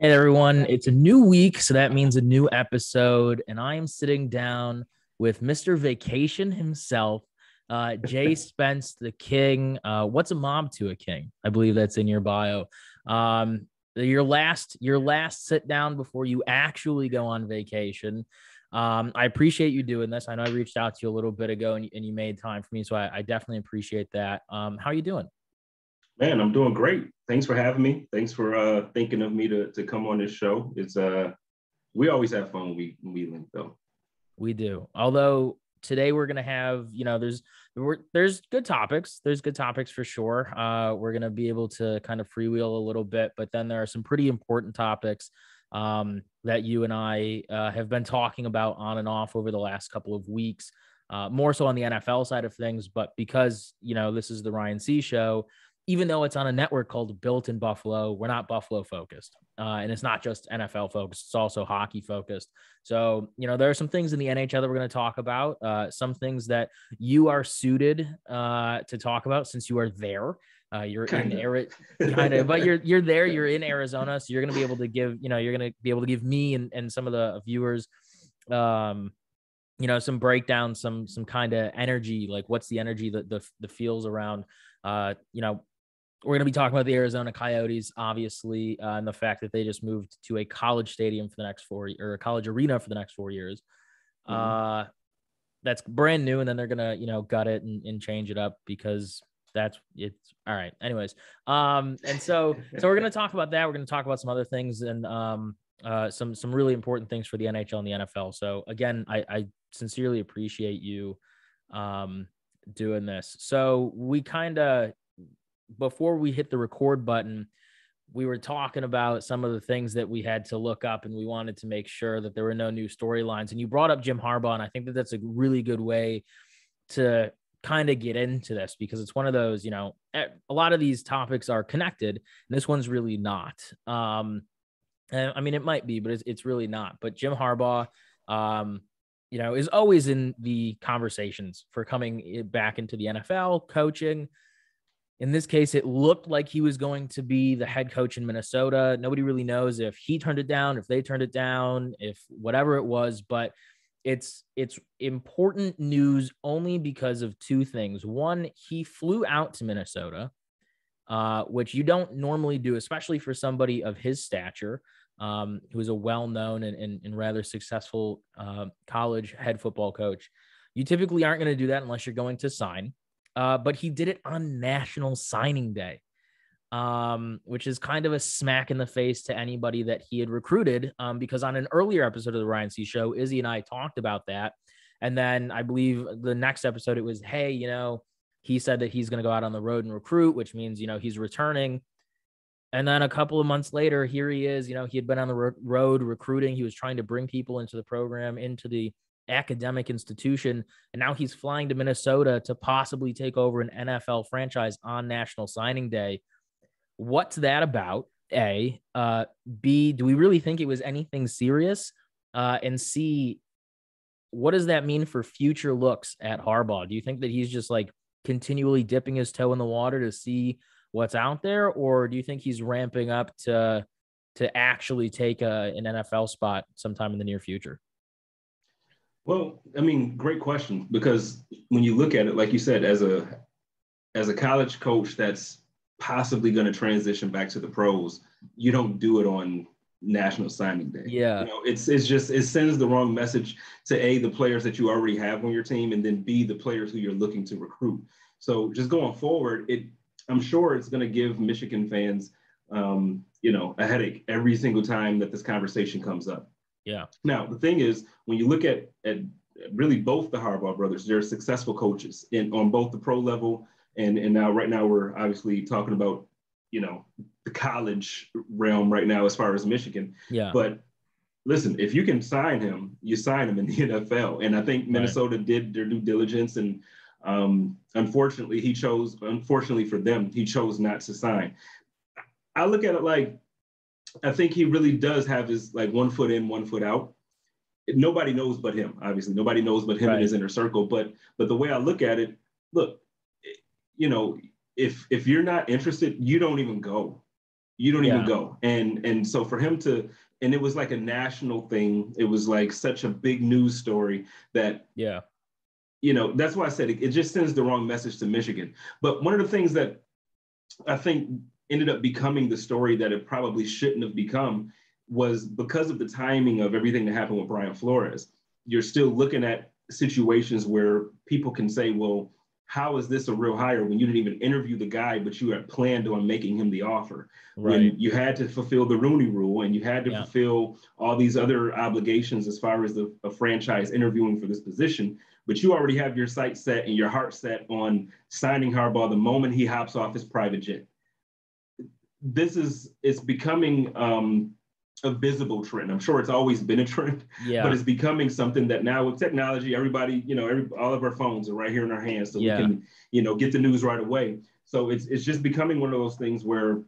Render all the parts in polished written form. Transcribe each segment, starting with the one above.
Hey everyone, it's a new week, so that means a new episode, and I am sitting down with Mr. Vacation himself, JSpence, the king. What's a mob to a king? I believe that's in your bio. Your last sit down before you actually go on vacation. I appreciate you doing this. I know I reached out to you a little bit ago, and you made time for me, so I definitely appreciate that. How are you doing? Man, I'm doing great. Thanks for having me. Thanks for thinking of me to come on this show. It's we always have fun when we link though. We do. Although today we're gonna have, there's good topics. There's good topics for sure. We're gonna be able to kind of freewheel a little bit, but then there are some pretty important topics that you and I have been talking about on and off over the last couple of weeks. More so on the NFL side of things, but because this is the Ryan C show, even though it's on a network called Built in Buffalo, we're not Buffalo focused. And it's not just NFL focused, it's also hockey focused. So, there are some things in the NHL that we're going to talk about, some things that you are suited to talk about since you are there. You're in Arizona, but you're there, you're in Arizona. So you're going to be able to give, you're going to be able to give me and some of the viewers, some breakdown, some kind of energy, like what's the energy that the feels around, we're going to be talking about the Arizona Coyotes, obviously, and the fact that they just moved to a college stadium for the next or a college arena for the next 4 years. Mm-hmm. That's brand new. And then they're going to, gut it and change it up because it's all right. Anyways. And so we're going to talk about that. We're going to talk about some other things and some really important things for the NHL and the NFL. So again, I sincerely appreciate you doing this. So we kind of, before we hit the record button, we were talking about some of the things that we had to look up, and we wanted to make sure that there were no new storylines. And you brought up Jim Harbaugh, and I think that that's a really good way to kind of get into this because it's one of those, a lot of these topics are connected, and this one's really not. And I mean, it might be, but it's really not. But Jim Harbaugh, is always in the conversations for coming back into the NFL, coaching. In this case, it looked like he was going to be the head coach in Minnesota. Nobody really knows if he turned it down, if they turned it down, if whatever it was, but it's important news only because of two things. One, he flew out to Minnesota, which you don't normally do, especially for somebody of his stature, who is a well-known and rather successful college head football coach. You typically aren't going to do that unless you're going to sign. But he did it on National Signing Day, which is kind of a smack in the face to anybody that he had recruited, because on an earlier episode of the Ryan C Show, Izzy and I talked about that. And then I believe the next episode, it was, hey, he said that he's going to go out on the road and recruit, which means, he's returning. And then a couple of months later, here he is, he had been on the road recruiting. He was trying to bring people into the program, into the academic institution, and now he's flying to Minnesota to possibly take over an NFL franchise on National Signing Day. What's that about? A, B, do we really think it was anything serious? And C, what does that mean for future looks at Harbaugh? Do you think that he's just like continually dipping his toe in the water to see what's out there, or do you think he's ramping up to actually take an NFL spot sometime in the near future? Well, I mean, great question, because when you look at it, like you said, as a college coach that's possibly going to transition back to the pros, you don't do it on National Signing Day. Yeah. It sends the wrong message to A, the players that you already have on your team, and then B, the players who you're looking to recruit. So just going forward, I'm sure it's going to give Michigan fans, a headache every single time that this conversation comes up. Yeah. Now, the thing is, when you look at really both the Harbaugh brothers, they're successful coaches on both the pro level and now right now we're obviously talking about, the college realm right now as far as Michigan. Yeah. But listen, if you can sign him, you sign him in the NFL. And I think Minnesota did their due diligence. And unfortunately for them, he chose not to sign. I look at it like, I think he really does have his like 1 foot in, 1 foot out. Nobody knows but him, obviously. Nobody knows but him and his inner circle. But the way I look at it, look, if you're not interested, you don't even go. You don't even go. And so for him to, and it was like a national thing. It was like such a big news story that, that's why I said it just sends the wrong message to Michigan. But one of the things that I think ended up becoming the story that it probably shouldn't have become was because of the timing of everything that happened with Brian Flores. You're still looking at situations where people can say, well, how is this a real hire when you didn't even interview the guy, but you had planned on making him the offer? Right. When you had to fulfill the Rooney Rule and you had to fulfill all these other obligations as far as a franchise interviewing for this position, but you already have your sights set and your heart set on signing Harbaugh the moment he hops off his private jet. It's becoming a visible trend. I'm sure it's always been a trend, but it's becoming something that now with technology, everybody, all of our phones are right here in our hands, so we can, get the news right away. So it's just becoming one of those things where,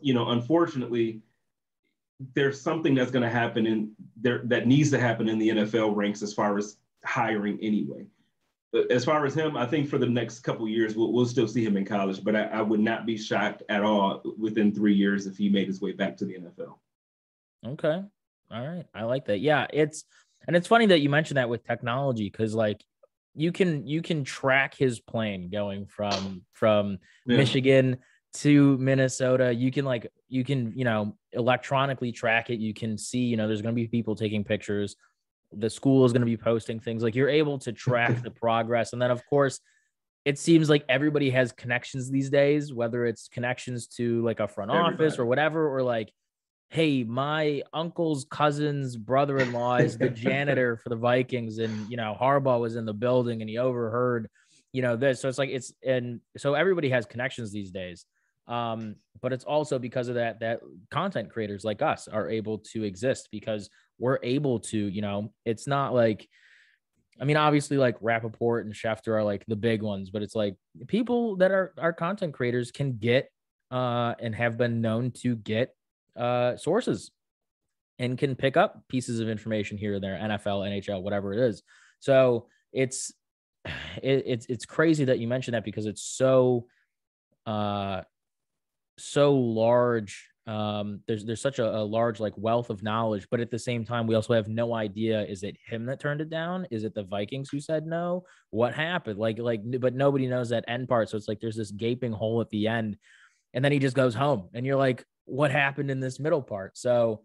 unfortunately, there's something that's going to happen in there that needs to happen in the NFL ranks as far as hiring anyway. But as far as him, I think for the next couple of years, we'll still see him in college, but I would not be shocked at all within 3 years if he made his way back to the NFL. Okay. All right. I like that. Yeah. It's funny that you mentioned that with technology, because like you can track his plane going from Michigan to Minnesota. You can electronically track it. You can see, there's going to be people taking pictures. The school is going to be posting things. Like you're able to track the progress. And then of course, it seems like everybody has connections these days, whether it's connections to like a front office or whatever, or like, hey, my uncle's cousin's brother-in-law is the janitor for the Vikings, and Harbaugh was in the building and he overheard this. So it's like so everybody has connections these days. But it's also because of that content creators like us are able to exist, because we're able to, it's not like, I mean, obviously like Rappaport and Schefter are like the big ones, but it's like people that are content creators can get and have been known to get sources and can pick up pieces of information here and there, NFL, NHL, whatever it is. So it's crazy that you mentioned that, because it's so large. There's such a large like wealth of knowledge, but at the same time, we also have no idea. Is it him that turned it down? Is it the Vikings who said no? What happened? But nobody knows that end part. So it's like, there's this gaping hole at the end, and then he just goes home and you're like, what happened in this middle part? So,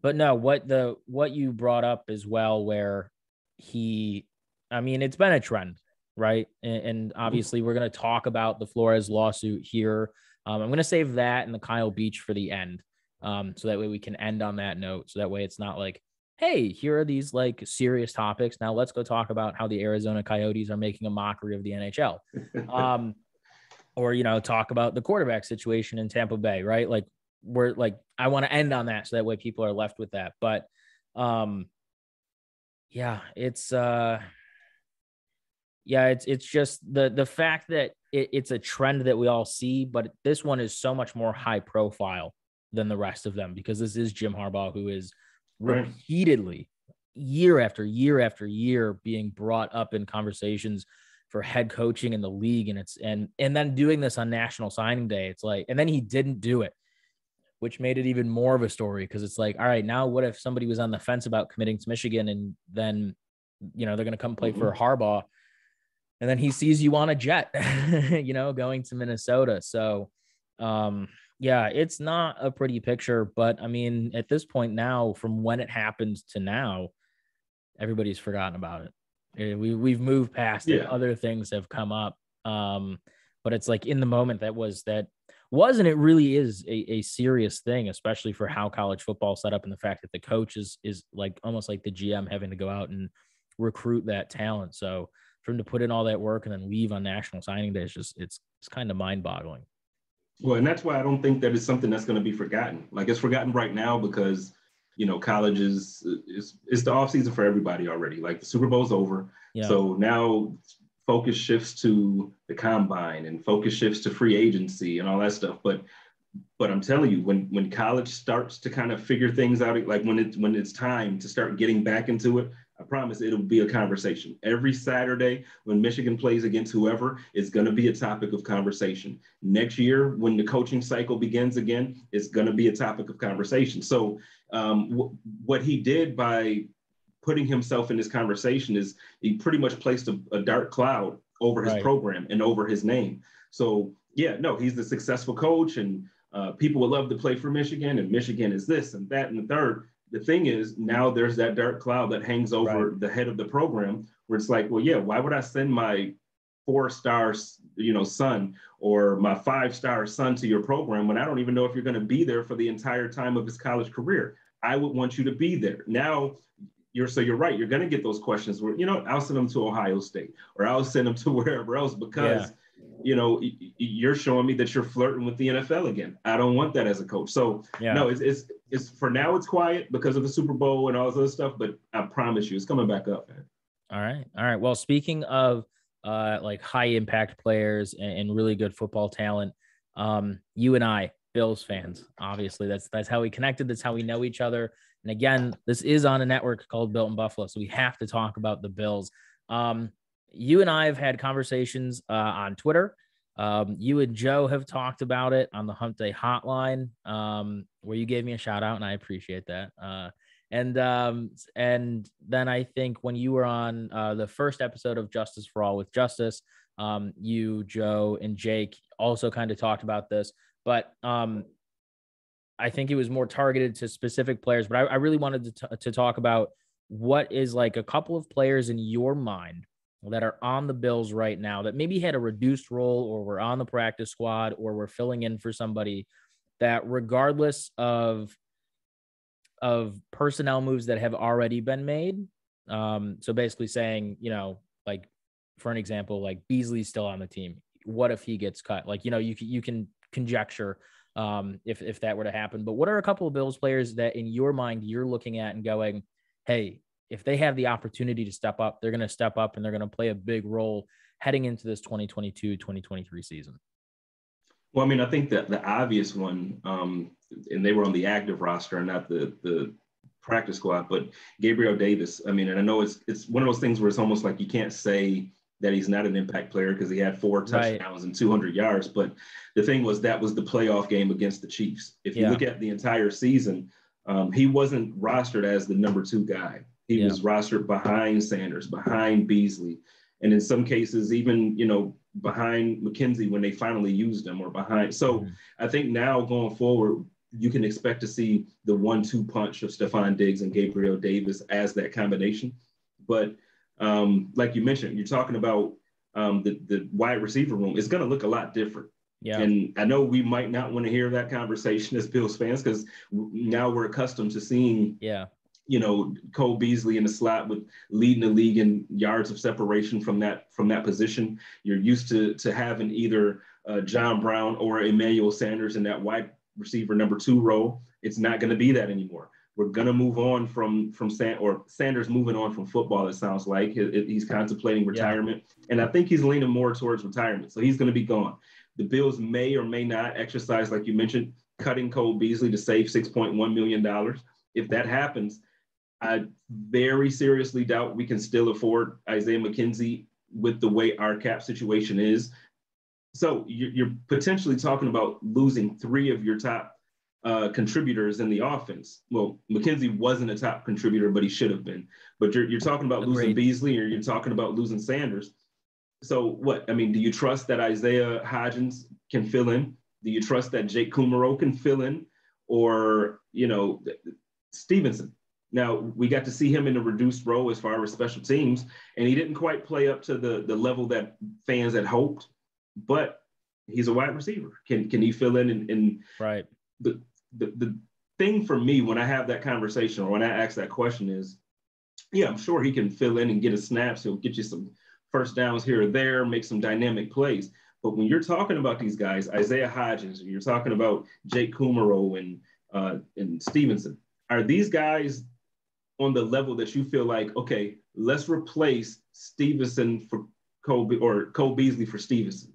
but no, what you brought up as well, where it's been a trend, right? And obviously we're going to talk about the Flores lawsuit here. I'm going to save that and the Kyle Beach for the end. So that way we can end on that note. So that way it's not like, hey, here are these like serious topics. Now let's go talk about how the Arizona Coyotes are making a mockery of the NHL. Or, talk about the quarterback situation in Tampa Bay, right? Like, we're like, I want to end on that, so that way people are left with that. But it's just the fact that it's a trend that we all see, but this one is so much more high profile than the rest of them, because this is Jim Harbaugh, who is repeatedly, year after year after year, being brought up in conversations for head coaching in the league. And then doing this on National Signing Day. It's like, and then he didn't do it, which made it even more of a story, because it's like, all right, now what if somebody was on the fence about committing to Michigan, and then, they're going to come play for Harbaugh, and then he sees you on a jet, going to Minnesota. So, it's not a pretty picture, but I mean, at this point now, from when it happened to now, everybody's forgotten about it. We've moved past it. Other things have come up. But it's like, in the moment, that wasn't, it really is a serious thing, especially for how college football set up, and the fact that the coach is like almost like the GM having to go out and recruit that talent. So for him to put in all that work and then leave on National Signing Day, it's kind of mind boggling. Well, and that's why I don't think that it's something that's going to be forgotten. Like, it's forgotten right now because, college is the off season for everybody already. Like, the Super Bowl's over. Yeah. So now focus shifts to the combine, and focus shifts to free agency and all that stuff. But I'm telling you, when college starts to kind of figure things out, like when it's time to start getting back into it, I promise it'll be a conversation. Every Saturday when Michigan plays against whoever, it's going to be a topic of conversation. Next year, when the coaching cycle begins again, it's going to be a topic of conversation. So what he did by putting himself in this conversation is he pretty much placed a dark cloud over his program and over his name. So yeah, no, he's the successful coach, and people would love to play for Michigan, and Michigan is this and that and the third. The thing is, now there's that dark cloud that hangs over the head of the program, where it's like, well, yeah, why would I send my 4-star, son or my 5-star son to your program when I don't even know if you're going to be there for the entire time of his college career? I would want you to be there. Now, you're right. You're going to get those questions where, I'll send them to Ohio State, or I'll send them to wherever else because, you're showing me that you're flirting with the NFL again. I don't want that as a coach. So no, it's for now it's quiet because of the Super Bowl and all this other stuff, but I promise you it's coming back up, man. All right. Well, speaking of like high impact players and really good football talent, you and I, Bills fans, obviously that's how we connected. That's how we know each other. And again, this is on a network called Built in Buffalo, so we have to talk about the Bills. You and I have had conversations on Twitter. You and Joe have talked about it on the Hump Day Hotline, where you gave me a shout out, and I appreciate that. And then I think when you were on the first episode of Justice for All with Justice, you, Joe, and Jake also kind of talked about this, but I think it was more targeted to specific players. But I really wanted to talk about what is like a couple of players in your mind that are on the Bills right now that maybe had a reduced role, or were on the practice squad, or were filling in for somebody that, regardless of personnel moves that have already been made. So basically saying, like for an example, like Beasley's still on the team. What if he gets cut? Like, you can conjecture if that were to happen. But what are a couple of Bills players that in your mind you're looking at and going, hey, if they have the opportunity to step up, they're going to step up and they're going to play a big role heading into this 2022-2023 season? Well, I mean, I think that the obvious one, and they were on the active roster and not the practice squad, but Gabriel Davis. I mean, and I know it's one of those things where it's almost like you can't say that he's not an impact player because he had 4 touchdowns and 200 yards. But the thing was, that was the playoff game against the Chiefs. If you look at the entire season, he wasn't rostered as the number 2 guy. He was rostered behind Sanders, behind Beasley, and in some cases even, behind McKenzie when they finally used him, or behind. So I think now going forward, you can expect to see the 1-2 punch of Stephon Diggs and Gabriel Davis as that combination. But like you mentioned, you're talking about the wide receiver room. It's going to look a lot different. Yeah. And I know we might not want to hear that conversation as Bills fans, because now we're accustomed to seeing Cole Beasley in the slot with leading the league in yards of separation from that position. You're used to having either John Brown or Emmanuel Sanders in that wide receiver number 2 role. It's not going to be that anymore. We're going to move on from Sanders moving on from football. It sounds like he's contemplating retirement, and I think he's leaning more towards retirement. So he's going to be gone. The Bills may or may not exercise, like you mentioned, cutting Cole Beasley to save $6.1 million. If that happens, I very seriously doubt we can still afford Isaiah McKenzie with the way our cap situation is. So you're potentially talking about losing 3 of your top contributors in the offense. Well, McKenzie wasn't a top contributor, but he should have been. But you're talking about losing Beasley, or you're talking about losing Sanders. So what? I mean, do you trust that Isaiah Hodgins can fill in? Do you trust that Jake Kumaro can fill in? Or, Stevenson? Now, we got to see him in a reduced role as far as special teams, and he didn't quite play up to the level that fans had hoped, but he's a wide receiver. Can he fill in? Right. The thing for me when I have that conversation, or when I ask that question, is, yeah, I'm sure he can fill in and get his snaps. He'll get you some first downs here or there, make some dynamic plays. But when you're talking about these guys, Isaiah Hodgins, you're talking about Jake Kumaro and Stevenson, are these guys on the level that you feel like, okay, let's replace Stevenson for Cole Beasley for Stevenson?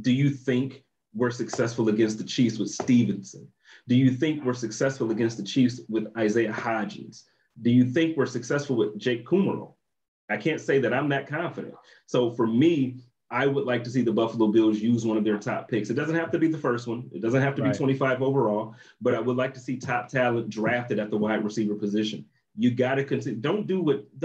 Do you think we're successful against the Chiefs with Stevenson? Do you think we're successful against the Chiefs with Isaiah Hodgins? Do you think we're successful with Jake Kummerow? I can't say that I'm that confident. So for me, I would like to see the Buffalo Bills use one of their top picks. It doesn't have to be the first one. It doesn't have to be 25 overall, but I would like to see top talent drafted at the wide receiver position. You got to consider, don't do what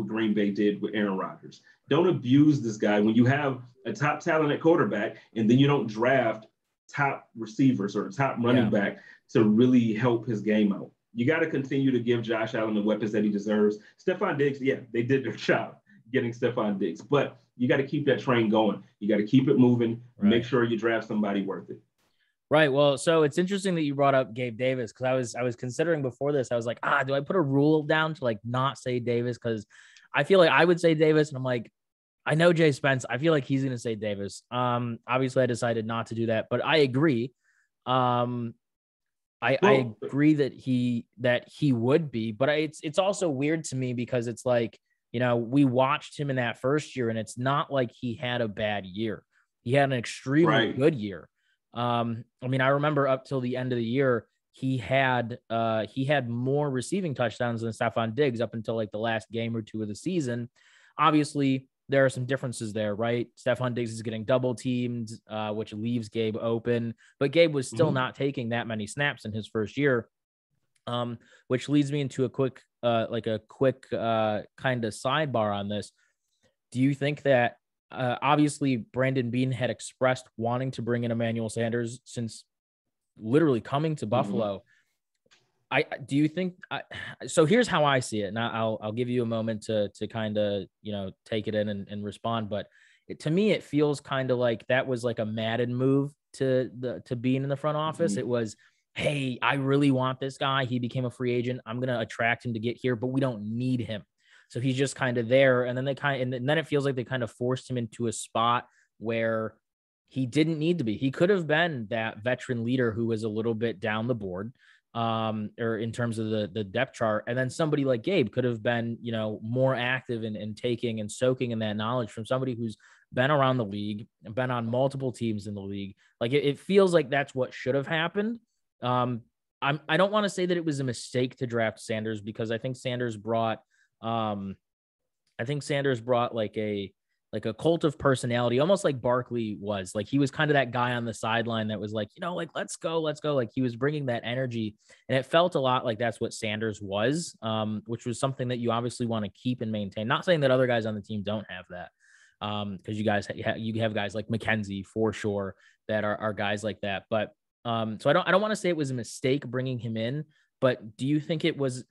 Green Bay did with Aaron Rodgers. Don't abuse this guy when you have a top talent at quarterback and then you don't draft top receivers or top running back to really help his game out. You got to continue to give Josh Allen the weapons that he deserves. Stephon Diggs, they did their job getting Stephon Diggs, but you got to keep that train going. You got to keep it moving. Make sure you draft somebody worth it. Right. Well, so it's interesting that you brought up Gabe Davis, because I was considering before this, I was like, do I put a rule down to like not say Davis? Because I feel like I would say Davis, and I'm like, I know JSpence. I feel like he's going to say Davis. Obviously, I decided not to do that, but I agree. I agree that he would be, but it's also weird to me because it's like, we watched him in that first year and it's not like he had a bad year. He had an extremely good year. I mean, I remember up till the end of the year, he had more receiving touchdowns than Stephon Diggs up until like the last game or two of the season. Obviously, there are some differences there, right? Stephon Diggs is getting double teamed, which leaves Gabe open, but Gabe was still not taking that many snaps in his first year, which leads me into a quick kind of sidebar on this. Do you think that obviously Brandon Beane had expressed wanting to bring in Emmanuel Sanders since literally coming to Buffalo? Do you think so? Here's how I see it, and I'll give you a moment to kind of take it in and respond. But to me, it feels kind of like that was like a Madden move to being in the front office. It was, hey, I really want this guy. He became a free agent. I'm gonna attract him to get here, but we don't need him, so he's just kind of there. And then and then it feels like they kind of forced him into a spot where he didn't need to be. He could have been that veteran leader who was a little bit down the board, or in terms of the depth chart. And then somebody like Gabe could have been, more active in taking and soaking in that knowledge from somebody who's been around the league, been on multiple teams in the league. Like it feels like that's what should have happened. I don't want to say that it was a mistake to draft Sanders, because I think Sanders brought like a cult of personality, almost like Barkley was. Like he was kind of that guy on the sideline that was like, like, let's go. Like he was bringing that energy, and it felt a lot like that's what Sanders was, which was something that you obviously want to keep and maintain. Not saying that other guys on the team don't have that, because you have guys like McKenzie for sure that are guys like that. But so I don't want to say it was a mistake bringing him in, but do you think it was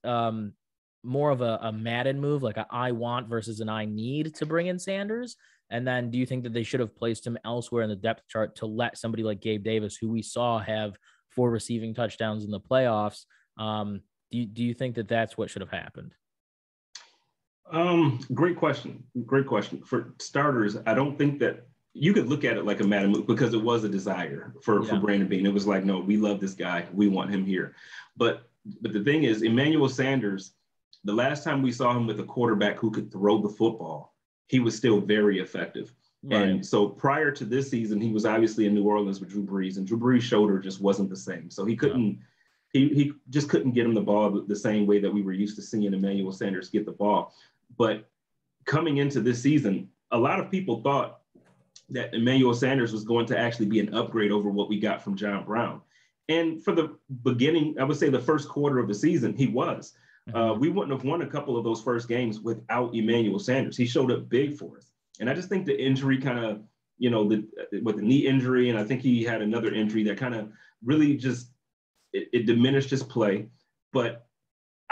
more of a Madden move, like I want versus an I need to bring in Sanders? And then do you think that they should have placed him elsewhere in the depth chart to let somebody like Gabe Davis, who we saw have 4 receiving touchdowns in the playoffs, do you think that that's what should have happened? Great question. For starters, I don't think that you could look at it like a Madden move, because it was a desire for Brandon Beane. It was like, no, we love this guy. We want him here. But the thing is, Emmanuel Sanders, the last time we saw him with a quarterback who could throw the football, he was still very effective. Right. And so prior to this season, he was obviously in New Orleans with Drew Brees, and Drew Brees' shoulder just wasn't the same. So he couldn't, he just couldn't get him the ball the same way that we were used to seeing Emmanuel Sanders get the ball. But coming into this season, a lot of people thought that Emmanuel Sanders was going to actually be an upgrade over what we got from John Brown. And for the beginning, I would say the first quarter of the season, he was. We wouldn't have won a couple of those first games without Emmanuel Sanders. He showed up big for us. And I just think the injury kind of, with the knee injury, and I think he had another injury that kind of really just, it diminished his play. But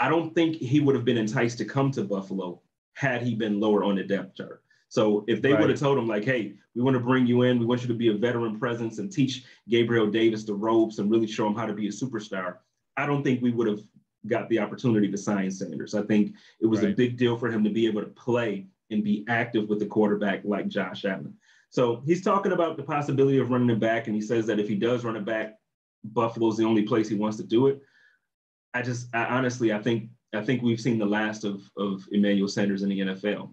I don't think he would have been enticed to come to Buffalo had he been lower on the depth chart. So if they would have told him like, hey, we want to bring you in, we want you to be a veteran presence and teach Gabriel Davis the ropes and really show him how to be a superstar, I don't think we would have got the opportunity to sign Sanders. I think it was a big deal for him to be able to play and be active with the quarterback like Josh Allen. So he's talking about the possibility of running it back, and he says that if he does run it back, Buffalo's the only place he wants to do it. I honestly think we've seen the last of Emmanuel Sanders in the NFL.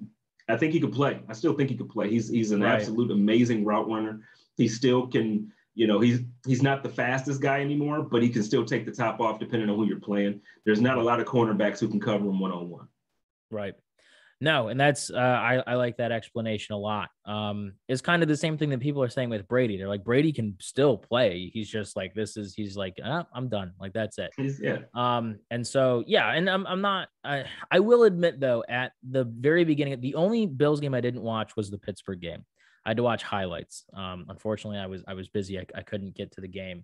I think he could play. I still think he could play. He's an absolute amazing route runner. He still can You know, he's not the fastest guy anymore, but he can still take the top off depending on who you're playing. There's not a lot of cornerbacks who can cover him one-on-one. Right. No, and that's I like that explanation a lot. It's kind of the same thing that people are saying with Brady. They're like, Brady can still play. He's just like, he's like, I'm done. Like, that's it. Yeah. And so, yeah, and I'm not, I will admit though, at the very beginning, the only Bills game I didn't watch was the Pittsburgh game. I had to watch highlights. Unfortunately I was busy. I couldn't get to the game.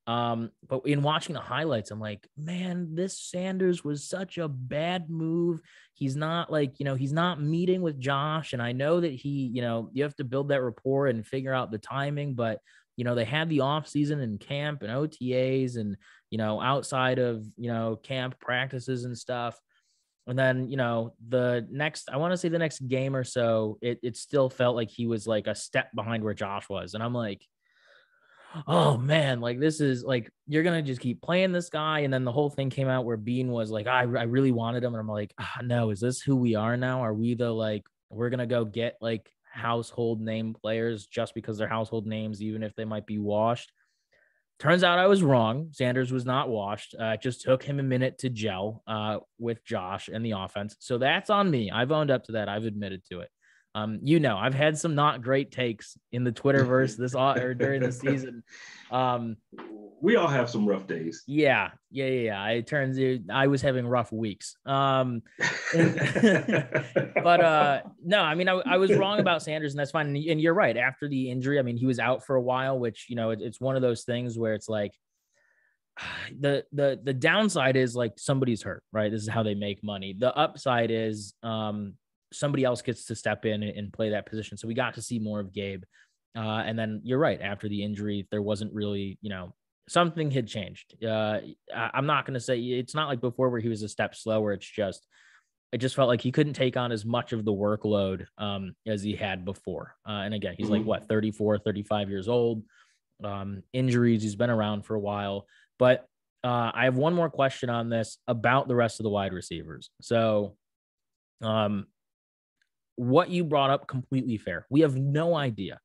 But in watching the highlights, I'm like, man, this Sanders was such a bad move. He's not like, he's not meeting with Josh. And I know that you have to build that rapport and figure out the timing, but they had the off season and camp and OTAs and, outside of, camp practices and stuff. And then, the next game or so, it still felt like he was like a step behind where Josh was. And I'm like, oh man, like this is like, you're going to just keep playing this guy. And then the whole thing came out where Bean was like, I really wanted him. And I'm like, no, is this who we are now? Are we we're going to go get like household name players just because they're household names, even if they might be washed? Turns out I was wrong. Sanders was not washed. It just took him a minute to gel with Josh and the offense. So that's on me. I've owned up to that. I've admitted to it. I've had some not great takes in the Twitterverse during the season. We all have some rough days. Yeah. It turns out I was having rough weeks. But no, I mean, I was wrong about Sanders, and that's fine. And you're right. After the injury, I mean, he was out for a while, which, it's one of those things where it's like, the downside is like somebody's hurt, right? This is how they make money. The upside is, somebody else gets to step in and play that position. So we got to see more of Gabe. And then you're right. After the injury, there wasn't really, something had changed. I'm not going to say it's not like before where he was a step slower. It just felt like he couldn't take on as much of the workload as he had before. And again, he's like, 34, 35 years old, injuries. He's been around for a while, but I have one more question on this about the rest of the wide receivers. So, what you brought up, completely fair. We have no idea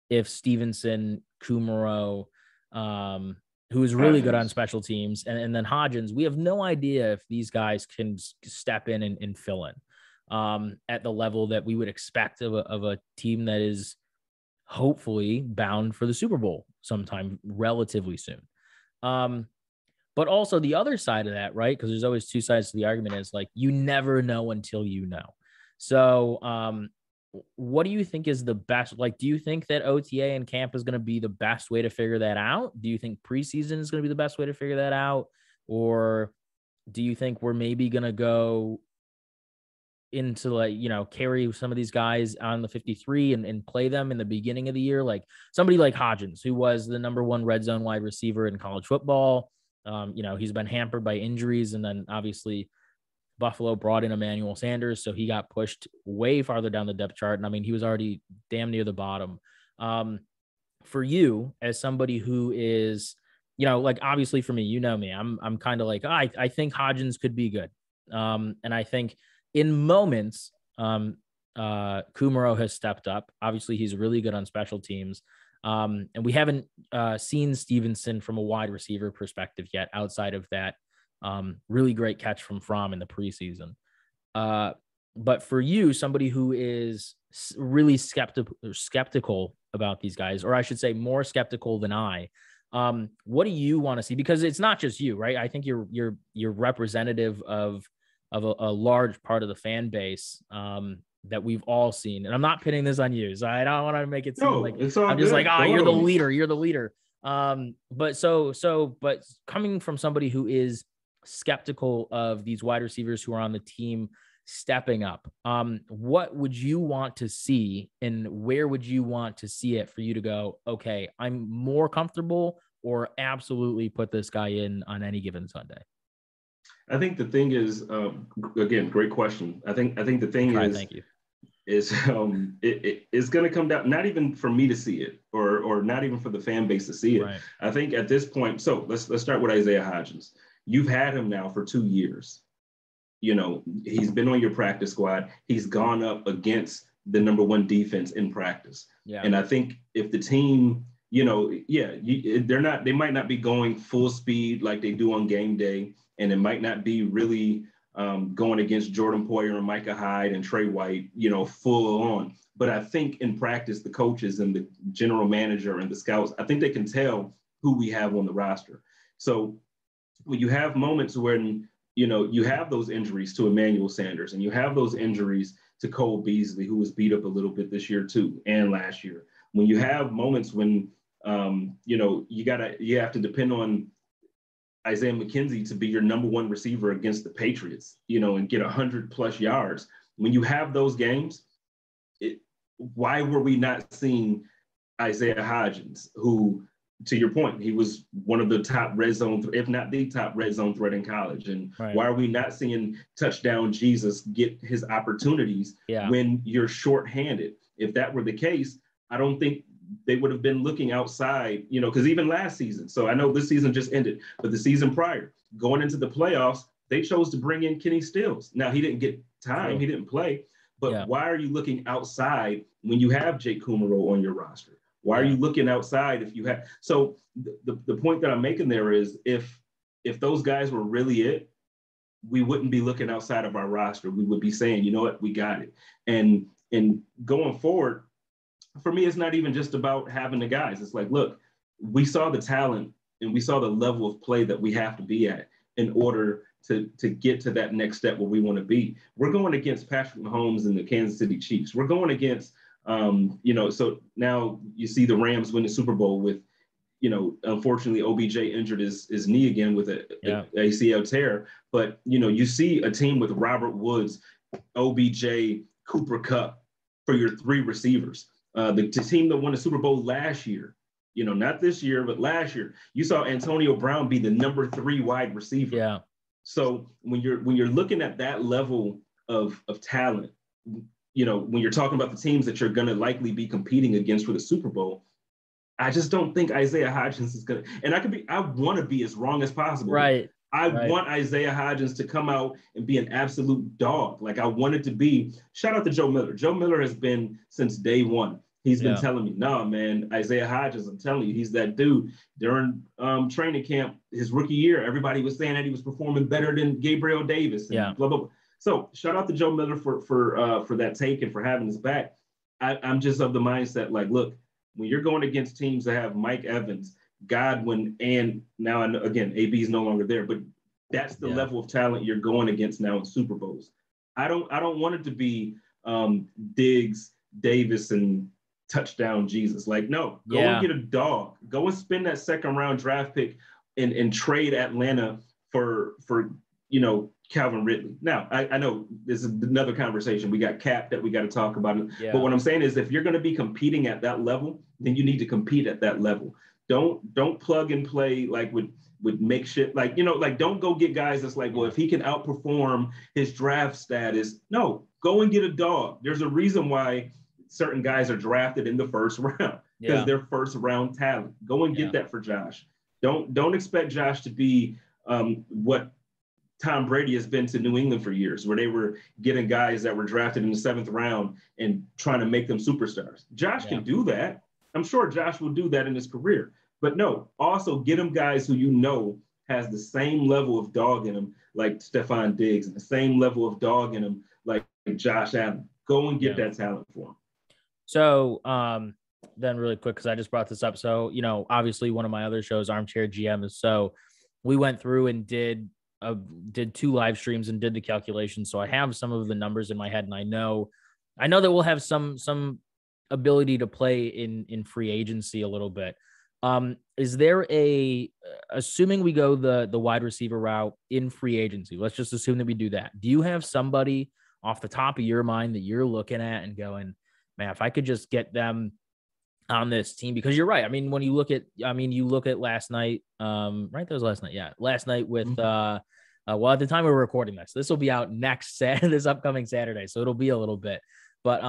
if Stevenson, Kumaro, who is really good on special teams, and then Hodgins, we have no idea if these guys can step in and fill in at the level that we would expect of a team that is hopefully bound for the Super Bowl sometime relatively soon. But also the other side of that, right? Because there's always two sides to the argument, is like, you never know until you know. So what do you think is the best? Like, do you think that OTA and camp is going to be the best way to figure that out? Do you think preseason is going to be the best way to figure that out? Or do you think we're maybe going to go into carry some of these guys on the 53 and play them in the beginning of the year? Like somebody like Hodgins, who was the number one red zone wide receiver in college football. He's been hampered by injuries, and then obviously Buffalo brought in Emmanuel Sanders, so he got pushed way farther down the depth chart. And I mean, he was already damn near the bottom. For you, as somebody who is, obviously for me, me, I'm kind of like, I think Hodgins could be good. And I think in moments, Kumaro has stepped up. Obviously, he's really good on special teams. And we haven't seen Stevenson from a wide receiver perspective yet, outside of that really great catch from Fromm in the preseason. But for you, somebody who is really skeptical about these guys, or I should say more skeptical than I, what do you want to see? Because it's not just you, right? I think you're representative of a large part of the fan base that we've all seen. And I'm not pinning this on you, so I don't want to make it seem like I'm just like, you're the leader. But coming from somebody who is skeptical of these wide receivers who are on the team stepping up, what would you want to see, and where would you want to see it for you to go, okay, I'm more comfortable, or absolutely put this guy in on any given Sunday? I think the thing is, again, great question. I think the thing thank you. It's going to come down, not even for me to see it, or not even for the fan base to see it. Right. I think at this point, so let's start with Isaiah Hodgins. You've had him now for 2 years. He's been on your practice squad. He's gone up against the number one defense in practice. Yeah. And I think if the team they might not be going full speed like they do on game day, and it might not be really going against Jordan Poyer and Micah Hyde and Trey White, full on. But I think in practice, the coaches and the general manager and the scouts, I think they can tell who we have on the roster. So when you have moments when, you have those injuries to Emmanuel Sanders, and you have those injuries to Cole Beasley, who was beat up a little bit this year too, and last year. When you have moments when, you have to depend on Isaiah McKenzie to be your number one receiver against the Patriots, and get 100+ yards. When you have those games, why were we not seeing Isaiah Hodgins, who, to your point, he was one of the top red zone, if not the top red zone threat in college? And right. Why are we not seeing touchdown Jesus get his opportunities when you're shorthanded? If that were the case, I don't think they would have been looking outside, because even last season, so I know this season just ended, but the season prior, going into the playoffs, they chose to bring in Kenny Stills. Now, he didn't get time, he didn't play, but why are you looking outside when you have Jake Kumaro on your roster? Why are you looking outside if you have? So the point that I'm making there is if those guys were really it, we wouldn't be looking outside of our roster. We would be saying, you know what, we got it. And going forward, for me, it's not even just about having the guys. It's like, look, we saw the talent and we saw the level of play that we have to be at in order to get to that next step where we want to be. We're going against Patrick Mahomes and the Kansas City Chiefs. We're going against, so now you see the Rams win the Super Bowl with, unfortunately, OBJ injured his knee again with a ACL tear. But, you see a team with Robert Woods, OBJ, Cooper Kupp for your three receivers. The team that won the Super Bowl last year, not this year, but last year, you saw Antonio Brown be the number 3 wide receiver. Yeah. So when you're looking at that level of talent, when you're talking about the teams that you're going to likely be competing against for the Super Bowl, I just don't think Isaiah Hodgins is going to, and I want to be as wrong as possible. Right. I want Isaiah Hodgins to come out and be an absolute dog. Like I want it to be, shout out to Joe Miller. Joe Miller has been since day one. He's been telling me, no, man, Isaiah Hodgins, I'm telling you, he's that dude. During training camp, his rookie year, everybody was saying that he was performing better than Gabriel Davis. And blah, blah, blah. So shout out to Joe Miller for that take and for having his back. I'm just of the mindset, like, look, when you're going against teams that have Mike Evans, Godwin, and now, again, AB is no longer there, but that's the level of talent you're going against now in Super Bowls. I don't want it to be Diggs, Davis, and touchdown Jesus. Like, no, go and get a dog. Go and spend that second round draft pick and trade Atlanta for Calvin Ridley. Now, I know this is another conversation. We got Cap that we got to talk about. But what I'm saying is if you're going to be competing at that level, then you need to compete at that level. Don't plug and play like with makeshift, like don't go get guys that's like, well, if he can outperform his draft status, no, go and get a dog. There's a reason why certain guys are drafted in the first round because they're first round talent. Go and get that for Josh. Don't expect Josh to be what Tom Brady has been to New England for years, where they were getting guys that were drafted in the 7th round and trying to make them superstars. Josh can do that. I'm sure Josh will do that in his career. But no, also get him guys who has the same level of dog in him, like Stephon Diggs, and the same level of dog in him, like Josh Allen. Go and get that talent for him. So then really quick, because I just brought this up. So, obviously one of my other shows, Armchair GM, is so we went through and did 2 live streams and did the calculations. So I have some of the numbers in my head, and I know that we'll have some ability to play in free agency a little bit. Is there assuming we go the wide receiver route in free agency, let's just assume that we do that. Do you have somebody off the top of your mind that you're looking at and going, man, if I could just get them on this team? Because you're right. I mean, when you look at last night, right? That was last night. Yeah. Last night with, well, at the time we were recording this will be out this upcoming Saturday. So it'll be a little bit, but,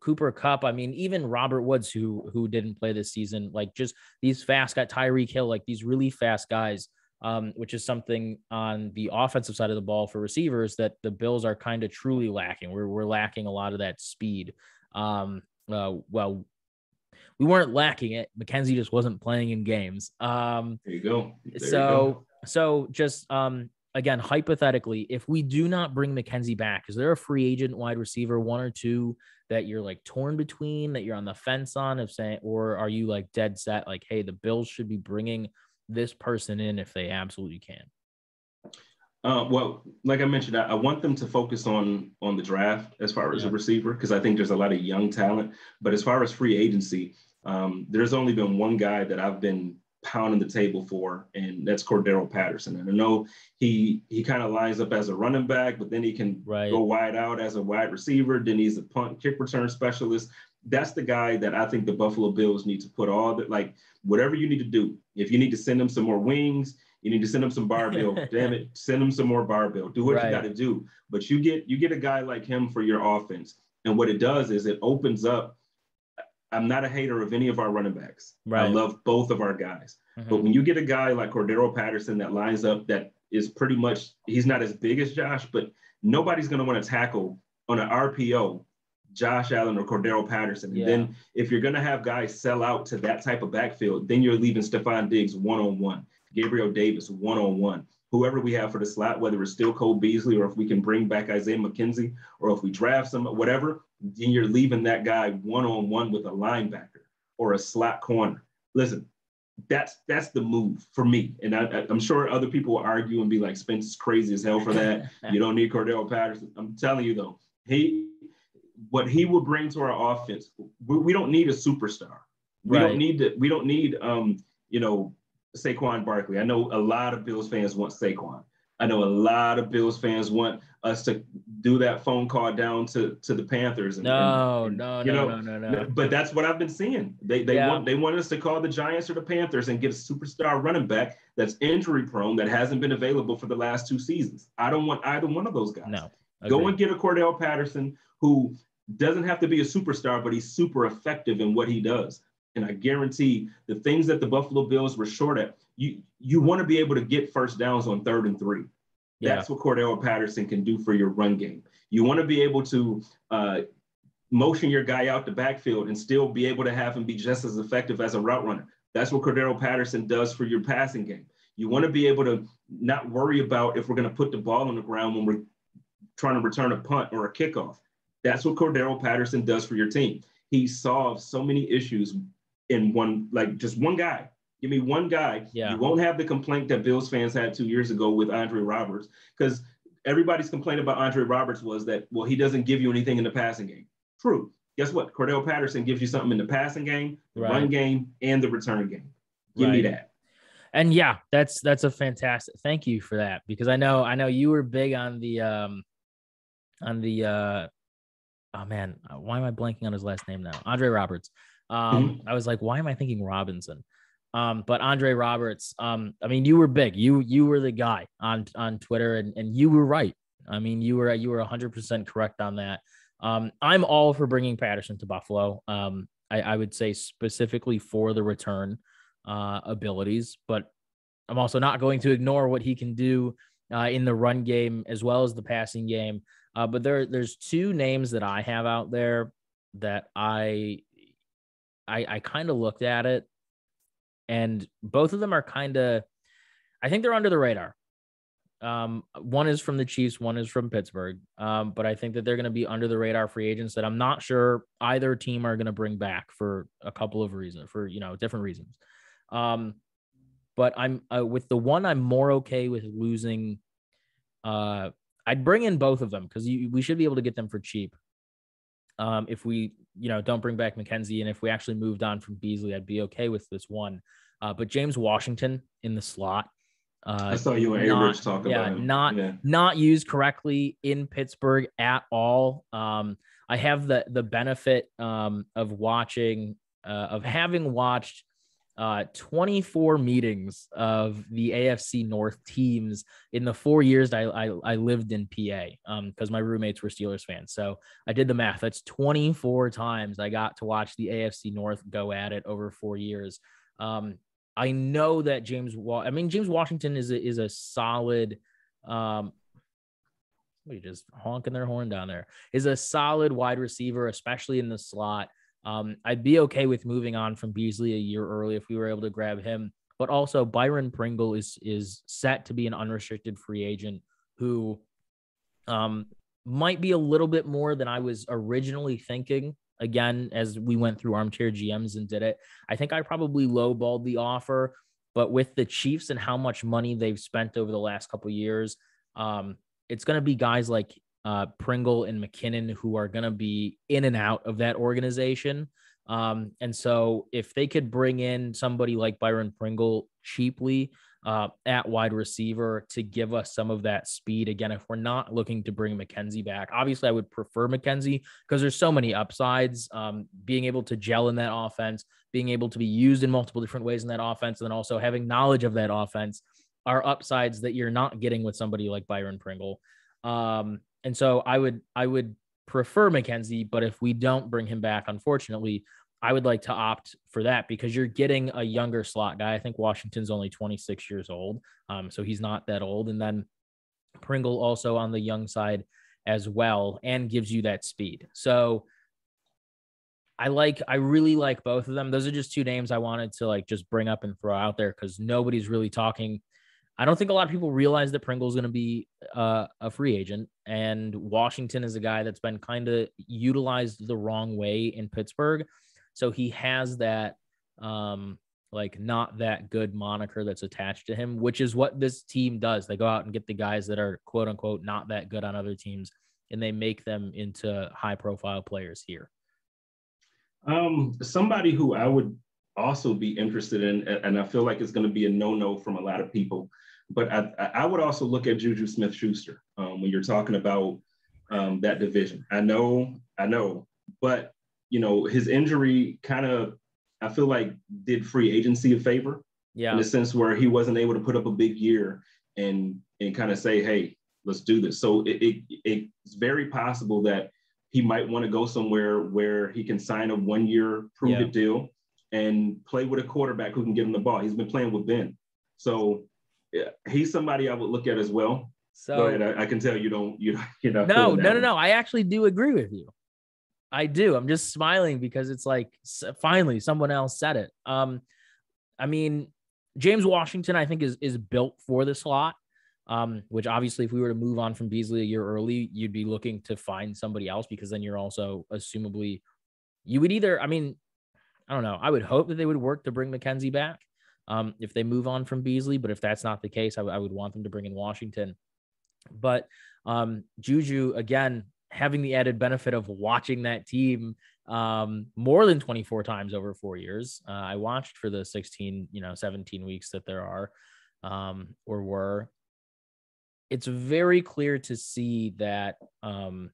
Cooper Kupp, I mean, even Robert Woods, who didn't play this season, like just these fast guys, Tyreek Hill, like these really fast guys, which is something on the offensive side of the ball for receivers that the Bills are kind of truly lacking. We're lacking a lot of that speed. Well, we weren't lacking it. McKenzie just wasn't playing in games. There you go. So just again, hypothetically, if we do not bring McKenzie back, is there a free agent wide receiver, one or two, that you're like torn between, that you're on the fence on of saying, or are you like dead set, like, hey, the Bills should be bringing this person in if they absolutely can? Well, like I mentioned, I want them to focus on the draft as far as a receiver, because I think there's a lot of young talent. But as far as free agency, there's only been one guy that I've been pounding the table for, and that's Cordero Patterson. And I know he kind of lines up as a running back, but then he can go wide out as a wide receiver. Then he's a punt kick return specialist. That's the guy that I think the Buffalo Bills need to put all that, like, whatever you need to do. If you need to send him some more wings, you need to send him some barbell. Damn it, send him some more barbell. Do what you got to do. But you get a guy like him for your offense. And what it does is it opens up. I'm not a hater of any of our running backs. I love both of our guys. But when you get a guy like Cordero Patterson that lines up, that is pretty much, he's not as big as Josh, but nobody's going to want to tackle on an RPO Josh Allen or Cordero Patterson. And then if you're going to have guys sell out to that type of backfield, then you're leaving Stephon Diggs one-on-one, Gabriel Davis one-on-one, whoever we have for the slot, whether it's still Cole Beasley or if we can bring back Isaiah McKenzie or if we draft some, whatever, then you're leaving that guy one-on-one with a linebacker or a slot corner. Listen, that's the move for me. And I'm sure other people will argue and be like, Spence is crazy as hell for that. You don't need Cordero Patterson. I'm telling you, though, what he will bring to our offense, we don't need a superstar. We don't need Saquon Barkley. I know a lot of Bills fans want Saquon. I know a lot of Bills fans want us to do that phone call down to the Panthers. No. But that's what I've been seeing. They want us to call the Giants or the Panthers and get a superstar running back that's injury prone, that hasn't been available for the last 2 seasons. I don't want either one of those guys. No. Go and get a Cordell Patterson who doesn't have to be a superstar, but he's super effective in what he does. And I guarantee the things that the Buffalo Bills were short at, you want to be able to get first downs on 3rd and 3. That's what Cordell Patterson can do for your run game. You want to be able to motion your guy out the backfield and still be able to have him be just as effective as a route runner. That's what Cordell Patterson does for your passing game. You want to be able to not worry about if we're going to put the ball on the ground when we're trying to return a punt or a kickoff. That's what Cordero Patterson does for your team. He solves so many issues in just one guy. Give me one guy. You won't have the complaint that Bills fans had 2 years ago with Andre Roberts, because everybody's complaint about Andre Roberts was that, well, he doesn't give you anything in the passing game. True. Guess what? Cordell Patterson gives you something in the passing game, the run game, and the return game. Give me that. And that's a fantastic. Thank you for that, because I know you were big on the oh man, why am I blanking on his last name now? Andre Roberts. I was like, why am I thinking Robinson? But Andre Roberts, I mean, you were big. You were the guy on Twitter, and you were right. I mean, you were 100% correct on that. I'm all for bringing Patterson to Buffalo. I would say specifically for the return abilities, but I'm also not going to ignore what he can do in the run game as well as the passing game. But there's 2 names that I have out there that I kind of looked at it, and both of them are I think they're under the radar. One is from the Chiefs, one is from Pittsburgh. But I think that they're going to be under the radar free agents that I'm not sure either team are going to bring back for a couple of reasons, for, different reasons. But I'm with the one I'm more okay with losing. I'd bring in both of them because we should be able to get them for cheap. If we, don't bring back McKenzie, and if we actually moved on from Beasley, I'd be okay with this one. But James Washington in the slot. I saw you and A-Rich talk about him. Not used correctly in Pittsburgh at all. I have the benefit of having watched 24 meetings of the AFC North teams in the 4 years I lived in PA, because my roommates were Steelers fans. So I did the math. That's 24 times I got to watch the AFC North go at it over 4 years. I know that James Washington is a solid, somebody just honking their horn down there, is a solid wide receiver, especially in the slot. I'd be okay with moving on from Beasley a year early if we were able to grab him. But also Byron Pringle is set to be an unrestricted free agent who might be a little bit more than I was originally thinking. Again, as we went through Armchair GMs and did it, I think I probably lowballed the offer, but with the Chiefs and how much money they've spent over the last couple of years, it's going to be guys like Pringle and McKinnon who are going to be in and out of that organization. And so if they could bring in somebody like Byron Pringle cheaply at wide receiver to give us some of that speed, again, if we're not looking to bring McKenzie back, obviously I would prefer McKenzie because there's so many upsides, being able to gel in that offense, being able to be used in multiple different ways in that offense, and then also having knowledge of that offense are upsides that you're not getting with somebody like Byron Pringle. And so I would prefer McKenzie, but if we don't bring him back, unfortunately, I would like to opt for that because you're getting a younger slot guy. I think Washington's only 26 years old. So he's not that old. And then Pringle also on the young side as well and gives you that speed. So I really like both of them. Those are just two names I wanted to like just bring up and throw out there because nobody's really talking. I don't think a lot of people realize that Pringle's going to be a free agent, and Washington is a guy that's been kind of utilized the wrong way in Pittsburgh. So he has that like not that good moniker that's attached to him, which is what this team does. They go out and get the guys that are quote unquote not that good on other teams, and they make them into high profile players here. Somebody who I would also be interested in, and I feel like it's going to be a no-no from a lot of people, but I would also look at Juju Smith-Schuster when you're talking about that division. I know, but you know, his injury kind of, I feel like, did free agency a favor. Yeah. In the sense where he wasn't able to put up a big year and kind of say, hey, let's do this. So it's very possible that he might want to go somewhere where he can sign a 1-year prove-it deal and play with a quarterback who can give him the ball. He's been playing with Ben. So yeah, he's somebody I would look at as well. So go ahead. I can tell you don't. No. I actually do agree with you. I do. I'm just smiling because it's like finally someone else said it. I mean, James Washington, I think is built for the slot. Which obviously, if we were to move on from Beasley a year early, you'd be looking to find somebody else because then you're also assumably you would either. I mean, I don't know. I would hope that they would work to bring McKenzie back if they move on from Beasley. But if that's not the case, I would want them to bring in Washington. But Juju, again, having the added benefit of watching that team more than 24 times over 4 years. I watched for the 17 weeks that there are or were. It's very clear to see that not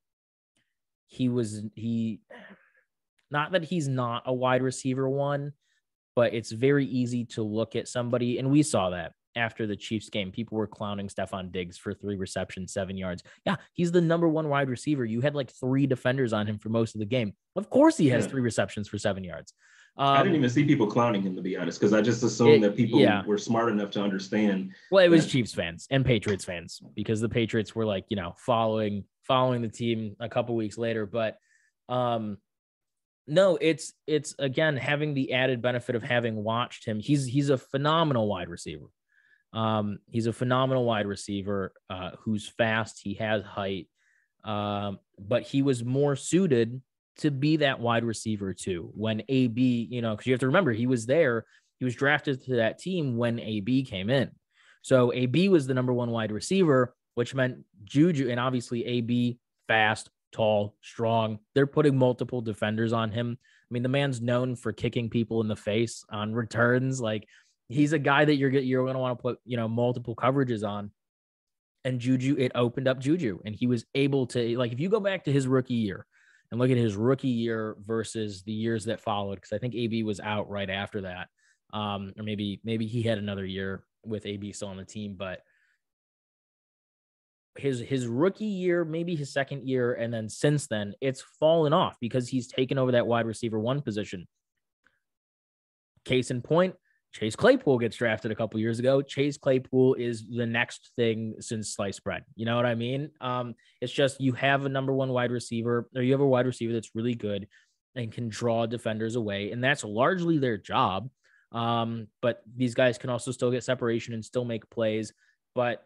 that he's not a wide receiver one, but it's very easy to look at somebody. And we saw that after the Chiefs game, people were clowning Stephon Diggs for 3 receptions, 7 yards. Yeah, he's the number 1 wide receiver. You had like 3 defenders on him for most of the game. Of course he has 3 receptions for 7 yards. I didn't even see people clowning him, to be honest, because I just assumed that people were smart enough to understand. Well, it was Chiefs fans and Patriots fans because the Patriots were like, following the team a couple weeks later. But no, it's again, having the added benefit of having watched him. He's a phenomenal wide receiver. He's a phenomenal wide receiver who's fast. He has height, but he was more suited to be that wide receiver too. When AB, because you have to remember he was there. He was drafted to that team when AB came in. So AB was the number 1 wide receiver, which meant Juju, and obviously AB, fast, tall, strong. They're putting multiple defenders on him. I mean, the man's known for kicking people in the face on returns. Like, he's a guy that you're going to want to put, multiple coverages on. And Juju, it opened up Juju. And he was able to, like, if you go back to his rookie year and look at his rookie year versus the years that followed, because I think AB was out right after that. Or maybe he had another year with AB still on the team, but his rookie year, maybe his second year, and then since then, it's fallen off because he's taken over that wide receiver 1 position. Case in point, Chase Claypool gets drafted a couple years ago. Chase Claypool is the next thing since sliced bread. You know what I mean? It's just you have a number 1 wide receiver, or you have a wide receiver that's really good. and can draw defenders away. And that's largely their job. But these guys can also still get separation and still make plays. But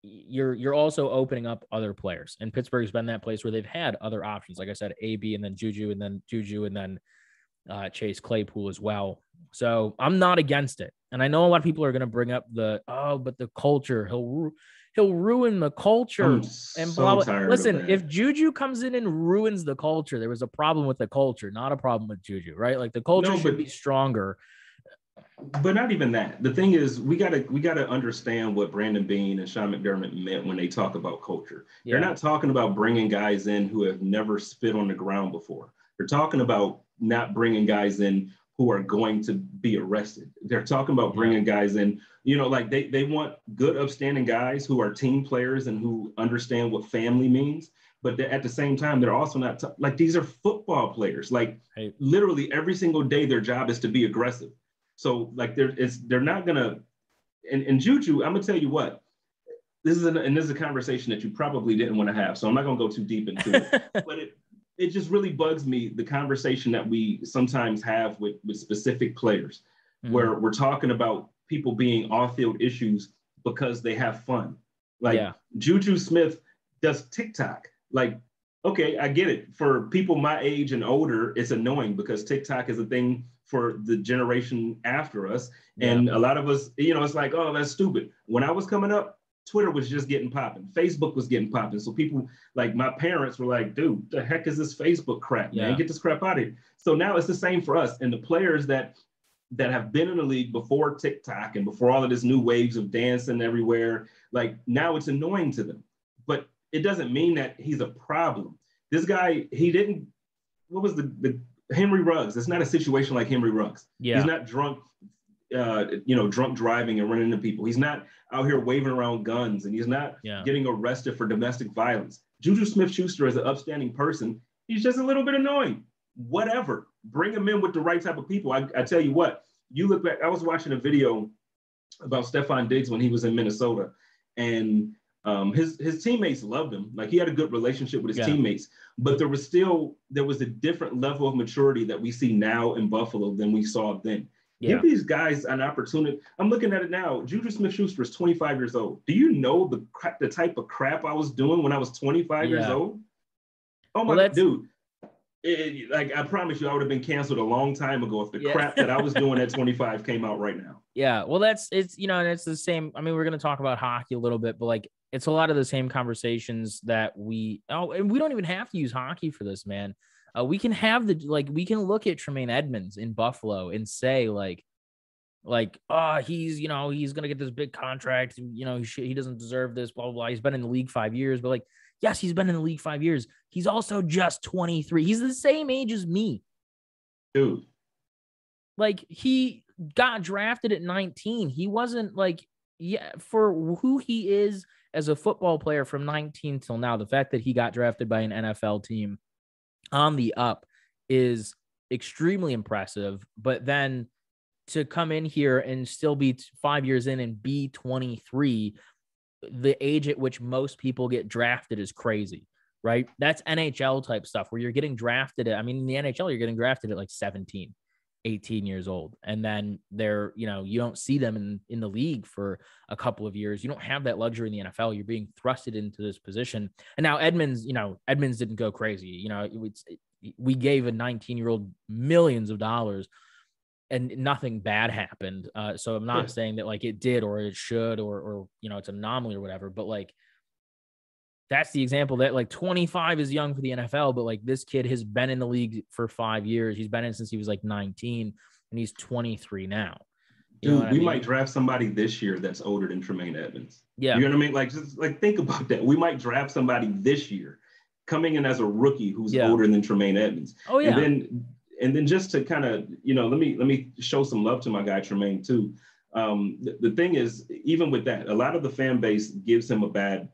you're also opening up other players. And Pittsburgh's been that place where they've had other options. Like I said, AB and then Juju and then Chase Claypool as well. So I'm not against it. And I know a lot of people are going to bring up but the culture, he'll ruin the culture and blah, blah. Listen, if Juju comes in and ruins the culture, there was a problem with the culture, not a problem with Juju, right? Like the culture should be stronger. But not even that. The thing is, we gotta understand what Brandon Beane and Sean McDermott meant when they talk about culture. Yeah. They're not talking about bringing guys in who have never spit on the ground before. They're talking about not bringing guys in who are going to be arrested. They're talking about bringing guys in, like they want good, upstanding guys who are team players and who understand what family means. But at the same time, they're also not like these are football players. Like literally every single day, their job is to be aggressive. So like they're not gonna. And Juju, I'm gonna tell you what. This is a conversation that you probably didn't want to have. So I'm not gonna go too deep into it. But it just really bugs me, the conversation that we sometimes have with specific players, where we're talking about people being off-field issues because they have fun. Like Juju Smith does TikTok. Like, okay, I get it. For people my age and older, it's annoying because TikTok is a thing for the generation after us. And a lot of us, it's like, oh, that's stupid. When I was coming up, Twitter was just getting popping. Facebook was getting popping. So people like my parents were like, dude, the heck is this Facebook crap, man? Get this crap out of here. So now it's the same for us. And the players that have been in the league before TikTok and before all of this new waves of dancing everywhere, like now it's annoying to them. But it doesn't mean that he's a problem. This guy, what was the Henry Ruggs? It's not a situation like Henry Ruggs. He's not drunk, drunk driving and running into people. He's not out here waving around guns, and he's not getting arrested for domestic violence. Juju Smith-Schuster is an upstanding person. He's just a little bit annoying. Whatever. Bring him in with the right type of people. I tell you what, you look back, I was watching a video about Stephon Diggs when he was in Minnesota, and his teammates loved him. Like he had a good relationship with his teammates, but there was a different level of maturity that we see now in Buffalo than we saw then. Give these guys an opportunity. I'm looking at it now. Juju Smith-Schuster is 25 years old. Do you know the type of crap I was doing when I was 25 years old? Oh my God, dude. Like I promise you, I would have been canceled a long time ago if the crap that I was doing at 25 came out right now. Yeah, well, and it's the same. I mean, we're going to talk about hockey a little bit, but like it's a lot of the same conversations that and we don't even have to use hockey for this, man. We can have we can look at Tremaine Edmonds in Buffalo and say like, he's going to get this big contract. He doesn't deserve this, blah, blah, blah. He's been in the league 5 years, but like, yes, he's been in the league 5 years. He's also just 23. He's the same age as me. Dude. Like he got drafted at 19. He wasn't for who he is as a football player from 19 till now, the fact that he got drafted by an NFL team on the up is extremely impressive. But then to come in here and still be 5 years in and be 23, the age at which most people get drafted is crazy, right? That's NHL type stuff where you're getting drafted at, in the NHL, you're getting drafted at like 17, 18 years old. And then you don't see them in the league for a couple of years. You don't have that luxury in the NFL. You're being thrusted into this position. And now Edmonds didn't go crazy. We gave a 19-year-old millions of dollars and nothing bad happened. So I'm not saying that like it did or it should or it's an anomaly or whatever, but like that's the example that like 25 is young for the NFL, but like this kid has been in the league for 5 years. He's been in since he was like 19 and he's 23 now. Dude, we might draft somebody this year that's older than Tremaine Edmonds. Yeah. You know what I mean? Like, just like think about that. We might draft somebody this year coming in as a rookie who's older than Tremaine Edmonds. Oh yeah. And then just to kind of, let me show some love to my guy, Tremaine, too. The thing is, even with that, a lot of the fan base gives him a bad,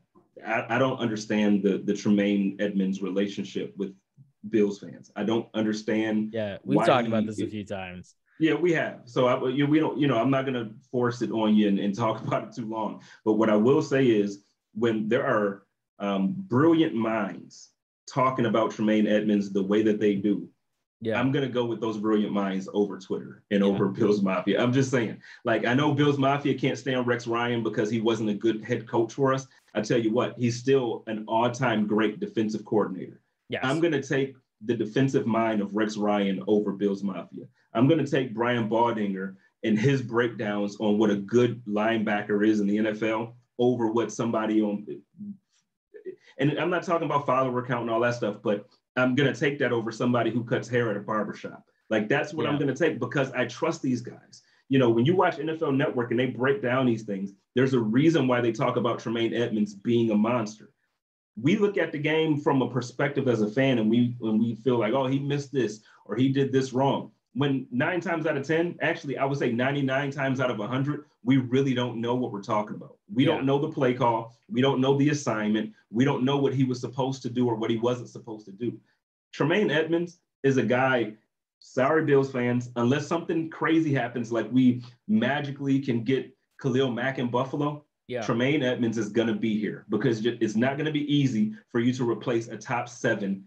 I don't understand the Tremaine Edmonds relationship with Bills fans. I don't understand. Yeah, we've talked about this a few times. Yeah, we have. So we don't, I'm not going to force it on you and talk about it too long. But what I will say is when there are brilliant minds talking about Tremaine Edmonds the way that they do, Yeah. I'm going to go with those brilliant minds over Twitter and over Bills Mafia. I'm just saying, like, I know Bills Mafia can't stand Rex Ryan because he wasn't a good head coach for us. I tell you what, he's still an all-time great defensive coordinator. Yes. I'm going to take the defensive mind of Rex Ryan over Bills Mafia. I'm going to take Brian Baldinger and his breakdowns on what a good linebacker is in the NFL over what somebody on, and I'm not talking about follower count and all that stuff, but I'm going to take that over somebody who cuts hair at a barbershop. Like, that's what I'm going to take because I trust these guys. You know, when you watch NFL Network and they break down these things, there's a reason why they talk about Tremaine Edmonds being a monster. We look at the game from a perspective as a fan, and we feel like, oh, he missed this or he did this wrong. When 9 times out of 10, actually, I would say 99 times out of 100, we really don't know what we're talking about. We don't know the play call. We don't know the assignment. We don't know what he was supposed to do or what he wasn't supposed to do. Tremaine Edmonds is a guy, sorry, Bills fans, unless something crazy happens, like we magically can get Khalil Mack in Buffalo, Tremaine Edmonds is going to be here because it's not going to be easy for you to replace a top 7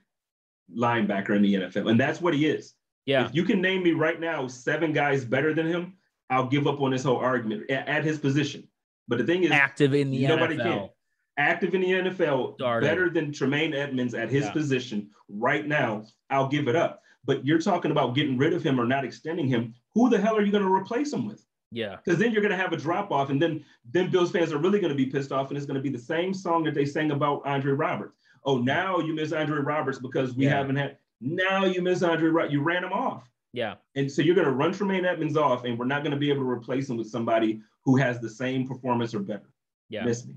linebacker in the NFL. And that's what he is. Yeah. If you can name me right now 7 guys better than him, I'll give up on this whole argument at his position. But the thing is, active in the nobody NFL. Can. Active in the NFL, Started. Better than Tremaine Edmonds at his position right now, I'll give it up. But you're talking about getting rid of him or not extending him. Who the hell are you going to replace him with? Yeah. Because then you're going to have a drop-off, and then Bills fans are really going to be pissed off, and it's going to be the same song that they sang about Andre Roberts. Oh, now you miss Andre Roberts because we haven't had – now you miss Andre Roberts. You ran him off. Yeah. And so you're going to run Tremaine Edmonds off, and we're not going to be able to replace him with somebody who has the same performance or better. Yeah. Miss me.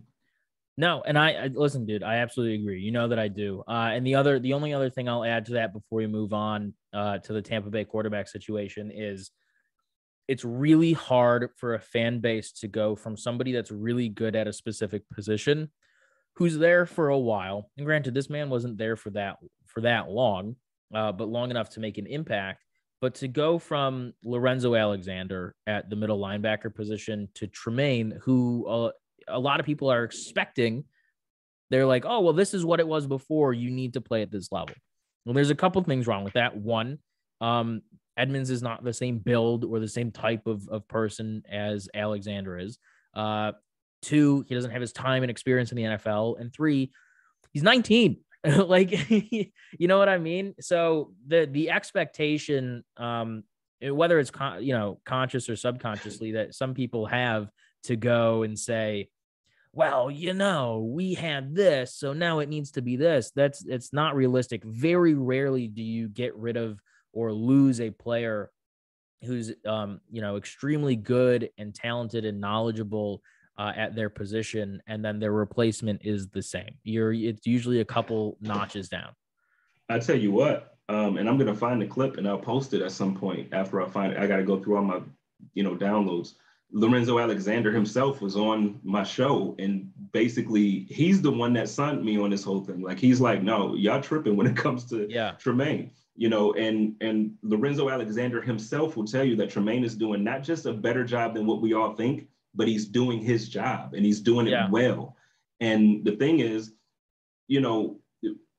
No, and I listen, dude, I absolutely agree. You know that I do. And the only other thing I'll add to that before we move on to the Tampa Bay quarterback situation is it's really hard for a fan base to go from somebody that's really good at a specific position who's there for a while. And granted, this man wasn't there for that long, but long enough to make an impact. But to go from Lorenzo Alexander at the middle linebacker position to Tremaine, who a lot of people are expecting, they're like, oh, well, this is what it was before. You need to play at this level. Well, there's a couple things wrong with that. One, Edmonds is not the same build or the same type of person as Alexander is. 2, he doesn't have his time and experience in the NFL. And 3, he's 19. Like, you know what I mean? So the expectation, whether it's conscious or subconsciously, that some people have to go and say, well, we had this, so now it needs to be this. It's not realistic. Very rarely do you get rid of or lose a player who's extremely good and talented and knowledgeable at their position, and then their replacement is the same. It's usually a couple notches down. I tell you what, and I'm gonna find the clip and I'll post it at some point after I find it. I got to go through all my, downloads. Lorenzo Alexander himself was on my show, and basically he's the one that signed me on this whole thing. Like, he's like, no, y'all tripping when it comes to Tremaine. And Lorenzo Alexander himself will tell you that Tremaine is doing not just a better job than what we all think, but he's doing his job and he's doing it well. And the thing is,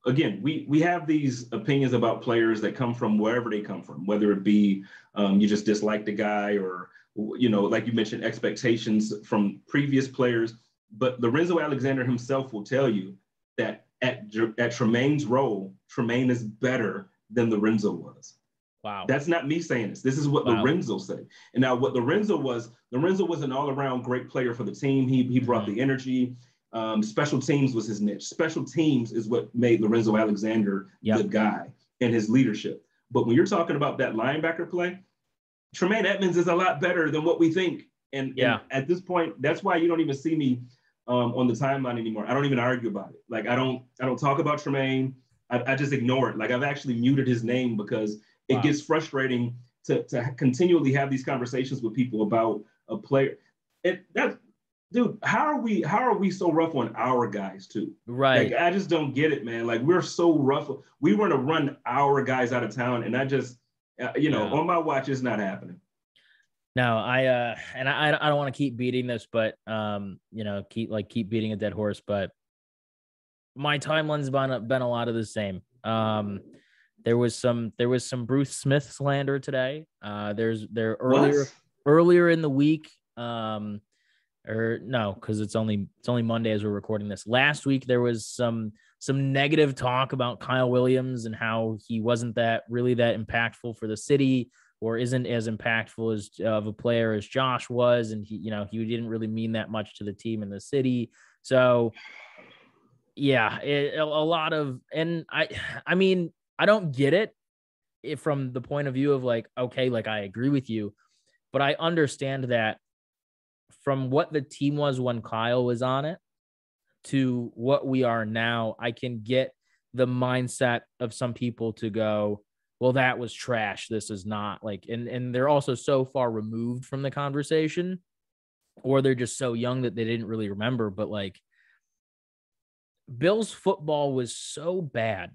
again, we have these opinions about players that come from wherever they come from, whether it be you just dislike the guy or, like you mentioned, expectations from previous players. But Lorenzo Alexander himself will tell you that at Tremaine's role, Tremaine is better than Lorenzo was. Wow. That's not me saying this. This is what Lorenzo said. And now what Lorenzo was an all-around great player for the team. He brought the energy. Special teams was his niche. Special teams is what made Lorenzo Alexander the guy and his leadership. But when you're talking about that linebacker play, Tremaine Edmonds is a lot better than what we think. And at this point, that's why you don't even see me on the timeline anymore. I don't even argue about it. Like, I don't talk about Tremaine. I just ignore it. Like, I've actually muted his name because it gets frustrating to continually have these conversations with people about a player. Dude, how are we so rough on our guys too? Right. Like, I just don't get it, man. Like, we're so rough. We want to run our guys out of town, and I just, on my watch, it's not happening. No, I don't want to keep beating this, but keep beating a dead horse. But my timeline's been a lot of the same. There was some Bruce Smith slander today. What? Earlier in the week, or no, because it's only Monday as we're recording this. Last week there was some negative talk about Kyle Williams and how he wasn't that impactful for the city, or isn't as impactful as of a player as Josh was, and he didn't really mean that much to the team and the city. So yeah, a lot of, and I mean, I don't get it from the point of view of like, okay, like I agree with you, but I understand that from what the team was when Kyle was on it to what we are now, I can get the mindset of some people to go, well, that was trash. This is not like, and they're also so far removed from the conversation, or they're just so young that they didn't really remember. But like, Bills football was so bad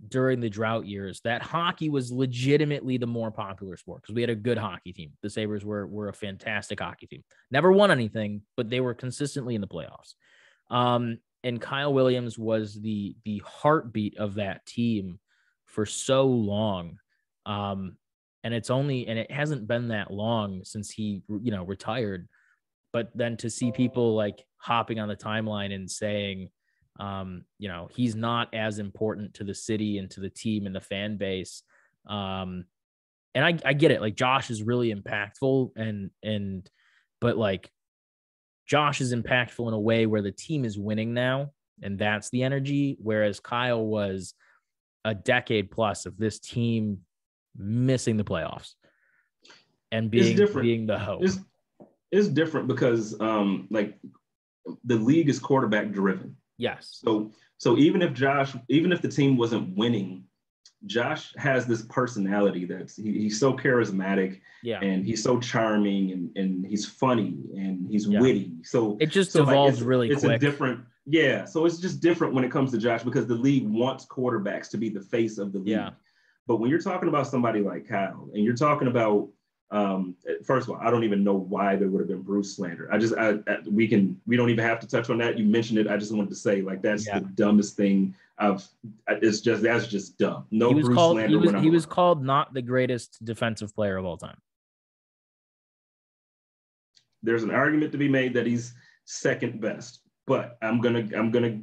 during the drought years that hockey was legitimately the more popular sport because we had a good hockey team. The Sabres were a fantastic hockey team. Never won anything, but they were consistently in the playoffs. And Kyle Williams was the heartbeat of that team for so long. And it hasn't been that long since he, retired. But then to see people like hopping on the timeline and saying, he's not as important to the city and to the team and the fan base. And I get it. Like Josh is really impactful but like Josh is impactful in a way where the team is winning now. And that's the energy. Whereas Kyle was a decade plus of this team missing the playoffs and being the hope. It's different because like the league is quarterback driven. Yes. So even if the team wasn't winning, Josh has this personality that's he's so charismatic, and he's so charming, and he's funny and he's witty. So it just evolves really quick. It's a different, so it's just different when it comes to Josh because the league wants quarterbacks to be the face of the league. Yeah. But when you're talking about somebody like Kyle and you're talking about first of all, I don't even know why there would have been Bruce slander. We don't even have to touch on that. You mentioned it. I just wanted to say like that's the dumbest thing. That's just dumb. No Bruce slander. He was called not the greatest defensive player of all time. There's an argument to be made that he's second best, but I'm gonna.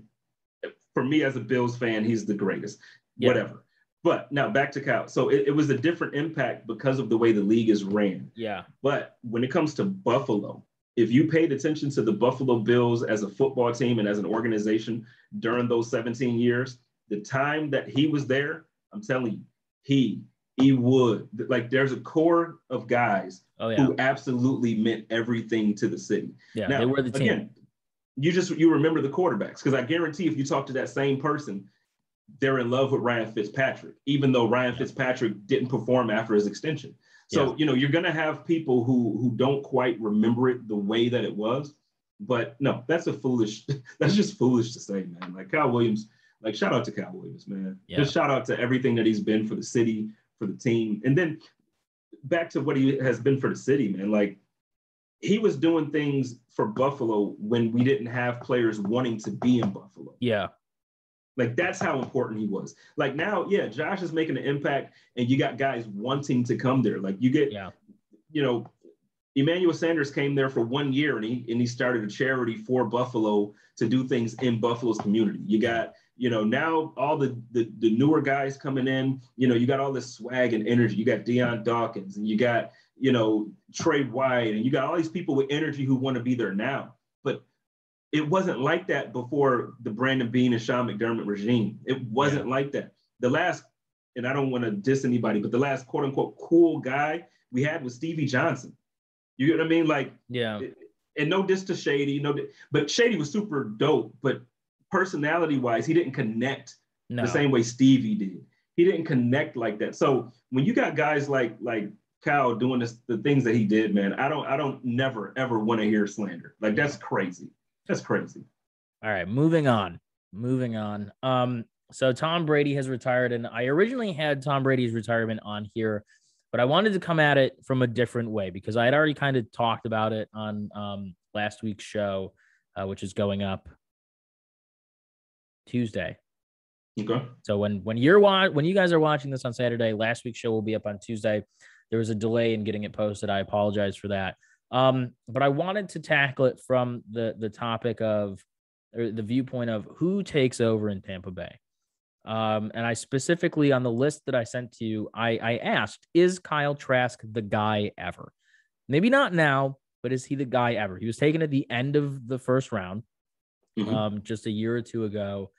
For me as a Bills fan, he's the greatest. Yeah. Whatever. But now back to Kyle. So it was a different impact because of the way the league is ran. Yeah. But when it comes to Buffalo, if you paid attention to the Buffalo Bills as a football team and as an organization during those 17 years, the time that he was there, I'm telling you, he would. Like there's a core of guys who absolutely meant everything to the city. Yeah, now, they were the team. Again, you remember the quarterbacks because I guarantee if you talk to that same person, they're in love with Ryan Fitzpatrick, even though Ryan Fitzpatrick didn't perform after his extension. So, you're going to have people who don't quite remember it the way that it was. But no, that's just foolish to say, man. Like Kyle Williams, like shout out to Kyle Williams, man. Yeah. Just shout out to everything that he's been for the city, for the team. And then back to what he has been for the city, man. Like he was doing things for Buffalo when we didn't have players wanting to be in Buffalo. Yeah. Like, that's how important he was. Like, now, Josh is making an impact, and you got guys wanting to come there. Like, you get, Emmanuel Sanders came there for 1 year, and he started a charity for Buffalo to do things in Buffalo's community. You got, now all the newer guys coming in, you got all this swag and energy. You got Deion Dawkins, and you got, Trey White, and you got all these people with energy who want to be there now. But it wasn't like that before the Brandon Beane and Sean McDermott regime. It wasn't like that. The last, and I don't want to diss anybody, but the last quote unquote cool guy we had was Stevie Johnson. You get what I mean? Like, and no diss to Shady, but Shady was super dope. But personality wise, he didn't connect the same way Stevie did. He didn't connect like that. So when you got guys like Kyle doing the things that he did, man, I don't never ever want to hear slander. Like that's crazy. That's crazy. All right, moving on. So Tom Brady has retired, and I originally had Tom Brady's retirement on here, but I wanted to come at it from a different way because I had already kind of talked about it on last week's show, which is going up Tuesday. Okay. So when you guys are watching this on Saturday, last week's show will be up on Tuesday. There was a delay in getting it posted. I apologize for that. But I wanted to tackle it from the topic of, or the viewpoint of, who takes over in Tampa Bay. And I specifically, on the list that I sent to you, I asked, is Kyle Trask the guy ever? Maybe not now, but is he the guy ever? He was taken at the end of the first round, just a year or two ago,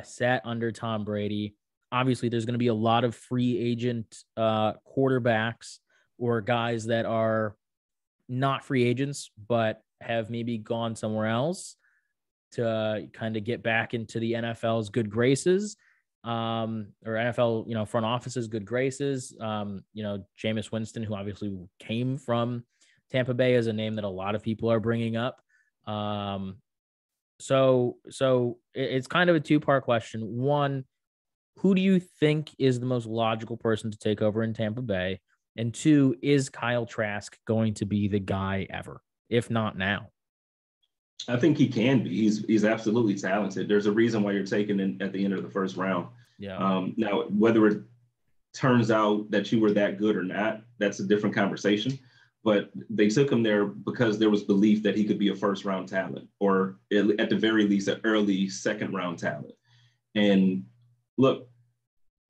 sat under Tom Brady. Obviously, there's going to be a lot of free agent quarterbacks or guys that are not free agents, but have maybe gone somewhere else to kind of get back into the NFL's good graces, or NFL, front office's good graces. Jameis Winston, who obviously came from Tampa Bay, is a name that a lot of people are bringing up. So it's kind of a two-part question. One, who do you think is the most logical person to take over in Tampa Bay? And two, is Kyle Trask going to be the guy ever, if not now? I think he can be. He's absolutely talented. There's a reason why you're taking him at the end of the first round. Yeah. Now, whether it turns out that you were that good or not, that's a different conversation. But they took him there because there was belief that he could be a first-round talent, or at the very least, an early second-round talent. And look,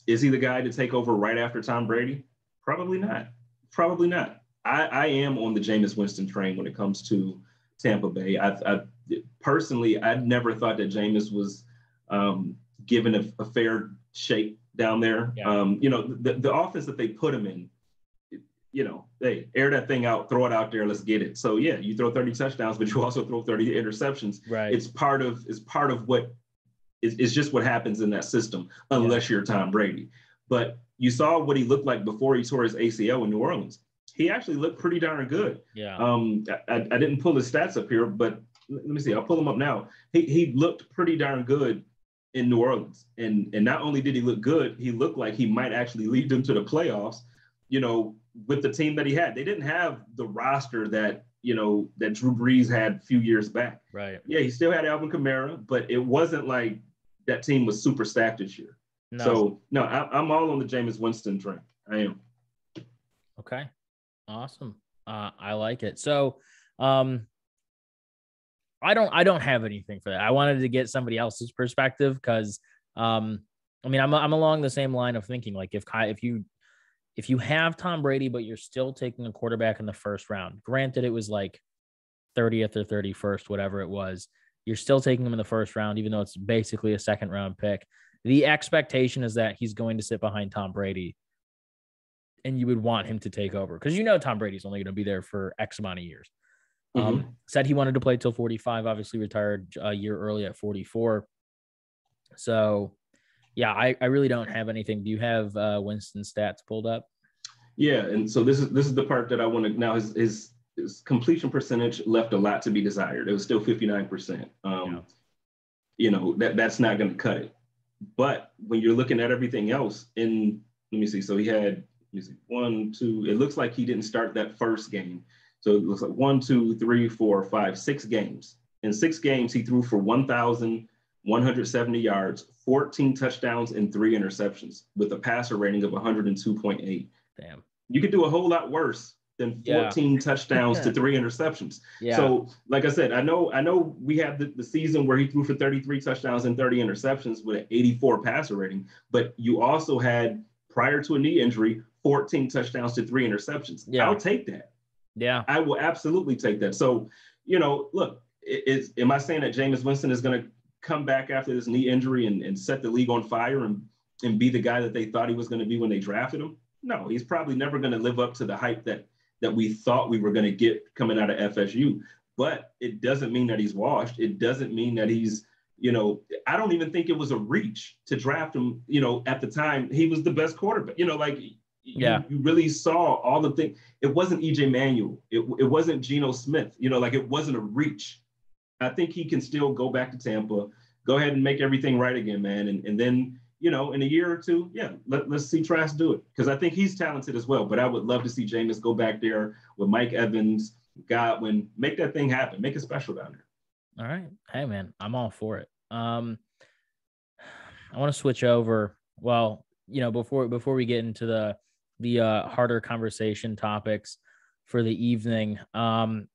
is he the guy to take over right after Tom Brady? Probably not. Probably not. I am on the Jameis Winston train when it comes to Tampa Bay. I personally, I never thought that Jameis was given a fair shake down there. Yeah. The offense that they put him in, they air that thing out, throw it out there, let's get it. So yeah, you throw 30 touchdowns, but you also throw 30 interceptions. Right. It's part of what is just what happens in that system, unless you're Tom Brady. But you saw what he looked like before he tore his ACL in New Orleans. He actually looked pretty darn good. Yeah. I didn't pull his stats up here, but let me see. I'll pull them up now. He looked pretty darn good in New Orleans. And not only did he look good, he looked like he might actually lead them to the playoffs, with the team that he had. They didn't have the roster that Drew Brees had a few years back. Right. Yeah, he still had Alvin Kamara, but it wasn't like that team was super stacked this year. No. So, no, I'm all on the Jameis Winston train. I am. Okay. Awesome. I like it. So, I don't have anything for that. I wanted to get somebody else's perspective because, I'm along the same line of thinking. Like if you have Tom Brady, but you're still taking a quarterback in the first round, granted it was like 30th or 31st, whatever it was, you're still taking him in the first round, even though it's basically a second round pick. The expectation is that he's going to sit behind Tom Brady, and you would want him to take over because Tom Brady's only going to be there for X amount of years. Said he wanted to play till 45, obviously retired a year early at 44. So, yeah, I really don't have anything. Do you have Winston's stats pulled up? Yeah, and so this is the part that I want to now. His completion percentage left a lot to be desired. It was still 59%. That's not going to cut it. But when you're looking at everything else, let me see. So he had 1, 2. It looks like he didn't start that first game. So it looks like 1, 2, 3, 4, 5, 6 games. In 6 games, he threw for 1,170 yards, 14 touchdowns, and 3 interceptions with a passer rating of 102.8. Damn. You could do a whole lot worse than 14 touchdowns to 3 interceptions. Yeah. So, like I said, I know we had the season where he threw for 33 touchdowns and 30 interceptions with an 84 passer rating, but you also had, prior to a knee injury, 14 touchdowns to 3 interceptions. Yeah. I'll take that. Yeah. I will absolutely take that. So, look, am I saying that Jameis Winston is going to come back after this knee injury and set the league on fire and be the guy that they thought he was going to be when they drafted him? No, he's probably never going to live up to the hype that we thought we were going to get coming out of FSU. But it doesn't mean that he's washed. It doesn't mean that he's, I don't even think it was a reach to draft him. At the time, he was the best quarterback. You really saw all the things. It wasn't EJ Manuel. It wasn't Geno Smith. It wasn't a reach. I think he can still go back to Tampa, go ahead and make everything right again, man. And then, in a year or two, let's see Trask do it. Because I think he's talented as well. But I would love to see Jameis go back there with Mike Evans, Godwin, make that thing happen, make it special down there. All right. Hey, man, I'm all for it. I I want to switch over. Well, before we get into the harder conversation topics for the evening,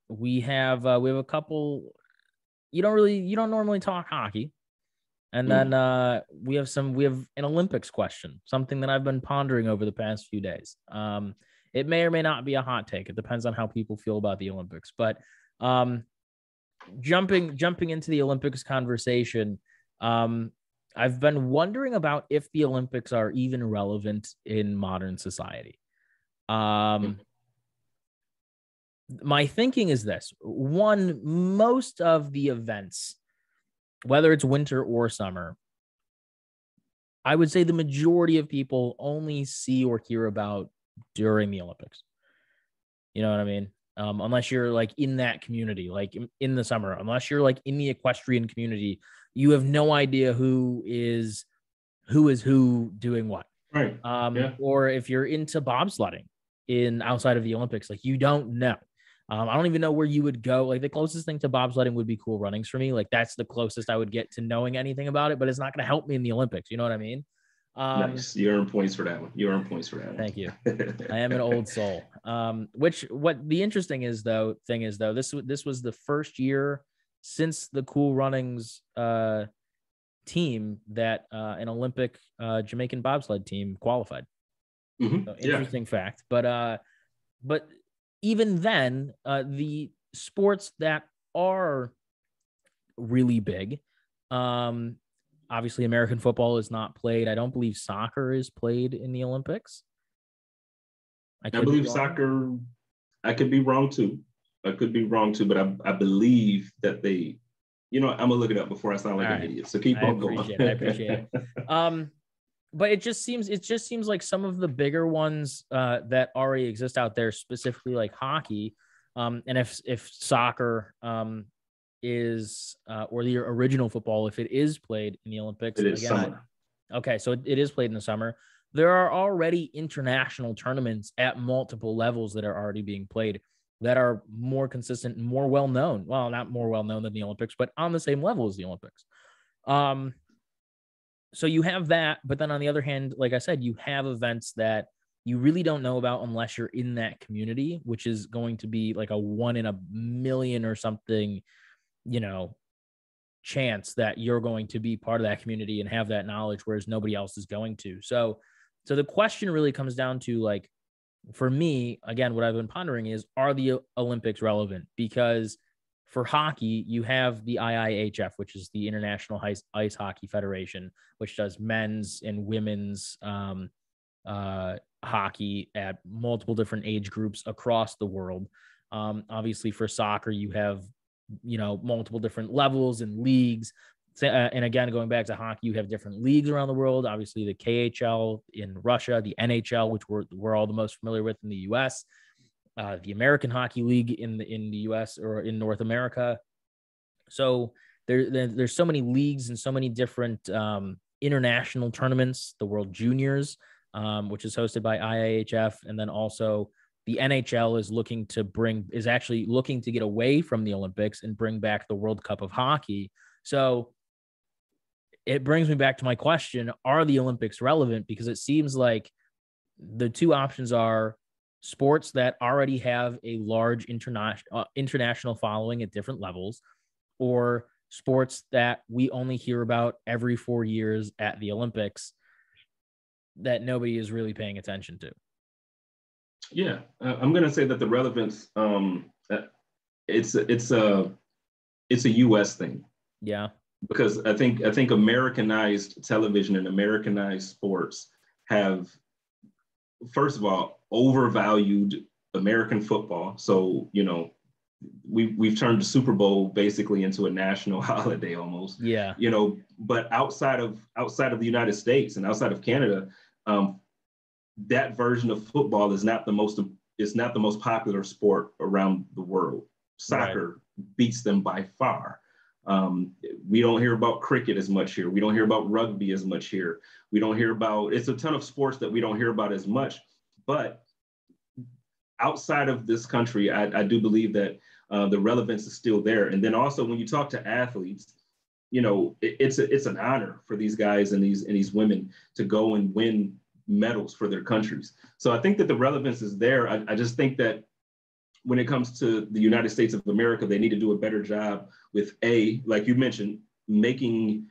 we have a couple. You don't normally talk hockey, and then we have an Olympics question, something that I've been pondering over the past few days. It may or may not be a hot take. It depends on how people feel about the Olympics, but jumping into the Olympics conversation, I've been wondering about if the Olympics are even relevant in modern society. My thinking is this: one, most of the events, whether it's winter or summer, I would say the majority of people only see or hear about during the Olympics. You know what I mean? Unless you're like in that community, like in the summer, unless you're like in the equestrian community, you have no idea who is who doing what. Right. Or if you're into bobsledding outside of the Olympics, like you don't know. I don't even know where you would go. Like the closest thing to bobsledding would be Cool Runnings for me. Like that's the closest I would get to knowing anything about it, but it's not going to help me in the Olympics. You know what I mean? Nice. You earn points for that one. Thank you. I am an old soul. What the interesting thing is though, this was the first year since the Cool Runnings team that an Olympic Jamaican bobsled team qualified. Mm-hmm. So, interesting fact. But even then, the sports that are really big, obviously American football is not played. I don't believe soccer is played in the Olympics. I believe soccer, I could be wrong too. But I believe that they, I'm gonna look it up before I sound like an idiot. So keep on going. I appreciate it. But it just seems like some of the bigger ones that already exist out there, specifically like hockey, and if soccer is or the original football, if it is played in the Olympics, it is summer. Okay, so it is played in the summer. There are already international tournaments at multiple levels that are already being played that are more consistent, more well-known. Well, not more well-known than the Olympics, but on the same level as the Olympics. So you have that, but then on the other hand, like I said, you have events that you really don't know about unless you're in that community, which is going to be like a 1 in a million or something, chance that you're going to be part of that community and have that knowledge, whereas nobody else is going to. So the question really comes down to, like, for me, again, what I've been pondering is, are the Olympics relevant? Because for hockey, you have the IIHF, which is the International Ice Hockey Federation, which does men's and women's hockey at multiple different age groups across the world. Obviously, for soccer, you have multiple different levels and leagues. And again, going back to hockey, you have different leagues around the world. Obviously, the KHL in Russia, the NHL, which we're all the most familiar with in the U.S., the American Hockey League in the U.S. or in North America. So there's so many leagues and so many different international tournaments. The World Juniors, which is hosted by IIHF, and then also the NHL is actually looking to get away from the Olympics and bring back the World Cup of Hockey. So it brings me back to my question: are the Olympics relevant? Because it seems like the two options are sports that already have a large international following at different levels, or sports that we only hear about every 4 years at the Olympics that nobody is really paying attention to. Yeah, I'm going to say that the relevance, it's a U.S. thing. Yeah, because I think Americanized television and Americanized sports have, first of all, overvalued American football. So we've turned the Super Bowl basically into a national holiday almost. Yeah. But outside of the United States and outside of Canada, that version of football is not the most popular sport around the world. Soccer beats them by far. We don't hear about cricket as much here. We don't hear about rugby as much here. We don't hear about, it's a ton of sports that we don't hear about as much. But outside of this country, I do believe that the relevance is still there. And then also when you talk to athletes, it's an honor for these guys and these women to go and win medals for their countries. So I think that the relevance is there. I just think that when it comes to the United States of America, they need to do a better job with like you mentioned, making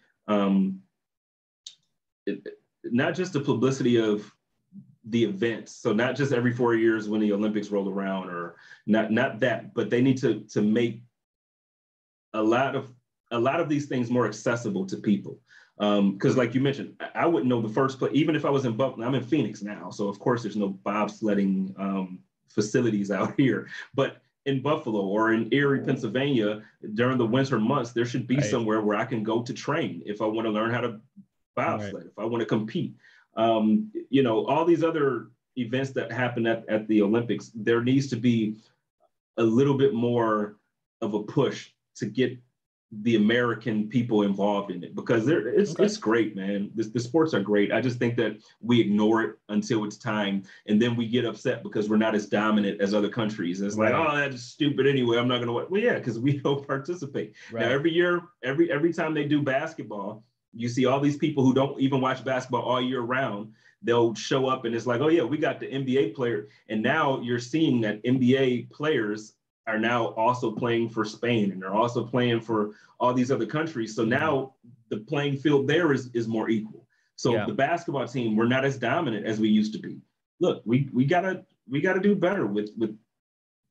not just the publicity of the events. So not just every 4 years when the Olympics roll around, or not that, but they need to make a lot of these things more accessible to people. Because like you mentioned, I wouldn't know the first place, even if I was in Buffalo. I'm in Phoenix now, so of course there's no bobsledding facilities out here. But in Buffalo or in Erie, Pennsylvania, during the winter months, there should be somewhere where I can go to train if I want to learn how to bobsled, if I want to compete. All these other events that happen at the Olympics, there needs to be a little bit more of a push to get the American people involved in it, because it's great, man. The sports are great. I just think that we ignore it until it's time, and then we get upset because we're not as dominant as other countries. It's like, oh, that's stupid anyway, I'm not going to watch. Well, yeah, because we don't participate. Now, every year, every time they do basketball, you see all these people who don't even watch basketball all year round. They'll show up and it's like, oh yeah, we got the NBA player. And now you're seeing that NBA players are now also playing for Spain, and they're also playing for all these other countries. So now the playing field there is more equal. So the basketball team, we're not as dominant as we used to be. Look, we gotta do better with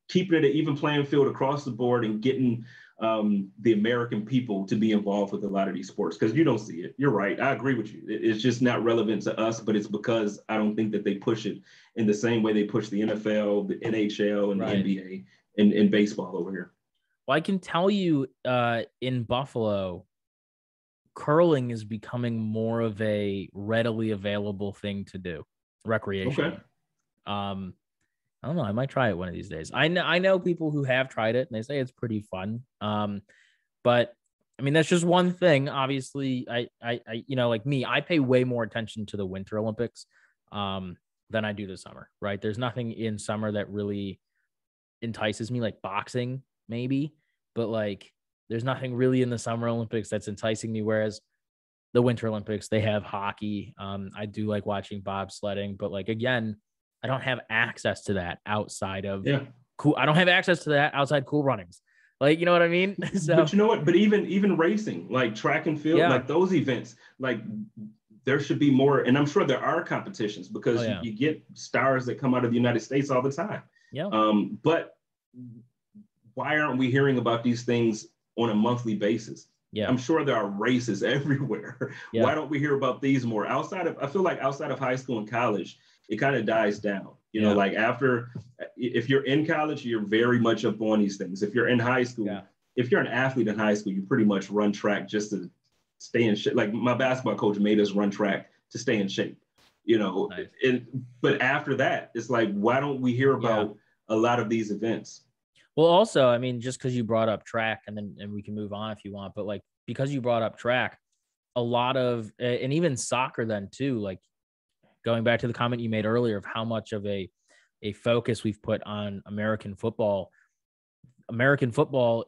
keeping it an even playing field across the board and getting the American people to be involved with a lot of these sports, because you don't see it. You're right. I agree with you. It's just not relevant to us, but it's because I don't think that they push it in the same way they push the NFL, the NHL, and the NBA and baseball over here. Well, I can tell you in Buffalo, curling is becoming more of a readily available thing to do, recreational. Okay. I don't know. I might try it one of these days. I know people who have tried it and they say it's pretty fun. But I mean, that's just one thing. Obviously, I like me, I pay way more attention to the Winter Olympics than I do the summer, right? There's nothing in summer that really entices me, like boxing maybe, but like there's nothing really in the Summer Olympics that's enticing me. Whereas the Winter Olympics, they have hockey. I do like watching bobsledding, but like, again, I don't have access to that outside of cool. I don't have access to that outside Cool Runnings. Like, you know what I mean? So, but you know what? But even racing, like track and field, like those events, like there should be more. And I'm sure there are competitions, because you get stars that come out of the United States all the time. Yeah. But why aren't we hearing about these things on a monthly basis? Yeah. I'm sure there are races everywhere. Yeah. Why don't we hear about these more? I feel like outside of high school and college, it kind of dies down. You know, like if you're in college, you're very much up on these things. If you're in high school, if you're an athlete in high school, you pretty much run track just to stay in shape. Like my basketball coach made us run track to stay in shape, Nice. But after that, it's like, why don't we hear about a lot of these events? Well, also, I mean, just because you brought up track, and we can move on if you want, but like, because you brought up track, a lot of, and even soccer then too, like going back to the comment you made earlier of how much of a focus we've put on American football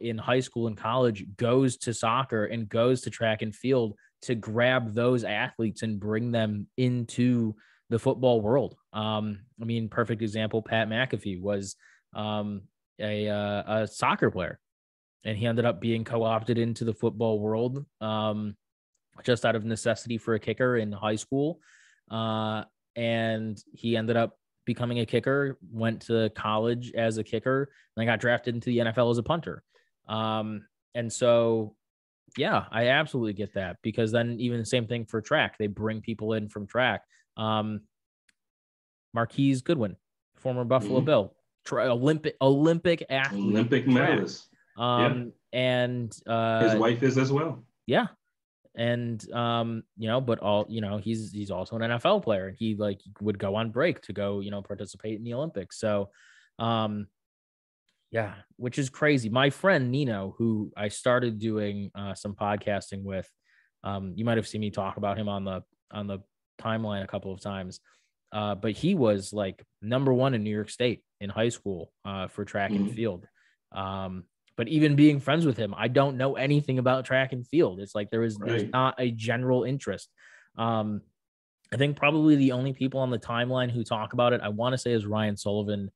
in high school and college goes to soccer and goes to track and field to grab those athletes and bring them into the football world. I mean, perfect example, Pat McAfee was a soccer player, and he ended up being co-opted into the football world just out of necessity for a kicker in high school. And he ended up becoming a kicker, went to college as a kicker, and then got drafted into the NFL as a punter. And so, yeah, I absolutely get that, because then even the same thing for track, they bring people in from track. Marquise Goodwin, former Buffalo Bill, Olympic athlete, Olympic medalist. And his wife is as well. Yeah. And, but he's also an NFL player, and he like would go on break to go, participate in the Olympics. So, which is crazy. My friend Nino, who I started doing some podcasting with, you might've seen me talk about him on the timeline a couple of times. But he was like number one in New York State in high school for track and field. But even being friends with him, I don't know anything about track and field. It's like there's not a general interest. I think probably the only people on the timeline who talk about it, I want to say, is Ryan Sullivan,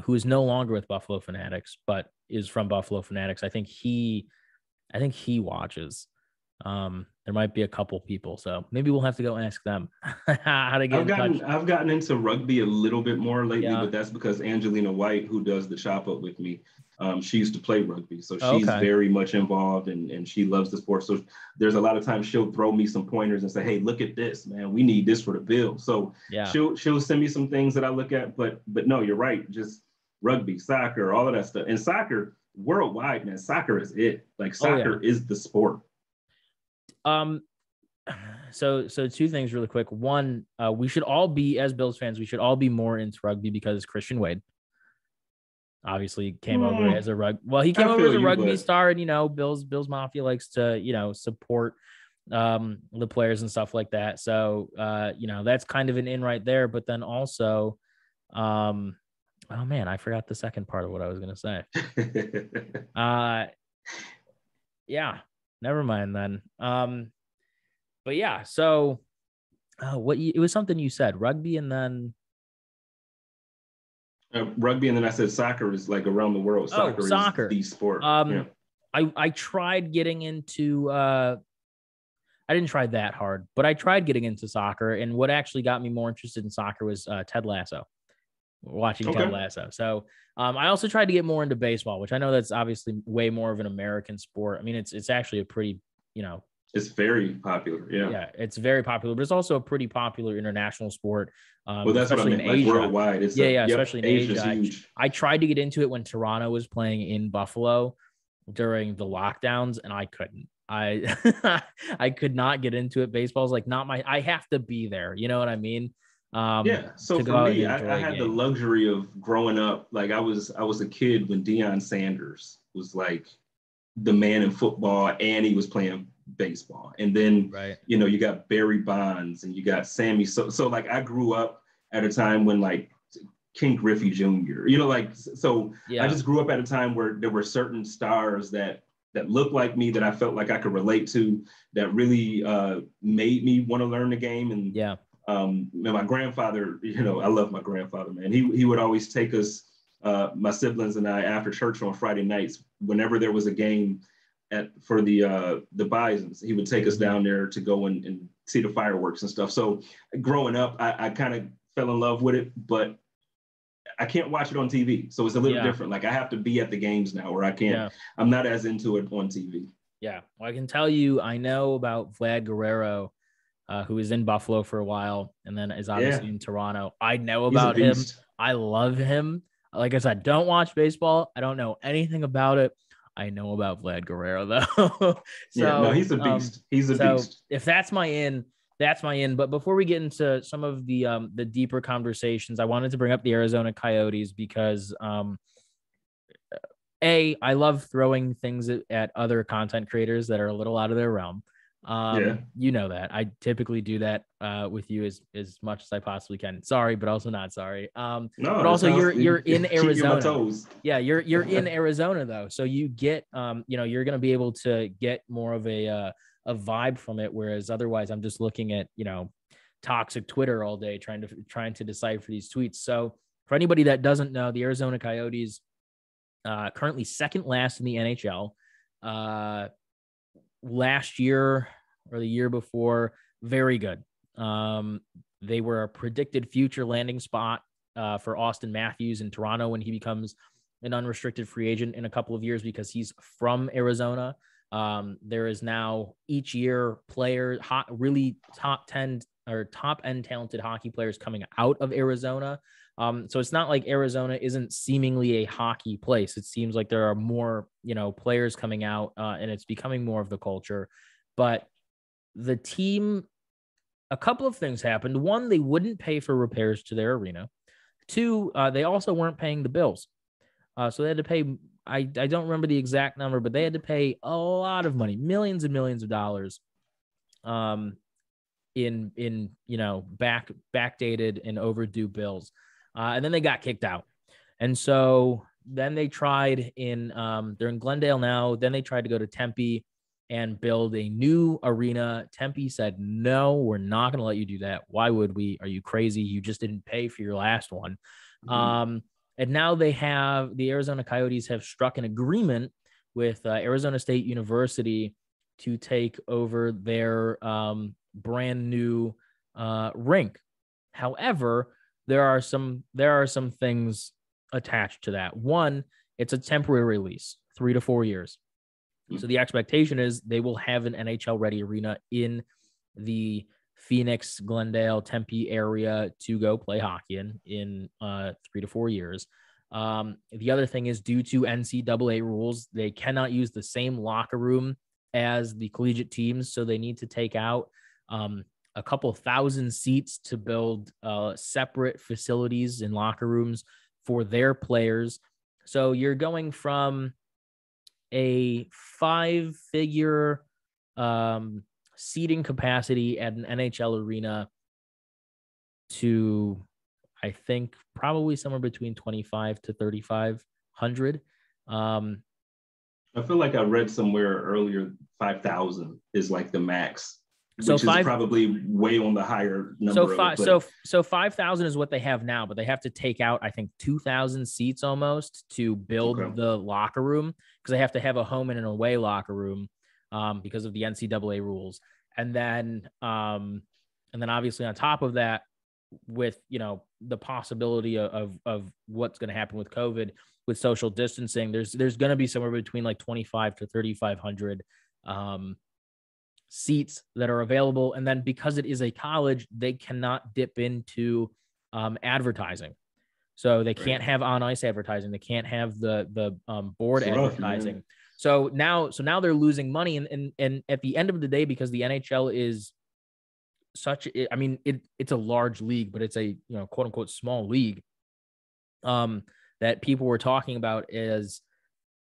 who is no longer with Buffalo Fanatics, but is from Buffalo Fanatics. I think he watches. There might be a couple people, so maybe we'll have to go ask them how to get in touch. I've gotten into rugby a little bit more lately, but that's because Angelina White, who does the chop up with me, she used to play rugby, so she's very much involved and she loves the sport. So there's a lot of times she'll throw me some pointers and say, "Hey, look at this, man. We need this for the bill." So she'll send me some things that I look at, but no, you're right. Just rugby, soccer, all of that stuff, and soccer worldwide, man. Soccer is it. Like soccer is the sport. So two things really quick. One, we should all be, as Bills fans, we should all be more into rugby because Christian Wade obviously came over as a he came over as a rugby star, and Bills Mafia likes to support the players and stuff like that. So that's kind of an in right there. But then also, oh man, I forgot the second part of what I was gonna say. Yeah, never mind then. But yeah, so it was something you said, rugby, and then rugby, and then I said soccer is like around the world. Soccer is the sport. I tried getting into I didn't try that hard, but I tried getting into soccer, and what actually got me more interested in soccer was Ted Lasso. Watching Ted Lasso. So I also tried to get more into baseball, which I know that's obviously way more of an American sport. I mean, it's actually a pretty, it's very popular. Yeah, it's very popular, but it's also a pretty popular international sport. Well, that's what I mean. Like worldwide. Especially in Asia. Huge. I tried to get into it when Toronto was playing in Buffalo during the lockdowns, and I couldn't. I could not get into it. Baseball's like not my. I have to be there. You know what I mean? So for me, I had the luxury of growing up. Like I was a kid when Deion Sanders was like the man in football, and he was playing baseball. And then you got Barry Bonds and you got Sammy. So like I grew up at a time when like King Griffey Jr. I just grew up at a time where there were certain stars that looked like me, that I felt like I could relate to, that really made me want to learn the game. And my grandfather, I love my grandfather, man. He would always take us, my siblings and I, after church on Friday nights, whenever there was a game for the Bisons, he would take us down there to go and see the fireworks and stuff. So growing up, I kind of fell in love with it, but I can't watch it on TV. So it's a little different. Like I have to be at the games now where I can't, I'm not as into it on TV. Yeah. Well, I can tell you, I know about Vlad Guerrero, who was in Buffalo for a while and then is obviously in Toronto. I know about him. I love him. Like I said, don't watch baseball. I don't know anything about it. I know about Vlad Guerrero though. He's a beast. He's a beast. If that's my in, that's my in. But before we get into some of the deeper conversations, I wanted to bring up the Arizona Coyotes because I love throwing things at other content creators that are a little out of their realm. You know that I typically do that with you as much as I possibly can. Sorry, but also not sorry. No, but also you're in Arizona. Yeah, you're in Arizona though, so you get you're going to be able to get more of a vibe from it, whereas otherwise I'm just looking at toxic Twitter all day trying to decipher these tweets. So for anybody that doesn't know, the Arizona Coyotes currently second last in the NHL. Last year or the year before, very good. They were a predicted future landing spot for Austin Matthews in Toronto when he becomes an unrestricted free agent in a couple of years because he's from Arizona. There is now each year really top 10 or top end talented hockey players coming out of Arizona. So it's not like Arizona isn't seemingly a hockey place. It seems like there are more, players coming out and it's becoming more of the culture. But the team, a couple of things happened. One, they wouldn't pay for repairs to their arena. Two, they also weren't paying the bills. So they had to pay, I don't remember the exact number, but they had to pay a lot of money, millions and millions of dollars in backdated and overdue bills. And then they got kicked out. And so then they tried in they're in Glendale now. Then they tried to go to Tempe and build a new arena. Tempe said, no, we're not going to let you do that. Why would we? Are you crazy? You just didn't pay for your last one. And now the Arizona Coyotes have struck an agreement with Arizona State University to take over their brand new rink. However, there are some things attached to that. One, it's a temporary lease, 3 to 4 years. So the expectation is they will have an NHL ready arena in the Phoenix, Glendale, Tempe area to go play hockey in 3 to 4 years. The other thing is, due to NCAA rules, they cannot use the same locker room as the collegiate teams. So they need to take out a couple thousand seats to build separate facilities and locker rooms for their players. So you're going from a 5-figure seating capacity at an NHL arena to, I think, probably somewhere between 25 to 3,500. I feel like I read somewhere earlier 5,000 is like the max, which is probably way on the higher number. So 5,000 is what they have now, but they have to take out, I think, 2,000 seats almost to build the locker room, because they have to have a home and an away locker room because of the NCAA rules. And then obviously on top of that, with, you know, the possibility of what's going to happen with COVID, with social distancing, there's going to be somewhere between like 25 to 3,500 seats that are available. And then because it is a college, they cannot dip into advertising. So they can't have on ice advertising. They can't have the board advertising. So now they're losing money. And at the end of the day, because the NHL is it's a large league, but it's a, you know, quote unquote small league, that people were talking about as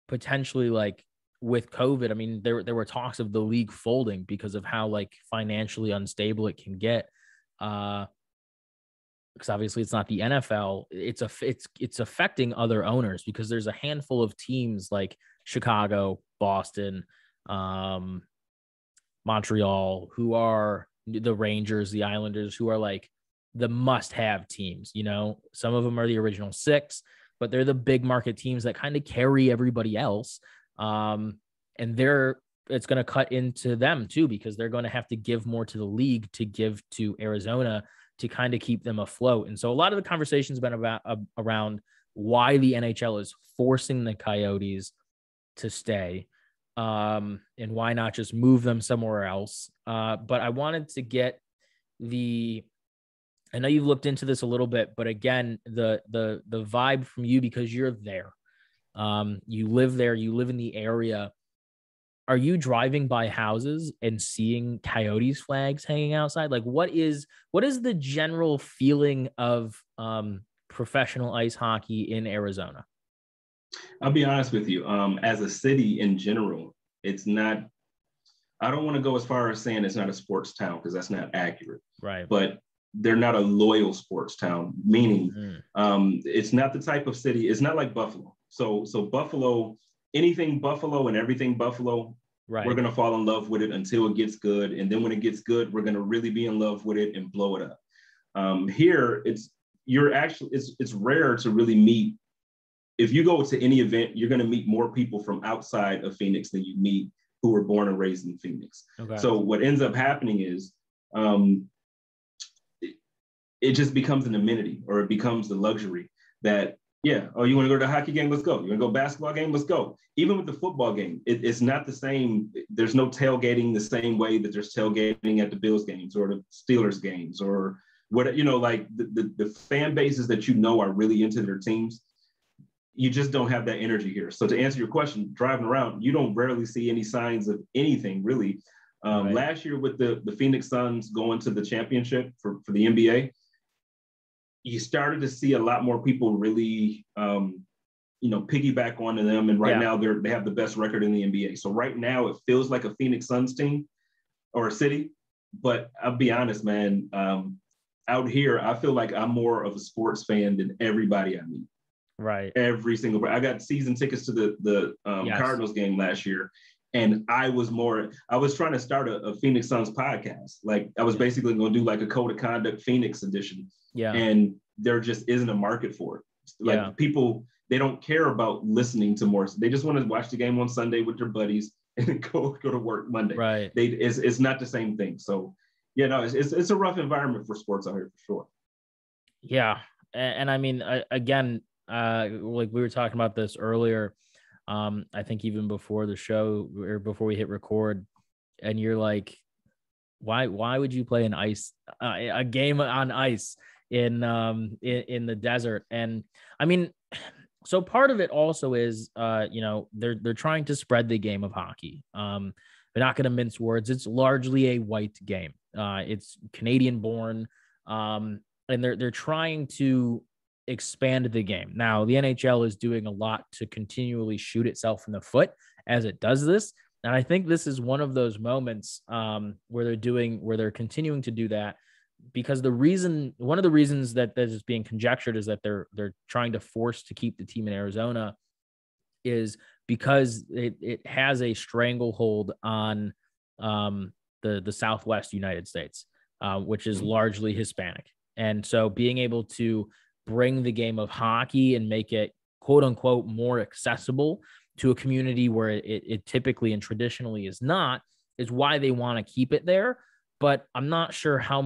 potentially, like, with COVID. I mean, there were talks of the league folding because of how, like, financially unstable it can get. Because obviously it's not the NFL. It's affecting other owners, because there's a handful of teams like Chicago, Boston, Montreal, who are the Rangers, the Islanders, who are like the must-have teams. You know, some of them are the original six, but they're the big market teams that kind of carry everybody else. And it's going to cut into them too, because they're going to have to give more to the league to give to Arizona to kind of keep them afloat. And so a lot of the conversation's been around why the NHL is forcing the Coyotes to stay, and why not just move them somewhere else. But I wanted to get I know you've looked into this a little bit, but again, the vibe from you, because you're there, you live there, you live in the area. Are you driving by houses and seeing Coyotes flags hanging outside? Like, what is the general feeling of professional ice hockey in Arizona? I'll be honest with you. As a city in general, it's not, I don't want to go as far as saying it's not a sports town, because that's not accurate. Right. But they're not a loyal sports town, meaning it's not the type of city, it's not like Buffalo. So Buffalo, anything Buffalo and everything Buffalo, right, we're going to fall in love with it until it gets good. And then when it gets good, we're going to really be in love with it and blow it up. Here, it's rare to really meet. If you go to any event, you're going to meet more people from outside of Phoenix than you meet who were born and raised in Phoenix. Okay. So what ends up happening is it just becomes an amenity, or it becomes the luxury that, yeah, oh, you want to go to a hockey game? Let's go. You want to go basketball game? Let's go. Even with the football game, it's not the same. There's no tailgating the same way that there's tailgating at the Bills games or the Steelers games, or what, you know, like the fan bases that, you know, are really into their teams. You just don't have that energy here. So to answer your question, driving around, you don't rarely see any signs of anything really. Right. Last year with the Phoenix Suns going to the championship for the NBA, you started to see a lot more people really, piggyback onto them. And right now they have the best record in the NBA. So right now it feels like a Phoenix Suns team or a city. But I'll be honest, man, out here, I feel like I'm more of a sports fan than everybody I meet. Right. Every single. I got season tickets to the Yes. Cardinals game last year, and I was trying to start a Phoenix Suns podcast. Like I was basically going to do like a code of conduct Phoenix edition. Yeah. And there just isn't a market for it. Like people, they don't care about listening to more. They just want to watch the game on Sunday with their buddies and then go to work Monday. Right. It's not the same thing. So it's a rough environment for sports out here for sure. Yeah. And I mean, again, like we were talking about this earlier, I think even before the show or before we hit record, and you're like, why would you play a game on ice in the desert? And I mean, so part of it also is, they're trying to spread the game of hockey. They're not going to mince words. It's largely a white game. It's Canadian born. And they're trying to expand the game. Now, the NHL is doing a lot to continually shoot itself in the foot as it does this. And I think this is one of those moments where they're continuing to do that, because one of the reasons that is being conjectured is that they're trying to force to keep the team in Arizona is because it has a stranglehold on the Southwest United States, which is largely Hispanic. And so being able to bring the game of hockey and make it quote unquote more accessible to a community where it typically and traditionally is not, is why they want to keep it there. But I'm not sure how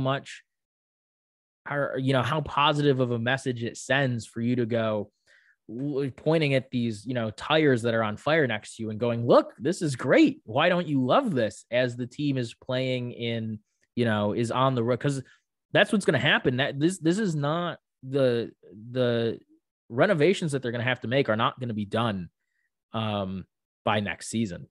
positive of a message it sends for you to go pointing at these, tires that are on fire next to you and going, look, this is great. Why don't you love this, as the team is playing in, is on the road? Because that's what's going to happen. That this is not the renovations that they're going to have to make are not going to be done by next season.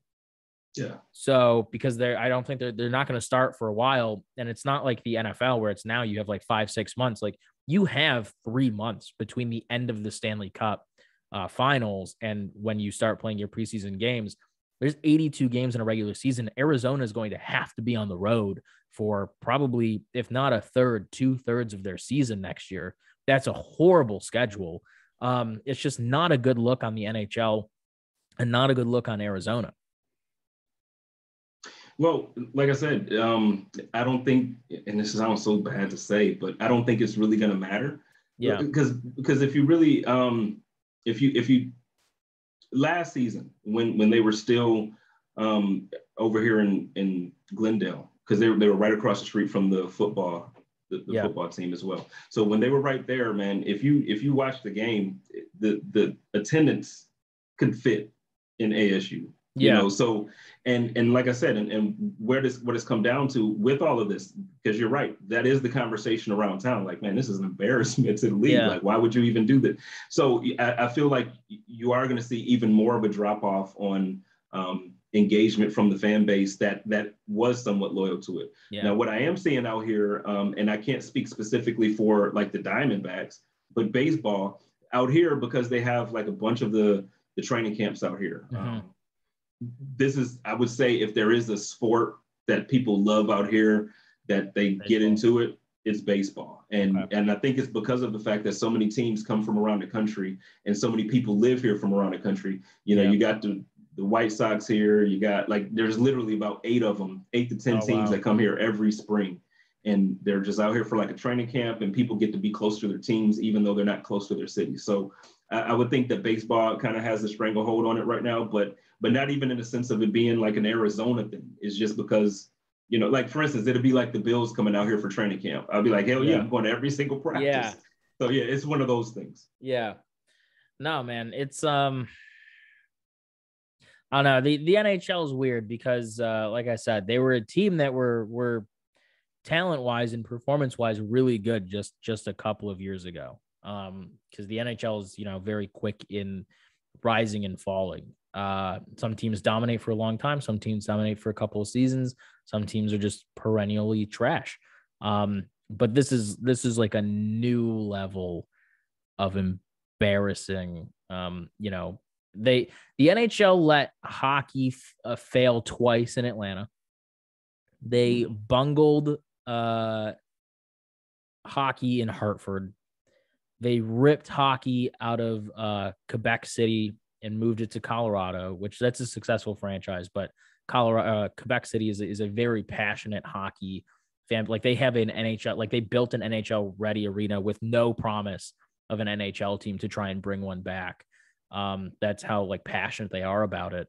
Yeah. So because I don't think they're not going to start for a while, and it's not like the NFL where it's now you have like 5-6 months. Like you have 3 months between the end of the Stanley Cup finals and when you start playing your preseason games. There's 82 games in a regular season. Arizona is going to have to be on the road for probably, if not a third, 2/3 of their season next year. That's a horrible schedule. It's just not a good look on the NHL and not a good look on Arizona. Well, like I said, I don't think, and this sounds so bad to say, but I don't think it's really going to matter. Yeah. Because if you really, if you last season when they were still over here in Glendale, because they were right across the street from the football football team as well. So when they were right there, man, if you watch the game, the attendance could fit in ASU. So and like I said, and what it's come down to with all of this, because you're right, that is the conversation around town. Like, man, this is an embarrassment to the league. Yeah. Like, why would you even do that? So I feel like you are going to see even more of a drop off on engagement from the fan base that was somewhat loyal to it. Yeah. Now, what I am seeing out here, and I can't speak specifically for like the Diamondbacks, but baseball out here, because they have like a bunch of the training camps out here. Mm-hmm. This is, I would say, if there is a sport that people love out here, that they get into it, it's baseball. And I think it's because of the fact that so many teams come from around the country and so many people live here from around the country. You got the White Sox here. You got there's literally about 8 of them, 8 to 10 teams that come here every spring. And they're just out here for like a training camp, and people get to be close to their teams, even though they're not close to their city. So I would think that baseball kind of has a stranglehold on it right now, but not even in the sense of it being like an Arizona thing. It's just because, like for instance, it'd be like the Bills coming out here for training camp. I'll be like, hell yeah, I'm going to every single practice. Yeah. So yeah, it's one of those things. Yeah. No, man, it's I don't know. The NHL is weird because like I said, they were a team that were talent-wise and performance-wise really good just a couple of years ago. Because the NHL is, very quick in rising and falling. Some teams dominate for a long time. Some teams dominate for a couple of seasons. Some teams are just perennially trash. But this is like a new level of embarrassing. The NHL let hockey fail twice in Atlanta. They bungled hockey in Hartford. they ripped hockey out of Quebec City and moved it to Colorado, which that's a successful franchise. But Quebec City is a very passionate hockey fan. Like they have an NHL, like they built an NHL ready arena with no promise of an NHL team to try and bring one back. That's how like passionate they are about it.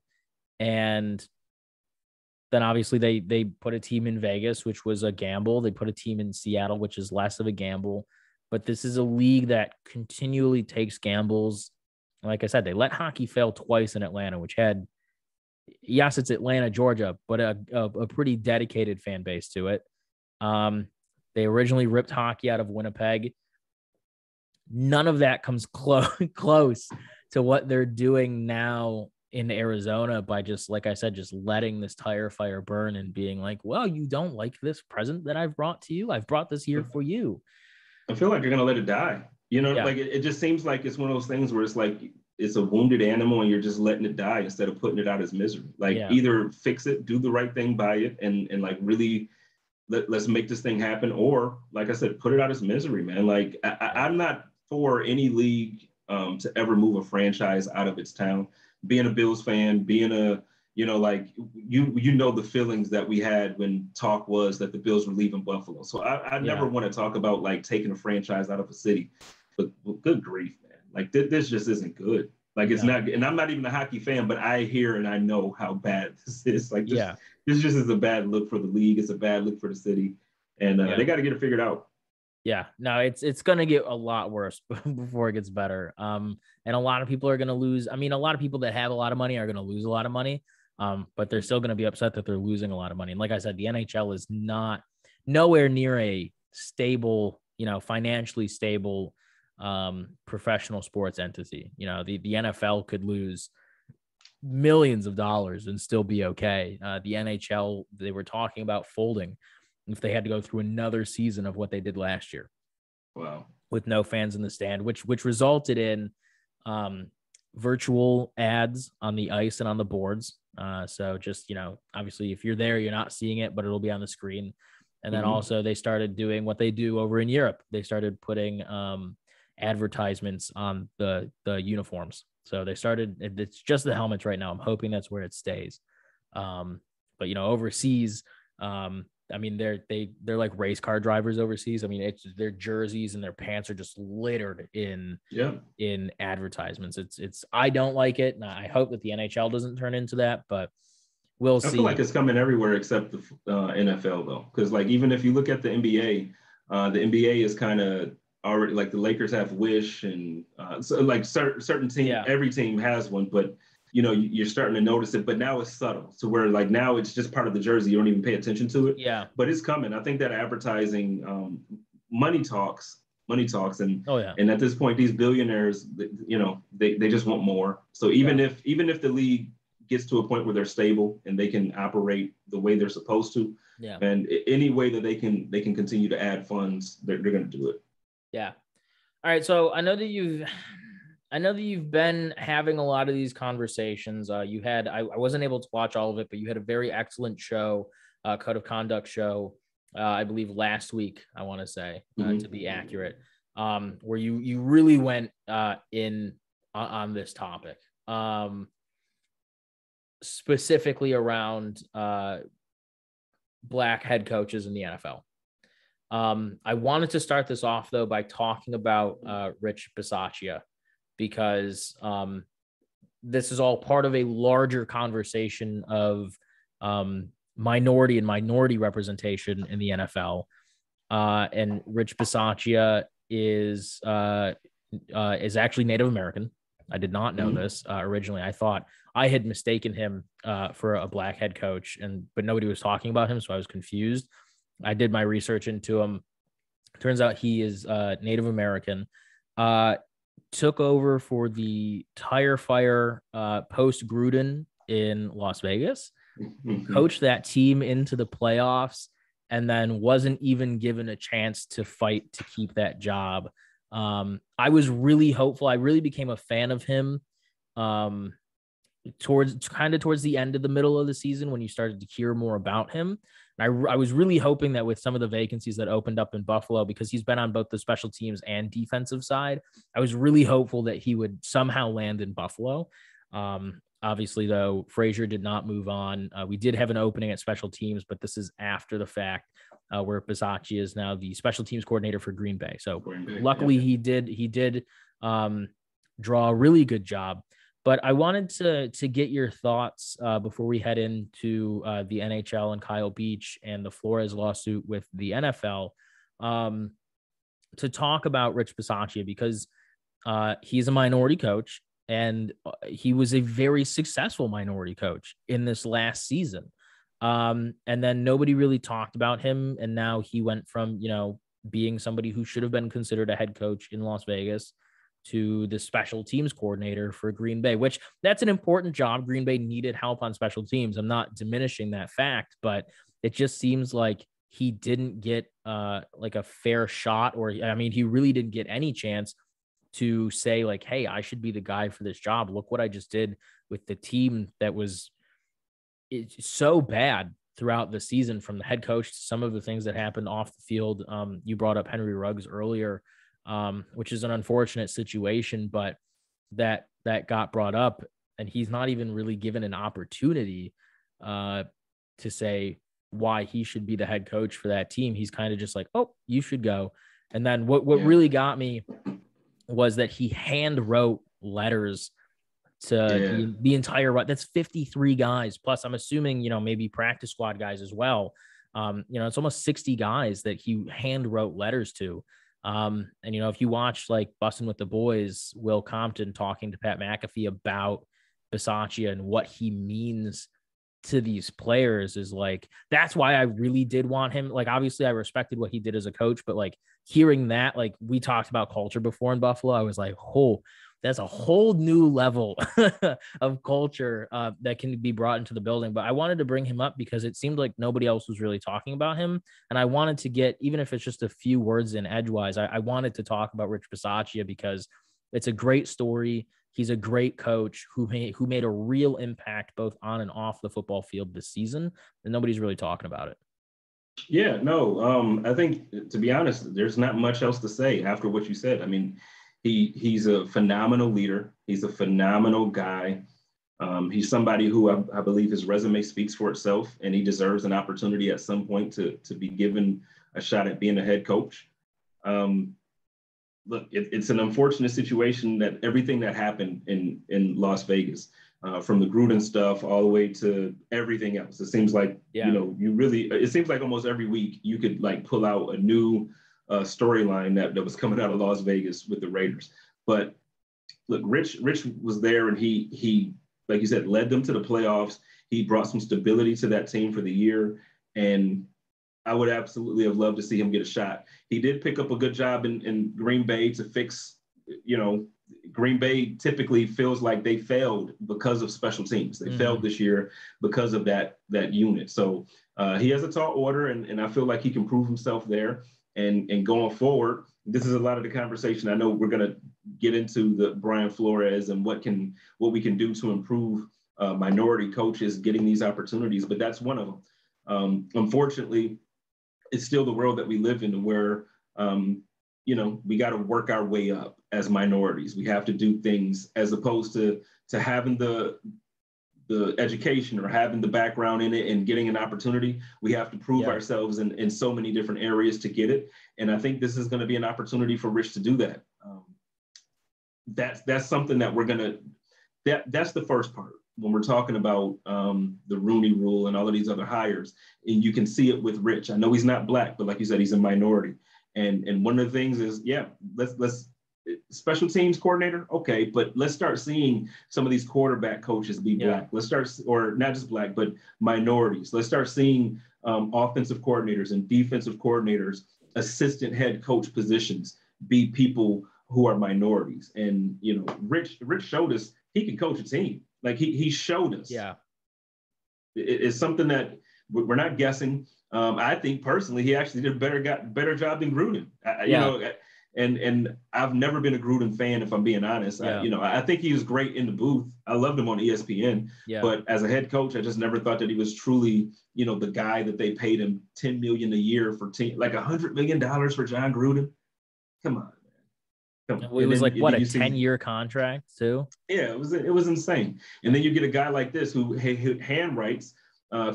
And then obviously they put a team in Vegas, which was a gamble. They put a team in Seattle, which is less of a gamble. But this is a league that continually takes gambles. Like I said, they let hockey fail twice in Atlanta, which had, yes, it's Atlanta, Georgia, but a pretty dedicated fan base to it. They originally ripped hockey out of Winnipeg. None of that comes close to what they're doing now in Arizona by just, like I said, just letting this tire fire burn and being like, well, you don't like this present that I've brought to you. I've brought this here for you. I feel like you're going to let it die. You know, Yeah. like it just seems like it's one of those things where it's like it's a wounded animal and you're just letting it die instead of putting it out as misery. Like either fix it, do the right thing by it, and like really let's make this thing happen. Or like I said, put it out as misery, man. Like I'm not for any league to ever move a franchise out of its town. Being a Bills fan, being a, you know, like you know the feelings that we had when talk was that the Bills were leaving Buffalo. So I never want to talk about like taking a franchise out of a city, but good grief, man. Like this just isn't good. Like it's not, and I'm not even a hockey fan, but I hear and I know how bad this is. Like this just is a bad look for the league. It's a bad look for the city, and they got to get it figured out. Yeah, no, it's going to get a lot worse before it gets better. And a lot of people are going to lose. I mean, a lot of people that have a lot of money are going to lose a lot of money. But they're still going to be upset that they're losing a lot of money. And like I said, the NHL is nowhere near a stable, you know, financially stable professional sports entity. You know, the NFL could lose millions of dollars and still be okay. The NHL, they were talking about folding if they had to go through another season of what they did last year. Wow. With no fans in the stand, which resulted in virtual ads on the ice and on the boards. So just, you know, obviously if you're there, you're not seeing it, but it'll be on the screen. And then also they started doing what they do over in Europe. They started putting advertisements on the uniforms. So they started, it's just the helmets right now. I'm hoping that's where it stays. But, you know, overseas, I mean, they're like race car drivers overseas. I mean, it's their jerseys and their pants are just littered in advertisements. It's I don't like it, and I hope that the NHL doesn't turn into that, but we'll see. I feel like it's coming everywhere except the NFL though, because like even if you look at the NBA is kind of already like the Lakers have Wish, and so like certain team, every team has one, but you know, you're starting to notice it, but now it's subtle to where like now it's just part of the jersey. You don't even pay attention to it. Yeah. But it's coming. I think that advertising, money talks. And and at this point, these billionaires, you know, they just want more. So even if the league gets to a point where they're stable and they can operate the way they're supposed to, and any way that they can continue to add funds, they're going to do it. Yeah. All right. So I know that you've been having a lot of these conversations. You had, I wasn't able to watch all of it, but you had a very excellent show, Code of Conduct show, I believe last week, I want to say, to be accurate, where you really went in on this topic, specifically around Black head coaches in the NFL. I wanted to start this off, though, by talking about Rich Bisaccia, because this is all part of a larger conversation of minority representation in the NFL. And Rich Bisaccia is actually Native American. I did not know this originally. I thought I had mistaken him for a Black head coach, but nobody was talking about him, so I was confused. I did my research into him. Turns out he is Native American. Took over for the tire fire post Gruden in Las Vegas, coached that team into the playoffs, and then wasn't even given a chance to fight to keep that job. I was really hopeful. I really became a fan of him towards the end of the middle of the season when you started to hear more about him. And I was really hoping that with some of the vacancies that opened up in Buffalo, because he's been on both the special teams and defensive side, I was really hopeful that he would somehow land in Buffalo. Obviously, though, Frazier did not move on. We did have an opening at special teams, but this is after the fact, where Bisaccia is now the special teams coordinator for Green Bay. So luckily, he did draw a really good job. But I wanted to get your thoughts before we head into the NHL and Kyle Beach and the Flores lawsuit with the NFL, to talk about Rich Bisaccia, because he's a minority coach, and he was a very successful minority coach in this last season. And then nobody really talked about him. And now he went from, being somebody who should have been considered a head coach in Las Vegas to the special teams coordinator for Green Bay, which that's an important job. Green Bay needed help on special teams. I'm not diminishing that fact, but it just seems like he didn't get like a fair shot, or, he really didn't get any chance to say like, hey, I should be the guy for this job. Look what I just did with the team that was so bad throughout the season, from the head coach to some of the things that happened off the field. You brought up Henry Ruggs earlier, which is an unfortunate situation, but that got brought up, and he's not even really given an opportunity to say why he should be the head coach for that team. He's kind of just like, oh, you should go. And then what really got me was that he hand wrote letters to the entire, that's 53 guys. Plus I'm assuming, maybe practice squad guys as well. It's almost 60 guys that he hand wrote letters to. And, if you watch like Bussin' with the Boys, Will Compton talking to Pat McAfee about Bisaccia and what he means to these players, is like, that's why I really did want him. Like, obviously I respected what he did as a coach, but like hearing that, like we talked about culture before in Buffalo, I was like, oh, that's a whole new level of culture that can be brought into the building. But I wanted to bring him up because it seemed like nobody else was really talking about him. And I wanted to get, even if it's just a few words in edgewise, I wanted to talk about Rich Bisaccia because it's a great story. He's a great coach who made a real impact both on and off the football field this season, and nobody's really talking about it. Yeah, no, I think, to be honest, there's not much else to say after what you said. I mean, he's a phenomenal leader. He's a phenomenal guy. He's somebody who I believe his resume speaks for itself, and he deserves an opportunity at some point to be given a shot at being a head coach. Look, it's an unfortunate situation that everything that happened in Las Vegas, from the Gruden stuff all the way to everything else. It seems like, it seems like almost every week you could like pull out a new storyline that was coming out of Las Vegas with the Raiders. But look, Rich was there, and he, like you said, led them to the playoffs. He brought some stability to that team for the year, and I would absolutely have loved to see him get a shot. He did pick up a good job in Green Bay to fix, Green Bay typically feels like they failed because of special teams. They failed this year because of that unit. So he has a tall order, and I feel like he can prove himself there. And going forward, this is a lot of the conversation. I know we're going to get into the Brian Flores and what we can do to improve minority coaches getting these opportunities, but that's one of them. Unfortunately, it's still the world that we live in, where, we got to work our way up as minorities. We have to do things as opposed to having the education or having the background in it and getting an opportunity. We have to prove ourselves in so many different areas to get it. And I think this is going to be an opportunity for Rich to do that. That's something that that's the first part. When we're talking about the Rooney Rule and all of these other hires, and you can see it with Rich. I know he's not black, but like you said, he's a minority. And one of the things is, let's special teams coordinator, okay, but let's start seeing some of these quarterback coaches be black. Let's start, or not just black, but minorities. Let's start seeing offensive coordinators and defensive coordinators, assistant head coach positions be people who are minorities. And Rich showed us he can coach a team. Like he showed us. Yeah. It's something that we're not guessing. I think personally, he actually did a better job than Gruden. And I've never been a Gruden fan, if I'm being honest. Yeah. I think he was great in the booth. I loved him on ESPN. Yeah. But as a head coach, I just never thought that he was truly, the guy that they paid him $10 million a year for like $100 million for John Gruden. Come on, man. Come on. It was like what, a 10-year contract too? Yeah, it was insane. And then you get a guy like this who handwrites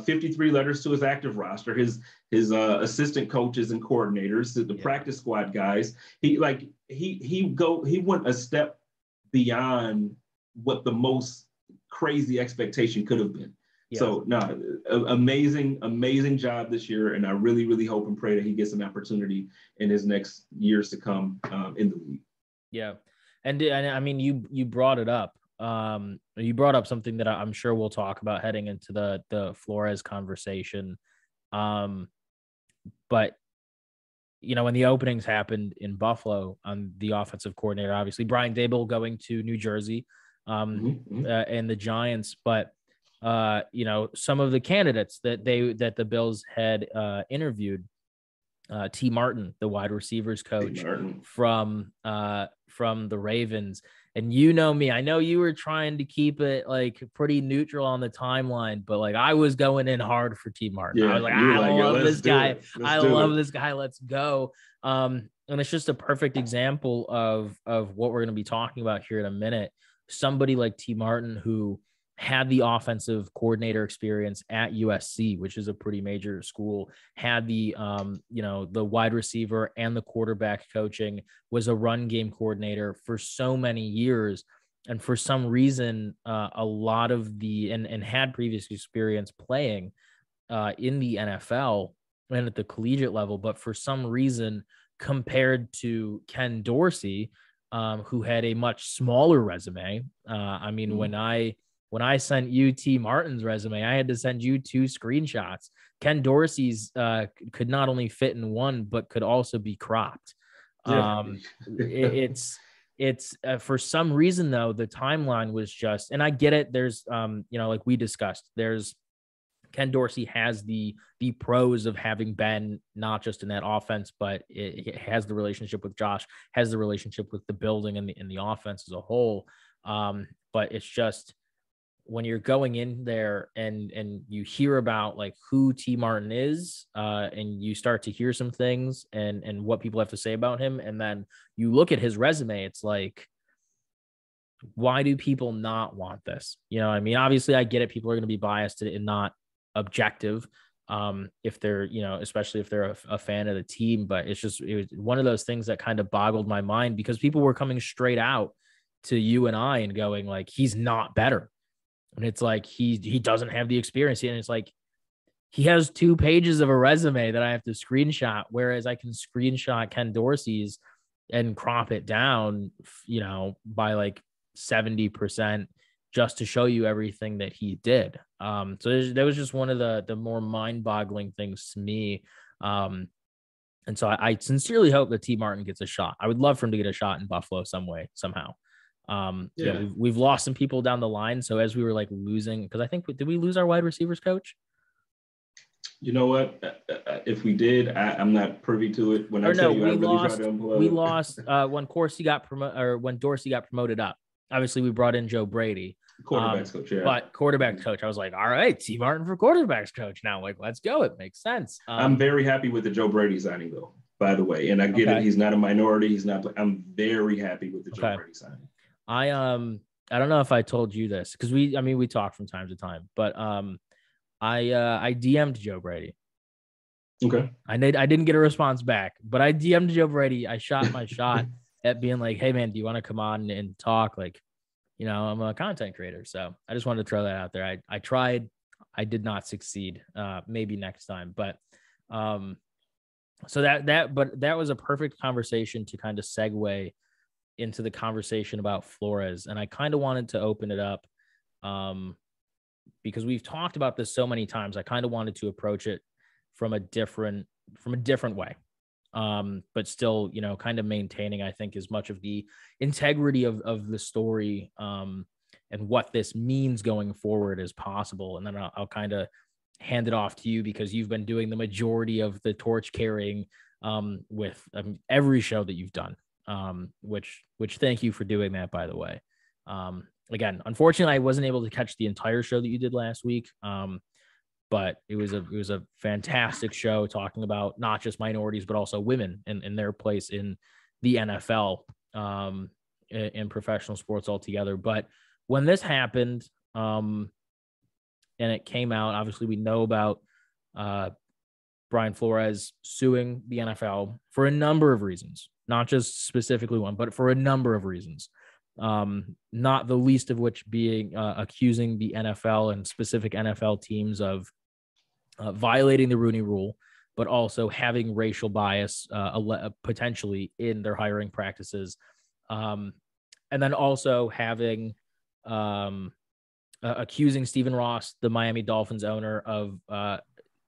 53 letters to his active roster, his assistant coaches and coordinators, the practice squad guys. He went a step beyond what the most crazy expectation could have been. Yeah. So amazing job this year, and I really, really hope and pray that he gets an opportunity in his next years to come in the league. Yeah, and I mean, you brought it up. You brought up something that I'm sure we'll talk about heading into the Flores conversation. But when the openings happened in Buffalo on the offensive coordinator, obviously Brian Daboll going to New Jersey, and the Giants, but some of the candidates that the Bills had interviewed, T. Martin, the wide receivers coach from the Ravens. And me, I know you were trying to keep it like pretty neutral on the timeline, but like I was going in hard for T. Martin. Yeah, I was like, I love this guy. I love this guy. Let's go. And it's just a perfect example of what we're going to be talking about here in a minute. Somebody like T. Martin, who had the offensive coordinator experience at USC, which is a pretty major school, had the, the wide receiver and the quarterback coaching, was a run game coordinator for so many years. And for some reason, a lot of and had previous experience playing in the NFL and at the collegiate level. But for some reason, compared to Ken Dorsey, who had a much smaller resume. When I sent you T. Martin's resume, I had to send you 2 screenshots. Ken Dorsey's could not only fit in one, but could also be cropped. It's for some reason though, the timeline was just, and I get it. There's, like we discussed, there's Ken Dorsey has the pros of having been not just in that offense, but it has the relationship with Josh, has the relationship with the building and the offense as a whole. But it's just, when you're going in there and you hear about like who T. Martin is, and you start to hear some things and what people have to say about him, and then you look at his resume, it's like, why do people not want this? Obviously I get it. People are going to be biased and not objective, if they're, especially if they're a fan of the team. But it was one of those things that kind of boggled my mind, because people were coming straight out to you and I and going like, he's not better. And it's like, he doesn't have the experience. And it's like, he has 2 pages of a resume that I have to screenshot, whereas I can screenshot Ken Dorsey's and crop it down, by like 70% just to show you everything that he did. So that was just one of the more mind-boggling things to me. And so I sincerely hope that T. Martin gets a shot. I would love for him to get a shot in Buffalo some way, somehow. We've lost some people down the line. So as we were like losing, because I think, did we lose our wide receivers coach? You know what? If we did, I'm not privy to it. When we lost when Dorsey got promoted up. Obviously, we brought in Joe Brady, quarterbacks coach. Yeah, but quarterbacks coach, I was like, all right, T. Martin for quarterbacks coach now. Like, let's go. It makes sense. I'm very happy with the Joe Brady signing, though. By the way, and I get it. He's not a minority. He's not. I'm very happy with the Joe Brady signing. I don't know if I told you this, because we talk from time to time, but I DM'd Joe Brady. Okay. I didn't get a response back, but I DM'd Joe Brady. I shot my shot at being like, hey man, do you want to come on and talk? Like, I'm a content creator. So I just wanted to throw that out there. I tried, I did not succeed. Maybe next time, but so that was a perfect conversation to kind of segue into the conversation about Flores. And I kind of wanted to open it up because we've talked about this so many times. I kind of wanted to approach it from a different way. But still, kind of maintaining, I think, as much of the integrity of the story and what this means going forward as possible. And then I'll kind of hand it off to you, because you've been doing the majority of the torch carrying with every show that you've done. which thank you for doing that, by the way. Again, unfortunately, I wasn't able to catch the entire show that you did last week. But it was a fantastic show talking about not just minorities, but also women and their place in the NFL, in professional sports altogether. But when this happened, and it came out, obviously we know about Brian Flores suing the NFL for a number of reasons, not just specifically one, but for a number of reasons. Not the least of which being accusing the NFL and specific NFL teams of violating the Rooney Rule, but also having racial bias potentially in their hiring practices. And then also having accusing Stephen Ross, the Miami Dolphins owner, of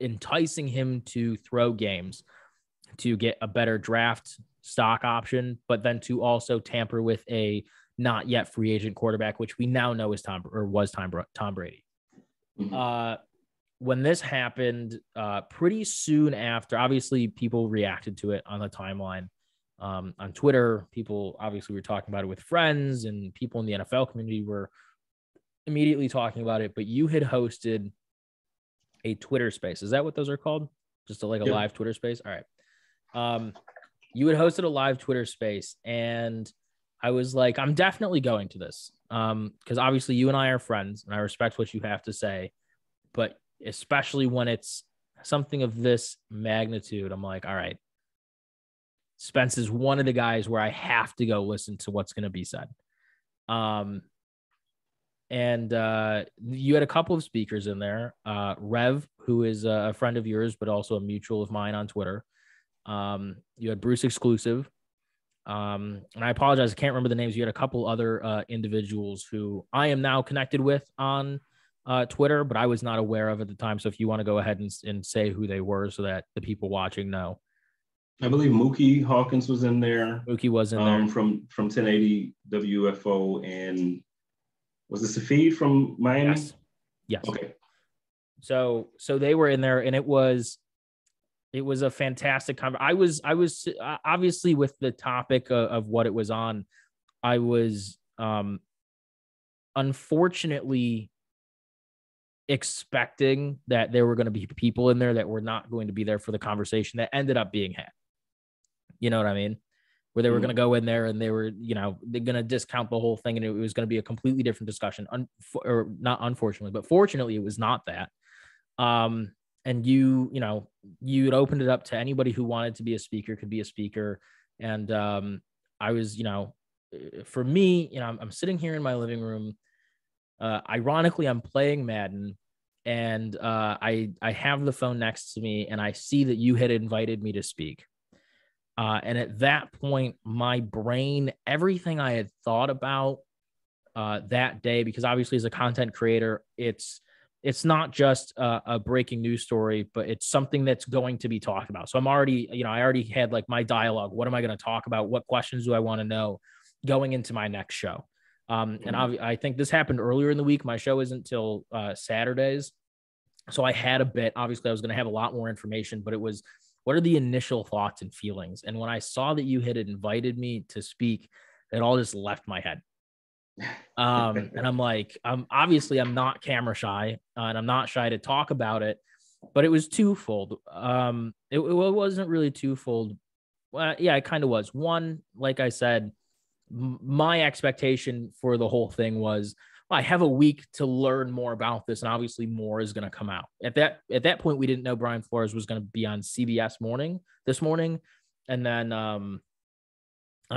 enticing him to throw games to get a better draft stock option, but then to also tamper with a not yet free agent quarterback, which we now know is Tom Brady. When this happened, pretty soon after, obviously people reacted to it on the timeline, on Twitter. People obviously were talking about it with friends, and people in the NFL community were immediately talking about it. But you had hosted a Twitter space. Is that what those are called? Just a live Twitter space? All right. You had hosted a live Twitter space, and I was like, I'm definitely going to this. Because obviously you and I are friends, and I respect what you have to say, but especially when it's something of this magnitude, I'm like, all right, Spence is one of the guys where I have to go listen to what's going to be said. And you had a couple of speakers in there. Rev, who is a friend of yours, but also a mutual of mine on Twitter. You had Bruce Exclusive. And I apologize, I can't remember the names. You had a couple other individuals who I am now connected with on Twitter, but I was not aware of at the time. So if you want to go ahead and say who they were so that the people watching know. I believe Mookie Hawkins was in there. Mookie was in there. From 1080 WFO, and was it Safid from Miami? Yes. Okay. So they were in there, and it was a fantastic conversation. I was obviously, with the topic of what it was on, I was unfortunately expecting that there were going to be people in there that were not going to be there for the conversation that ended up being had. You know what I mean? Where they were going to go in there and they were, they're going to discount the whole thing, and it was going to be a completely different discussion. Or not unfortunately, but fortunately, it was not that. And you had opened it up to anybody who wanted to be a speaker could be a speaker. And I was, for me, I'm sitting here in my living room. Ironically, I'm playing Madden, and I have the phone next to me, and I see that you had invited me to speak. And at that point, my brain, everything I had thought about that day, because obviously as a content creator, it's not just a breaking news story, but it's something that's going to be talked about. So I'm already, I already had like my dialogue. What am I going to talk about? What questions do I want to know going into my next show? And I think this happened earlier in the week. My show isn't till Saturdays. So I had a bit. Obviously, I was going to have a lot more information, but it was, what are the initial thoughts and feelings? And when I saw that you had invited me to speak, it all just left my head. And I'm like, I'm not camera shy, and I'm not shy to talk about it, but it was twofold. It wasn't really twofold. Well, yeah, it kind of was. One, like I said, my expectation for the whole thing was, I have a week to learn more about this, and obviously more is going to come out. At that point, we didn't know Brian Flores was going to be on CBS this morning, and then on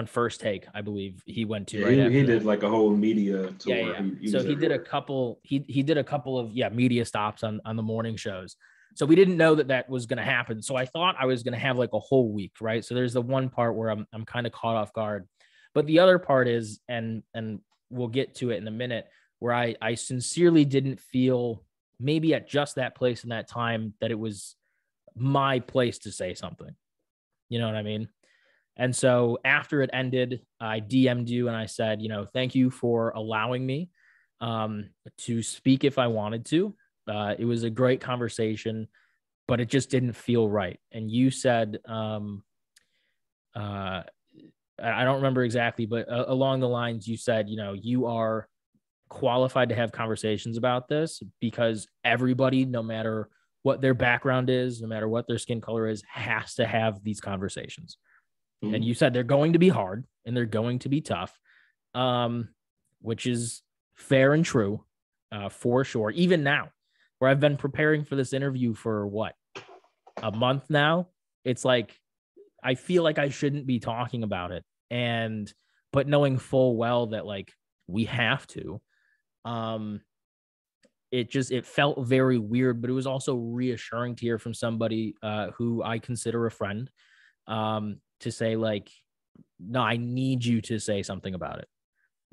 First Take, I believe he went to. He did like a whole media tour. Yeah. He did a couple. He did a couple of media stops on the morning shows. So we didn't know that was going to happen. So I thought I was going to have like a whole week, right? So there's the one part where I'm kind of caught off guard, but the other part is, and we'll get to it in a minute, where I sincerely didn't feel, maybe at just that place in that time, that it was my place to say something. You know what I mean? And so after it ended, I DM'd you and I said, thank you for allowing me to speak if I wanted to. It was a great conversation, but it just didn't feel right. And you said, I don't remember exactly, but along the lines you said, you are qualified to have conversations about this because everybody, no matter what their background is, no matter what their skin color is, has to have these conversations. Mm-hmm. And you said they're going to be hard and they're going to be tough, which is fair and true, for sure. Even now, where I've been preparing for this interview for a month now, it's like, I feel like I shouldn't be talking about it. But knowing full well that like we have to, it felt very weird, but it was also reassuring to hear from somebody who I consider a friend, to say like, no, I need you to say something about it.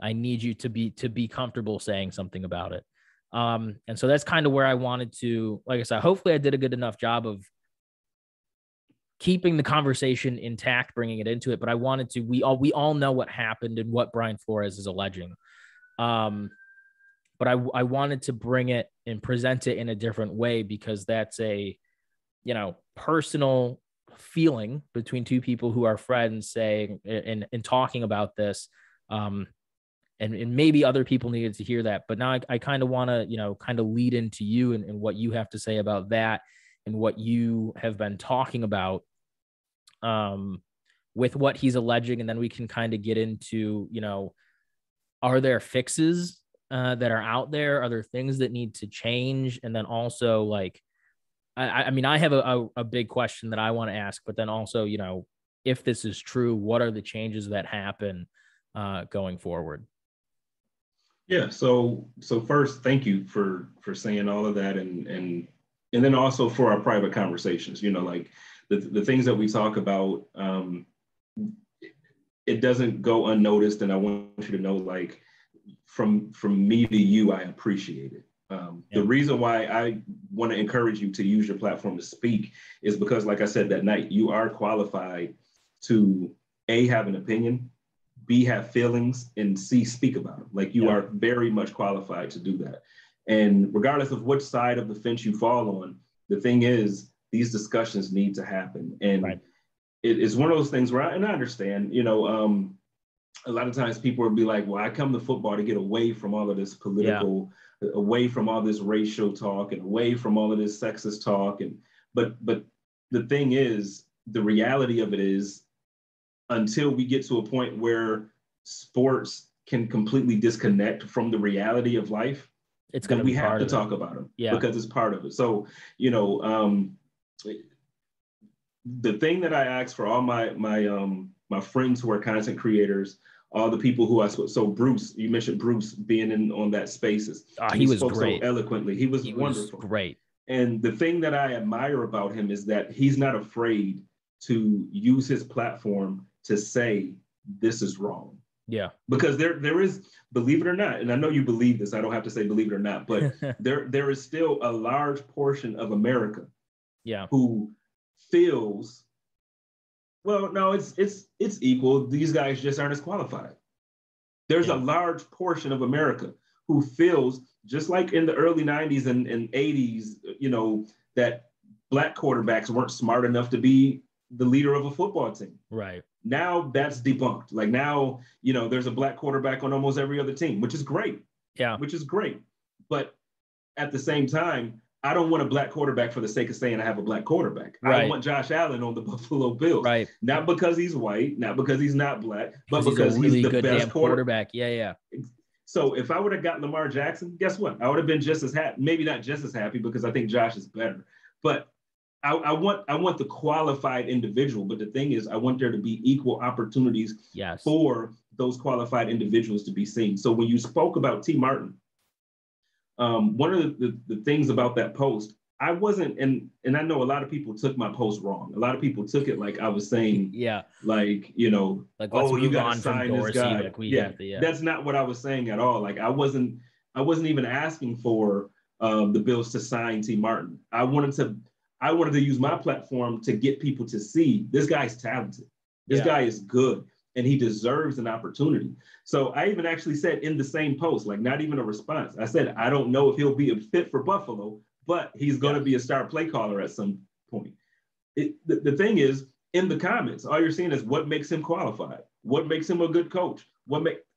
I need you to be comfortable saying something about it. And so that's kind of where I wanted to, like I said, hopefully I did a good enough job of keeping the conversation intact, bringing it into it. But I wanted to, we all know what happened and what Brian Flores is alleging. But I wanted to bring it and present it in a different way because that's a, personal feeling between two people who are friends saying and talking about this. And maybe other people needed to hear that, but now I kind of want to, kind of lead into you and what you have to say about that and what you have been talking about, with what he's alleging. And then we can kind of get into, are there fixes that are out there? Are there things that need to change? And then also like, I mean, I have a big question that I want to ask, but then also, if this is true, what are the changes that happen going forward? Yeah. So first, thank you for saying all of that. And then also for our private conversations, like the things that we talk about, it doesn't go unnoticed. And I want you to know, like, from me to you, I appreciate it. The reason why I want to encourage you to use your platform to speak is because, like I said that night, you are qualified to A, have an opinion, B, have feelings, and C, speak about them. Like you are very much qualified to do that. And regardless of which side of the fence you fall on, the thing is, these discussions need to happen. And it's one of those things where I understand, a lot of times people will be like, well, I come to football to get away from all of this political, away from all this racial talk and away from all of this sexist talk. But the thing is, the reality of it is, until we get to a point where sports can completely disconnect from the reality of life, it's going to be have to talk about them because it's part of it. So, the thing that I ask for all my friends who are content creators, all the people who so Bruce, you mentioned Bruce being on that Spaces. He was spoke great. So eloquently. He was wonderful. Great. And the thing that I admire about him is that he's not afraid to use his platform to say this is wrong. Yeah. Because there is, believe it or not, and I know you believe this, I don't have to say believe it or not, but there is still a large portion of America who feels, well, no, it's equal. These guys just aren't as qualified. There's a large portion of America who feels, just like in the early 90s and 80s, that Black quarterbacks weren't smart enough to be the leader of a football team. Right. Now that's debunked. Like now, there's a Black quarterback on almost every other team, which is great. Yeah. Which is great. But at the same time, I don't want a Black quarterback for the sake of saying I have a Black quarterback. Right. I want Josh Allen on the Buffalo Bills. Right. Not because he's white, not because he's not Black, but because he's really the best quarterback. Yeah. So if I would have got Lamar Jackson, guess what? I would have been just as happy. Maybe not just as happy because I think Josh is better. But I want the qualified individual. But the thing is, I want there to be equal opportunities for those qualified individuals to be seen. So when you spoke about T. Martin, one of the things about that post, I wasn't, and I know a lot of people took my post wrong. A lot of people took it like I was saying, like, oh, you got to sign this guy. Like that's not what I was saying at all. Like I wasn't even asking for the Bills to sign T. Martin. I wanted to use my platform to get people to see this guy's talented. This guy is good. And he deserves an opportunity. So I even actually said in the same post, like not even a response, I said, I don't know if he'll be a fit for Buffalo, but he's going to be a star play caller at some point. The thing is, in the comments, all you're seeing is what makes him qualified, what makes him a good coach.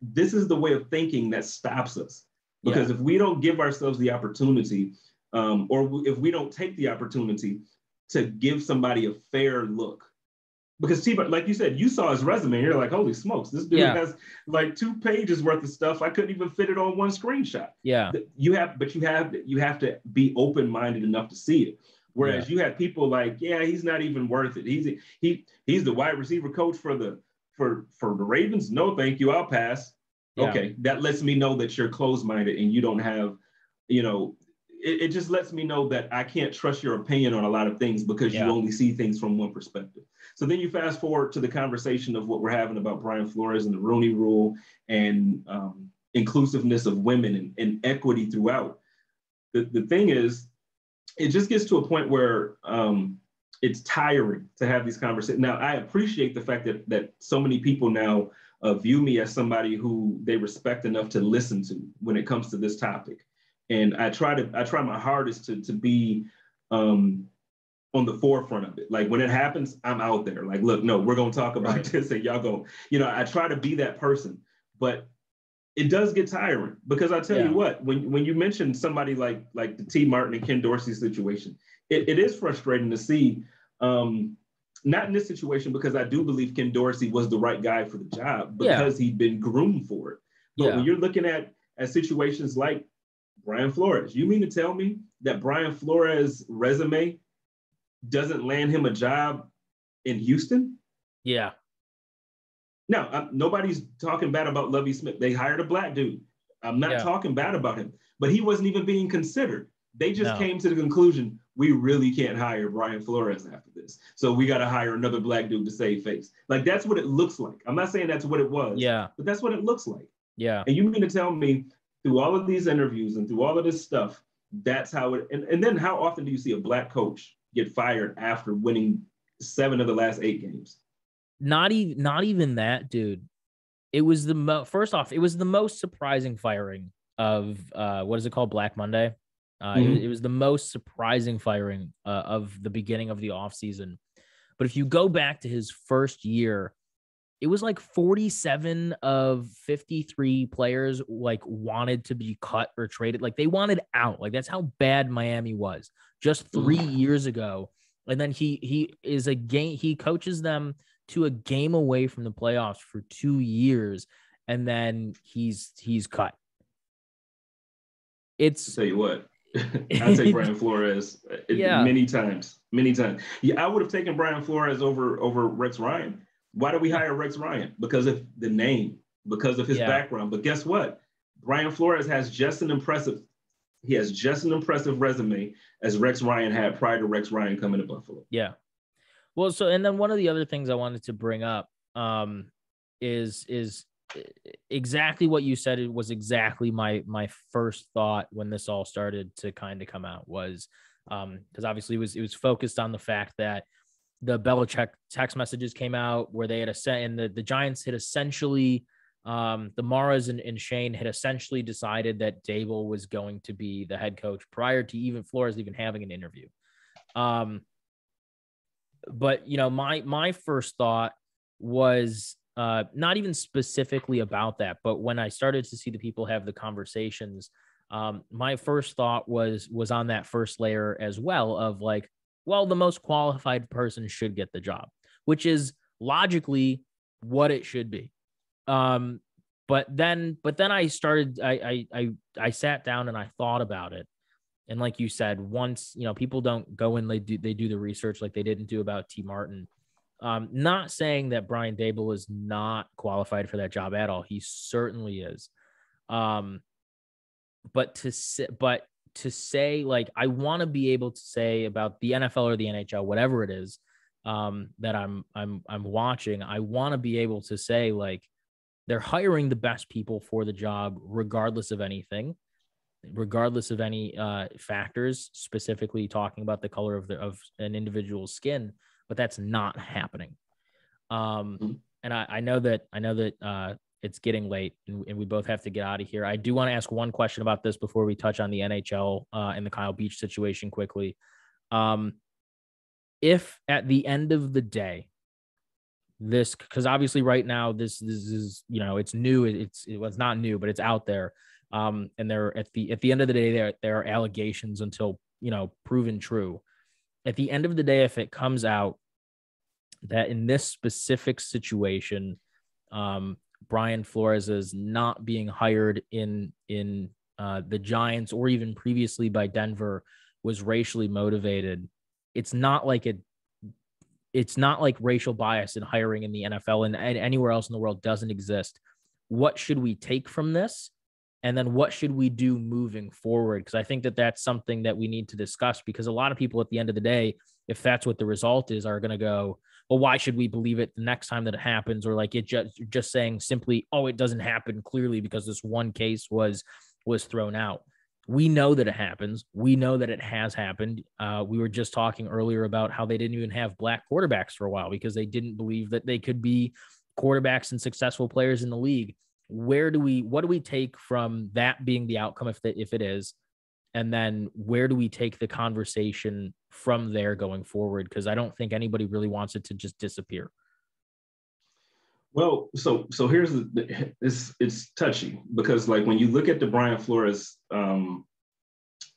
This is the way of thinking that stops us. Because if we don't give ourselves the opportunity, or if we don't take the opportunity to give somebody a fair look, because T, like you said, you saw his resume and you're like, holy smokes, this dude has like 2 pages worth of stuff. I couldn't even fit it on one screenshot. Yeah. You have to be open-minded enough to see it. Whereas you have people like, he's not even worth it. He's the wide receiver coach for the Ravens. No, thank you. I'll pass. Yeah. Okay. That lets me know that you're closed-minded and you don't have, it just lets me know that I can't trust your opinion on a lot of things because you only see things from one perspective. So then you fast forward to the conversation of what we're having about Brian Flores and the Rooney Rule and inclusiveness of women and equity throughout. The thing is, it just gets to a point where it's tiring to have these conversations. Now, I appreciate the fact that so many people now view me as somebody who they respect enough to listen to when it comes to this topic. And I try my hardest to be on the forefront of it. Like when it happens, I'm out there. Like, look, no, we're going to talk about this and y'all go, I try to be that person, but it does get tiring because I tell you what, when you mention somebody like the T. Martin and Ken Dorsey situation, it is frustrating to see, not in this situation, because I do believe Ken Dorsey was the right guy for the job because he'd been groomed for it. But when you're looking at situations like Brian Flores, you mean to tell me that Brian Flores' resume doesn't land him a job in Houston? Yeah. No, nobody's talking bad about Lovie Smith. They hired a black dude. I'm not talking bad about him, but he wasn't even being considered. They just came to the conclusion, we really can't hire Brian Flores after this. So we got to hire another black dude to save face. Like, that's what it looks like. I'm not saying that's what it was, but that's what it looks like. Yeah. And you mean to tell me through all of these interviews and through all of this stuff, that's how it, and then how often do you see a black coach get fired after winning 7 of the last 8 games? Not even that, dude. It was first off, it was the most surprising firing of what is it called? Black Monday. It was the most surprising firing of the beginning of the offseason. But if you go back to his first year, it was like 47 of 53 players like wanted to be cut or traded. Like they wanted out. Like that's how bad Miami was just 3 years ago. And then he coaches them to a game away from the playoffs for 2 years. And then he's cut. I'll tell you what, I'll take Brian Flores many times. Yeah, I would have taken Brian Flores over Rex Ryan. Why do we hire Rex Ryan? Because of the name, because of his background. But guess what? Brian Flores has just an impressive resume as Rex Ryan had prior to Rex Ryan coming to Buffalo. Yeah. Well, so, and then one of the other things I wanted to bring up is exactly what you said. It was exactly my first thought when this all started to kind of come out was because obviously it was focused on the fact that the Belichick text messages came out where they had and the Giants had essentially the Maras and Shane had essentially decided that Dable was going to be the head coach prior to even Flores even having an interview. But my first thought was not even specifically about that, but when I started to see the people have the conversations, my first thought was on that first layer as well of like, well, the most qualified person should get the job, which is logically what it should be. But then I started, I sat down and I thought about it. And like you said, once, people don't go and they do the research like they didn't do about T. Martin. Not saying that Brian Dable is not qualified for that job at all. He certainly is. But to say like, I want to be able to say about the NFL or the NHL, whatever it is, that I'm watching, I want to be able to say like, they're hiring the best people for the job, regardless of anything, regardless of any factors, specifically talking about the color of an individual's skin, but that's not happening. And I know that it's getting late and we both have to get out of here. I do want to ask one question about this before we touch on the NHL and the Kyle Beach situation quickly. If at the end of the day, this, because obviously right now this is, you know, it's new. It was not new, but it's out there. And they're at the end of the day, there are allegations until, you know, proven true. At the end of the day, if it comes out that in this specific situation, Brian Flores is not being hired in the Giants or even previously by Denver was racially motivated, it's not like racial bias in hiring in the NFL and anywhere else in the world doesn't exist. What should we take from this? And then what should we do moving forward? Because I think that that's something that we need to discuss, because a lot of people at the end of the day, if that's what the result is, are going to go, well, why should we believe it the next time that it happens? Or like it just saying simply, oh, it doesn't happen clearly because this one case was thrown out. We know that it happens. We know that it has happened. We were just talking earlier about how they didn't even have black quarterbacks for a while because they didn't believe that they could be quarterbacks and successful players in the league. What do we take from that being the outcome if it is, and then where do we take the conversation from there going forward? Because I don't think anybody really wants it to just disappear. Well, so here's it's touchy, because like when you look at the Brian Flores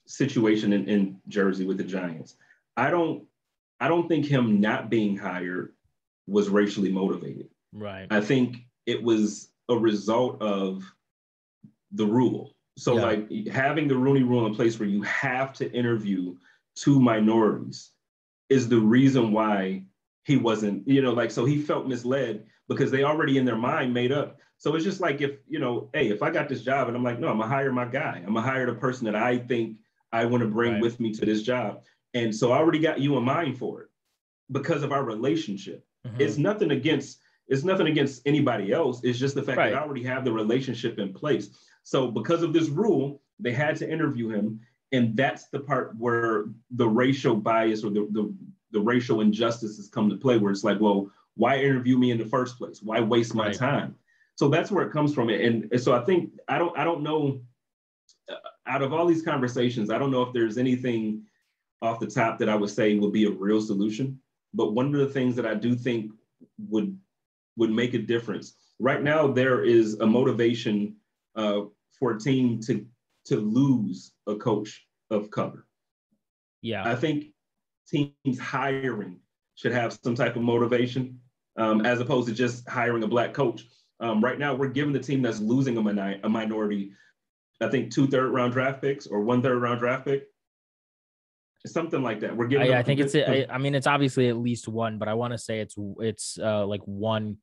situation in Jersey with the Giants, I don't think him not being hired was racially motivated. Right. I think it was a result of the rule. So like having the Rooney Rule in place where you have to interview two minorities is the reason why he wasn't, like, so he felt misled because they already in their mind made up. So it's just like if, hey, if I got this job and I'm like, no, I'm gonna hire my guy. I'm gonna hire the person that I think I want to bring with me to this job. And so I already got you in mind for it because of our relationship. Mm-hmm. It's nothing against anybody else. It's just the fact that I already have the relationship in place. So because of this rule, they had to interview him. And that's the part where the racial bias or the racial injustices come to play, where it's like, well, why interview me in the first place? Why waste my time? So that's where it comes from. And so I think, I don't know, out of all these conversations, I don't know if there's anything off the top that I would say would be a real solution. But one of the things that I do think would make a difference. Right now, there is a motivation for a team to lose a coach of color. Yeah. I think teams hiring should have some type of motivation as opposed to just hiring a black coach. Right now, we're giving the team that's losing a minority, I think 2 third-round draft picks or 1 third-round draft pick. Something like that. We're giving. I think it's obviously at least one, but I want to say it's like 1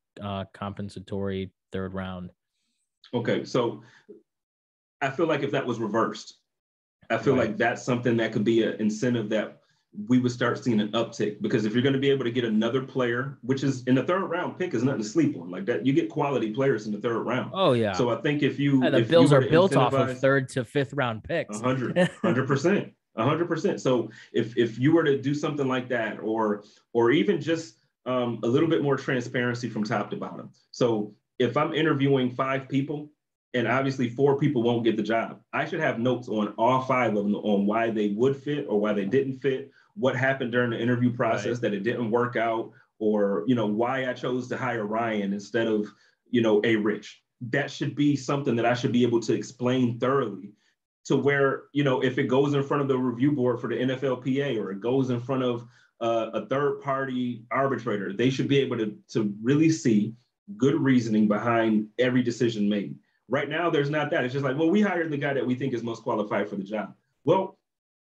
compensatory 3rd round. Okay, so I feel like if that was reversed, I feel like that's something that could be an incentive that we would start seeing an uptick, because if you're going to be able to get another player, which is in the 3rd round pick, is nothing to sleep on like that. You get quality players in the 3rd round. Oh yeah. So I think if the Bills are built off of 3rd to 5th round picks. 100%. 100%. So if you were to do something like that, or even just a little bit more transparency from top to bottom. So if I'm interviewing 5 people and obviously 4 people won't get the job, I should have notes on all 5 of them on why they would fit or why they didn't fit, what happened during the interview process that it didn't work out, or, why I chose to hire Ryan instead of, a Rich. That should be something that I should be able to explain thoroughly, to where, if it goes in front of the review board for the NFLPA, or it goes in front of a third-party arbitrator, they should be able to really see good reasoning behind every decision made. Right now, there's not that. It's just like, well, we hired the guy that we think is most qualified for the job. Well,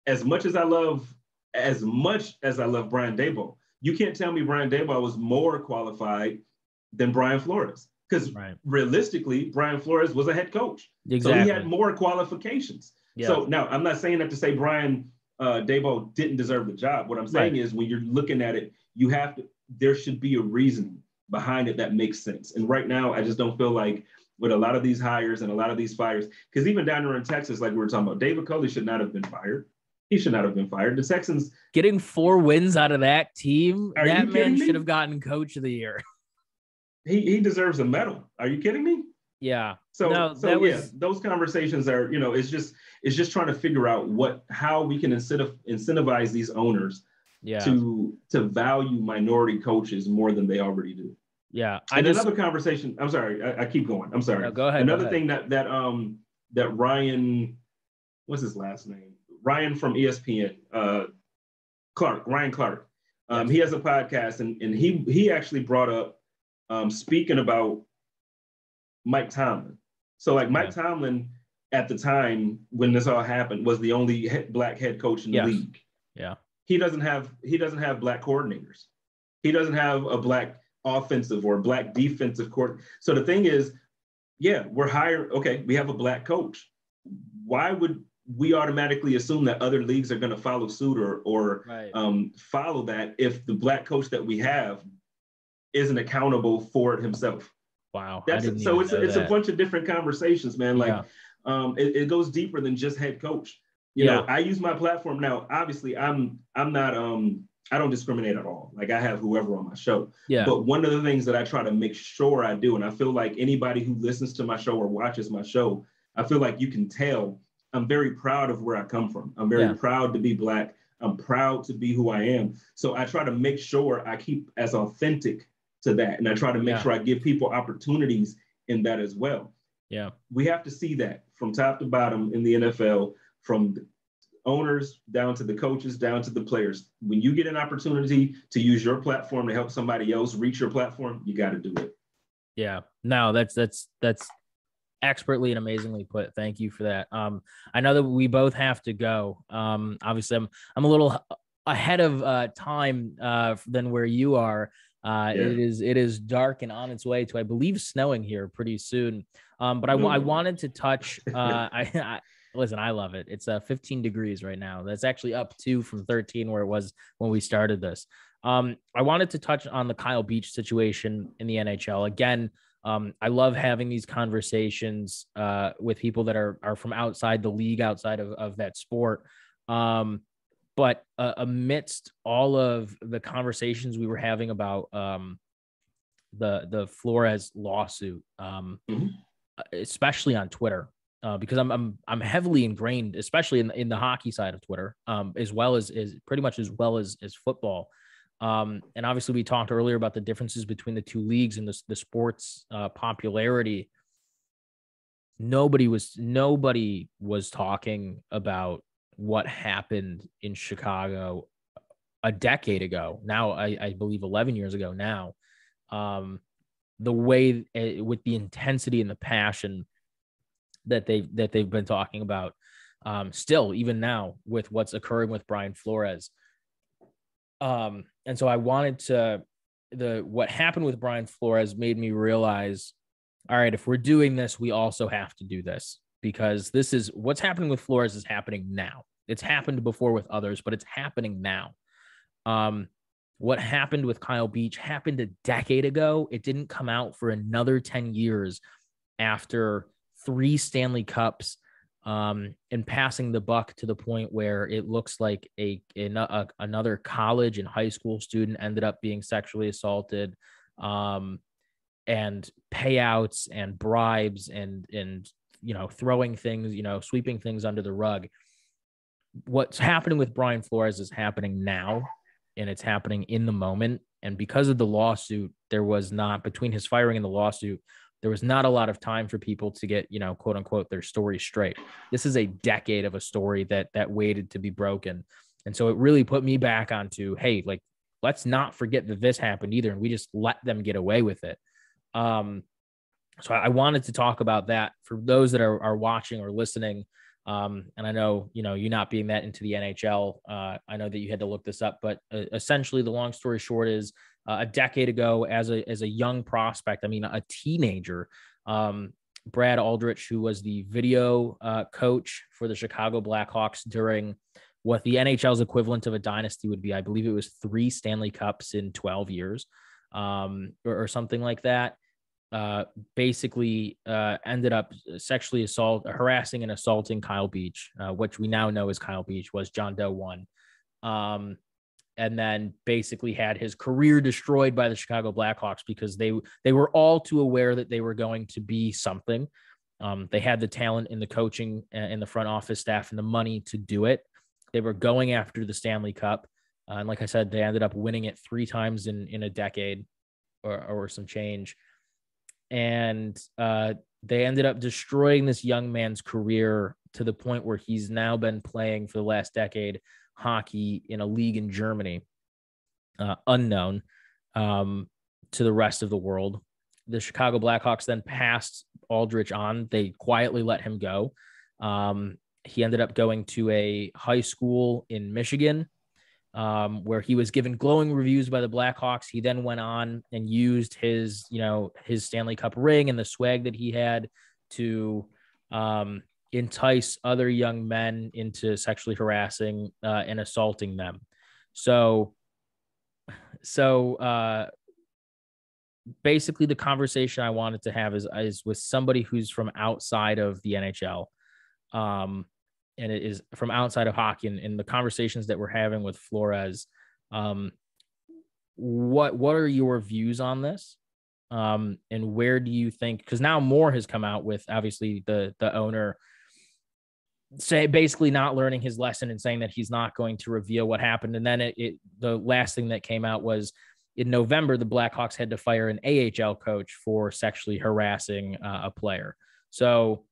as much as I love Brian Daboll, you can't tell me Brian Daboll was more qualified than Brian Flores. Because realistically, Brian Flores was a head coach. Exactly. So he had more qualifications. Yeah. So now, I'm not saying that to say Brian Daboll didn't deserve the job. What I'm saying is, when you're looking at it, there should be a reasoning behind it that makes sense. And right now, I just don't feel like with a lot of these hires and a lot of these fires, because even down there in Texas, like we were talking about, David Culley should not have been fired. He should not have been fired. The Texans getting 4 wins out of that team, that man should have gotten coach of the year. He deserves a medal. Are you kidding me? Yeah. Those conversations are, it's just trying to figure out how we can incentivize these owners to value minority coaches more than they already do. Yeah. And another conversation, I'm sorry, I keep going. I'm sorry. No, go ahead. Another thing that Ryan, what's his last name? Ryan from ESPN, Ryan Clark. Yes. He has a podcast, and he actually brought up speaking about Mike Tomlin. So like Mike Tomlin at the time when this all happened was the only black head coach in the league. Yeah. He doesn't have black coordinators. He doesn't have a black offensive or black defensive coordinator. So the thing is, we're hiring. Okay, we have a black coach. Why would we automatically assume that other leagues are going to follow suit or follow that if the black coach that we have isn't accountable for it himself? Wow. It's a bunch of different conversations, man. Like it goes deeper than just head coach. You know, I use my platform now. Obviously, I'm not I don't discriminate at all. Like I have whoever on my show. Yeah. But one of the things that I try to make sure I do, and I feel like anybody who listens to my show or watches my show, I feel like you can tell I'm very proud of where I come from. I'm very proud to be black. I'm proud to be who I am. So I try to make sure I keep as authentic to that. And I try to make sure I give people opportunities in that as well. Yeah. We have to see that from top to bottom in the NFL, from the owners down to the coaches, down to the players. When you get an opportunity to use your platform to help somebody else reach your platform, you got to do it. Yeah. No, that's expertly and amazingly put. Thank you for that. I know that we both have to go. Obviously I'm a little ahead of time than where you are. It is dark and on its way to, I believe, snowing here pretty soon. But I wanted to touch, listen, I love it. It's 15 degrees right now. That's actually up 2 from 13 where it was when we started this. I wanted to touch on the Kyle Beach situation in the NHL. Again, I love having these conversations with people that are from outside the league, outside of that sport. But amidst all of the conversations we were having about the Flores lawsuit, especially on Twitter, because I'm heavily ingrained, especially in the hockey side of Twitter, as well as pretty much as well as football. And obviously we talked earlier about the differences between the two leagues and the sports popularity. Nobody was talking about what happened in Chicago a decade ago. Now, I believe 11 years ago now. The way with the intensity and the passion that they've been talking about, still even now with what's occurring with Brian Flores. And so I wanted what happened with Brian Flores made me realize, all right, if we're doing this, we also have to do this, because this is what's happening with Flores is happening now. It's happened before with others, but it's happening now. What happened with Kyle Beach happened a decade ago. It didn't come out for another 10 years after 3 Stanley Cups, and passing the buck to the point where it looks like another college and high school student ended up being sexually assaulted, and payouts and bribes and throwing things, sweeping things under the rug. What's happening with Brian Flores is happening now, and it's happening in the moment. And because of the lawsuit, there was not, between his firing and the lawsuit, there was not a lot of time for people to get, quote unquote, their story straight. This is a decade of a story that waited to be broken. And so it really put me back onto, hey, like, let's not forget that this happened either. And we just let them get away with it. So I wanted to talk about that for those that are watching or listening. And I know, you not being that into the NHL, I know that you had to look this up, but essentially the long story short is, a decade ago, as a young prospect, a teenager, Brad Aldrich, who was the video coach for the Chicago Blackhawks during what the NHL's equivalent of a dynasty would be. I believe it was 3 Stanley Cups in 12 years, or something like that. Basically ended up sexually harassing and assaulting Kyle Beach, which we now know as Kyle Beach, was John Doe 1. And then basically had his career destroyed by the Chicago Blackhawks because they were all too aware that they were going to be something. They had the talent in the coaching and the front office staff and the money to do it. They were going after the Stanley Cup. And like I said, they ended up winning it 3 times in a decade. or some change. And they ended up destroying this young man's career to the point where he's now been playing for the last decade hockey in a league in Germany, unknown to the rest of the world. The Chicago Blackhawks then passed Aldrich on. They quietly let him go. He ended up going to a high school in Michigan, where he was given glowing reviews by the Blackhawks. He then went on and used his Stanley Cup ring and the swag that he had to entice other young men into sexually harassing and assaulting them. So basically the conversation I wanted to have is with somebody who's from outside of the NHL. And it is from outside of hockey, and the conversations that we're having with Flores. What are your views on this? And where do you think, because now more has come out with obviously the owner basically not learning his lesson and saying that he's not going to reveal what happened. And then the last thing that came out was in November, the Blackhawks had to fire an AHL coach for sexually harassing a player. So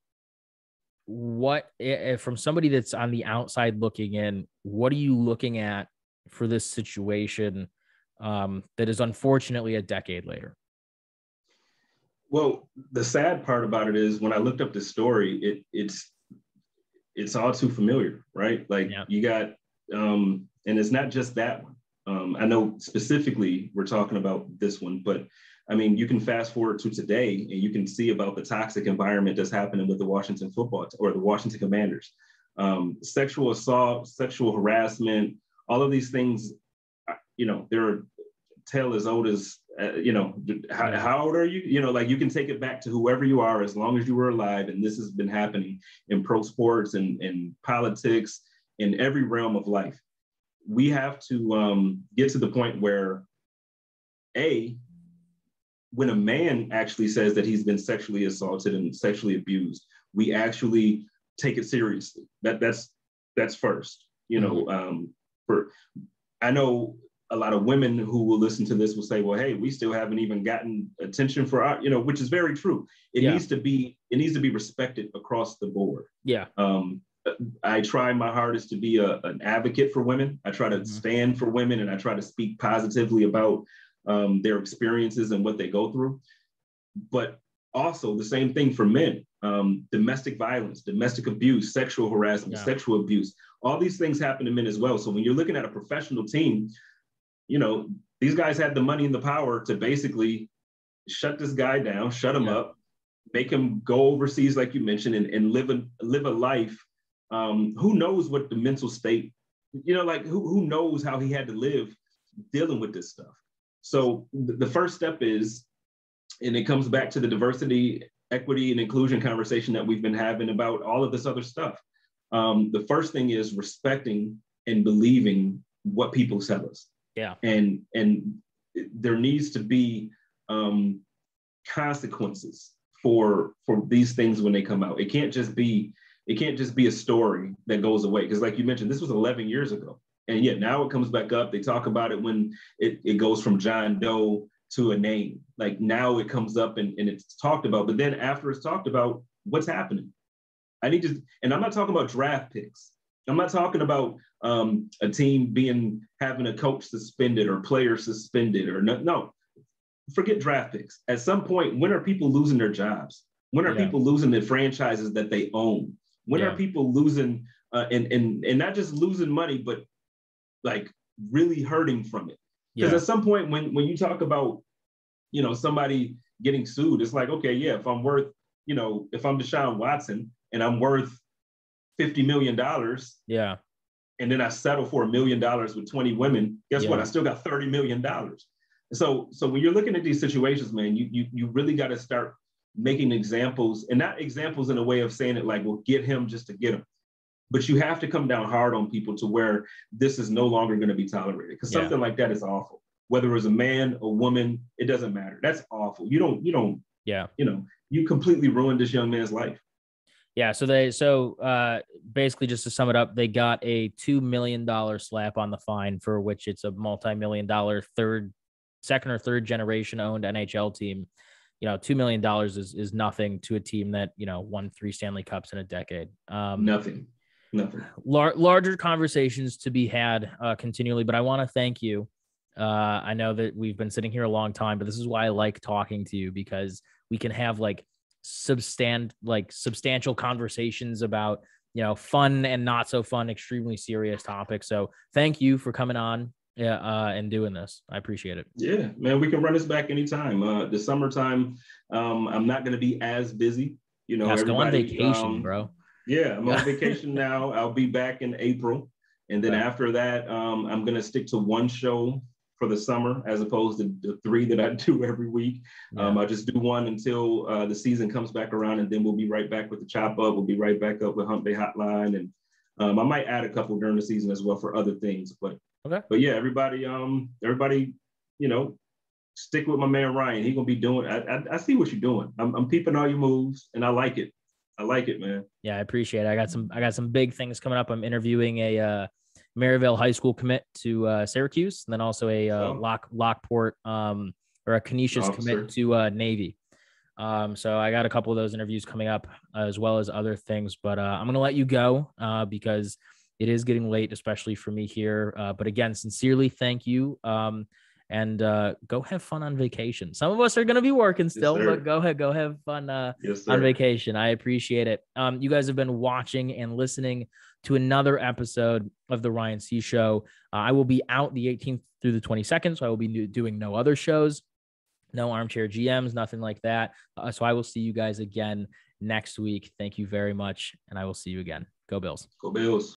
from somebody that's on the outside looking in, what are you looking at for this situation that is unfortunately a decade later? Well, the sad part about it is when I looked up this story, it's all too familiar, right? Like you got, and it's not just that one. I know specifically we're talking about this one, but I mean, you can fast forward to today and you can see about the toxic environment that's happening with the Washington football or the Washington Commanders. Sexual assault, sexual harassment, all of these things, they're tale as old as, how old are you? Like you can take it back to whoever you are as long as you were alive. And this has been happening in pro sports and politics, in every realm of life. We have to get to the point where when a man actually says that he's been sexually assaulted and sexually abused, we actually take it seriously. That's first. I know a lot of women who will listen to this will say, well, hey, we still haven't even gotten attention for our, which is very true. It needs to be respected across the board. Yeah. I try my hardest to be an advocate for women. I try to stand for women, and I try to speak positively about their experiences and what they go through. But also the same thing for men. Domestic violence, domestic abuse, sexual harassment, sexual abuse, all these things happen to men as well. So when you're looking at a professional team, these guys had the money and the power to basically shut this guy down, shut him up, make him go overseas, like you mentioned, and live a life. Who knows what the mental state, who knows how he had to live dealing with this stuff. So the first step is, and it comes back to the diversity, equity, and inclusion conversation that we've been having about all of this other stuff. The first thing is respecting and believing what people tell us. Yeah. And there needs to be consequences for these things when they come out. It can't just be a story that goes away. Because like you mentioned, this was 11 years ago. And yet now it comes back up. They talk about it when it goes from John Doe to a name. Like now it comes up and it's talked about. But then after it's talked about, what's happening? And I'm not talking about draft picks. I'm not talking about a team having a coach suspended or player suspended or no. Forget draft picks. At some point, when are people losing their jobs? When are people losing the franchises that they own? When are people losing and not just losing money, but like really hurting from it? Because at some point when you talk about, somebody getting sued, it's like, okay, if I'm worth, if I'm Deshaun Watson and I'm worth $50 million. Yeah. And then I settle for $1 million with 20 women. Guess what? I still got $30 million. So when you're looking at these situations, man, you really got to start making examples, and not examples in a way of saying it like, well, get him just to get him. But you have to come down hard on people to where this is no longer going to be tolerated, because something like that is awful. Whether it was a man or woman, it doesn't matter. That's awful. You completely ruined this young man's life. Yeah. So basically, just to sum it up, they got a $2 million slap on the fine, for which it's a multi-million-dollar third second or third generation owned NHL team, $2 million is nothing to a team that, won 3 Stanley Cups in a decade. Nothing. Larger conversations to be had continually, but I want to thank you. I know that we've been sitting here a long time, but this is why I like talking to you, because we can have substantial conversations about, fun and not so fun, extremely serious topics. So thank you for coming on and doing this. I appreciate it. Yeah, man, we can run this back anytime. The summertime, I'm not going to be as busy. Let's go on vacation, bro. Yeah, I'm on vacation now. I'll be back in April. And then after that, I'm going to stick to one show for the summer as opposed to the 3 that I do every week. I'll just do one until the season comes back around, and then we'll be right back with the Chop Up. We'll be right back up with Hump Day Hotline. And I might add a couple during the season as well for other things. But yeah, everybody, stick with my man Ryan. He's gonna be doing. I see what you're doing. I'm peeping all your moves, and I like it. I like it, man. Yeah, I appreciate it. I got some big things coming up. I'm interviewing a Maryville High School commit to Syracuse, and then also a Lockport or a Canisius commit to Navy. So I got a couple of those interviews coming up as well as other things. But I'm gonna let you go because it is getting late, especially for me here. But again, sincerely, thank you. And go have fun on vacation. Some of us are going to be working still, but go have fun on vacation. I appreciate it. You guys have been watching and listening to another episode of the Ryan C. Show. I will be out the 18th through the 22nd, so I will be doing no other shows, no armchair GMs, nothing like that. So I will see you guys again next week. Thank you very much, and I will see you again. Go Bills. Go Bills.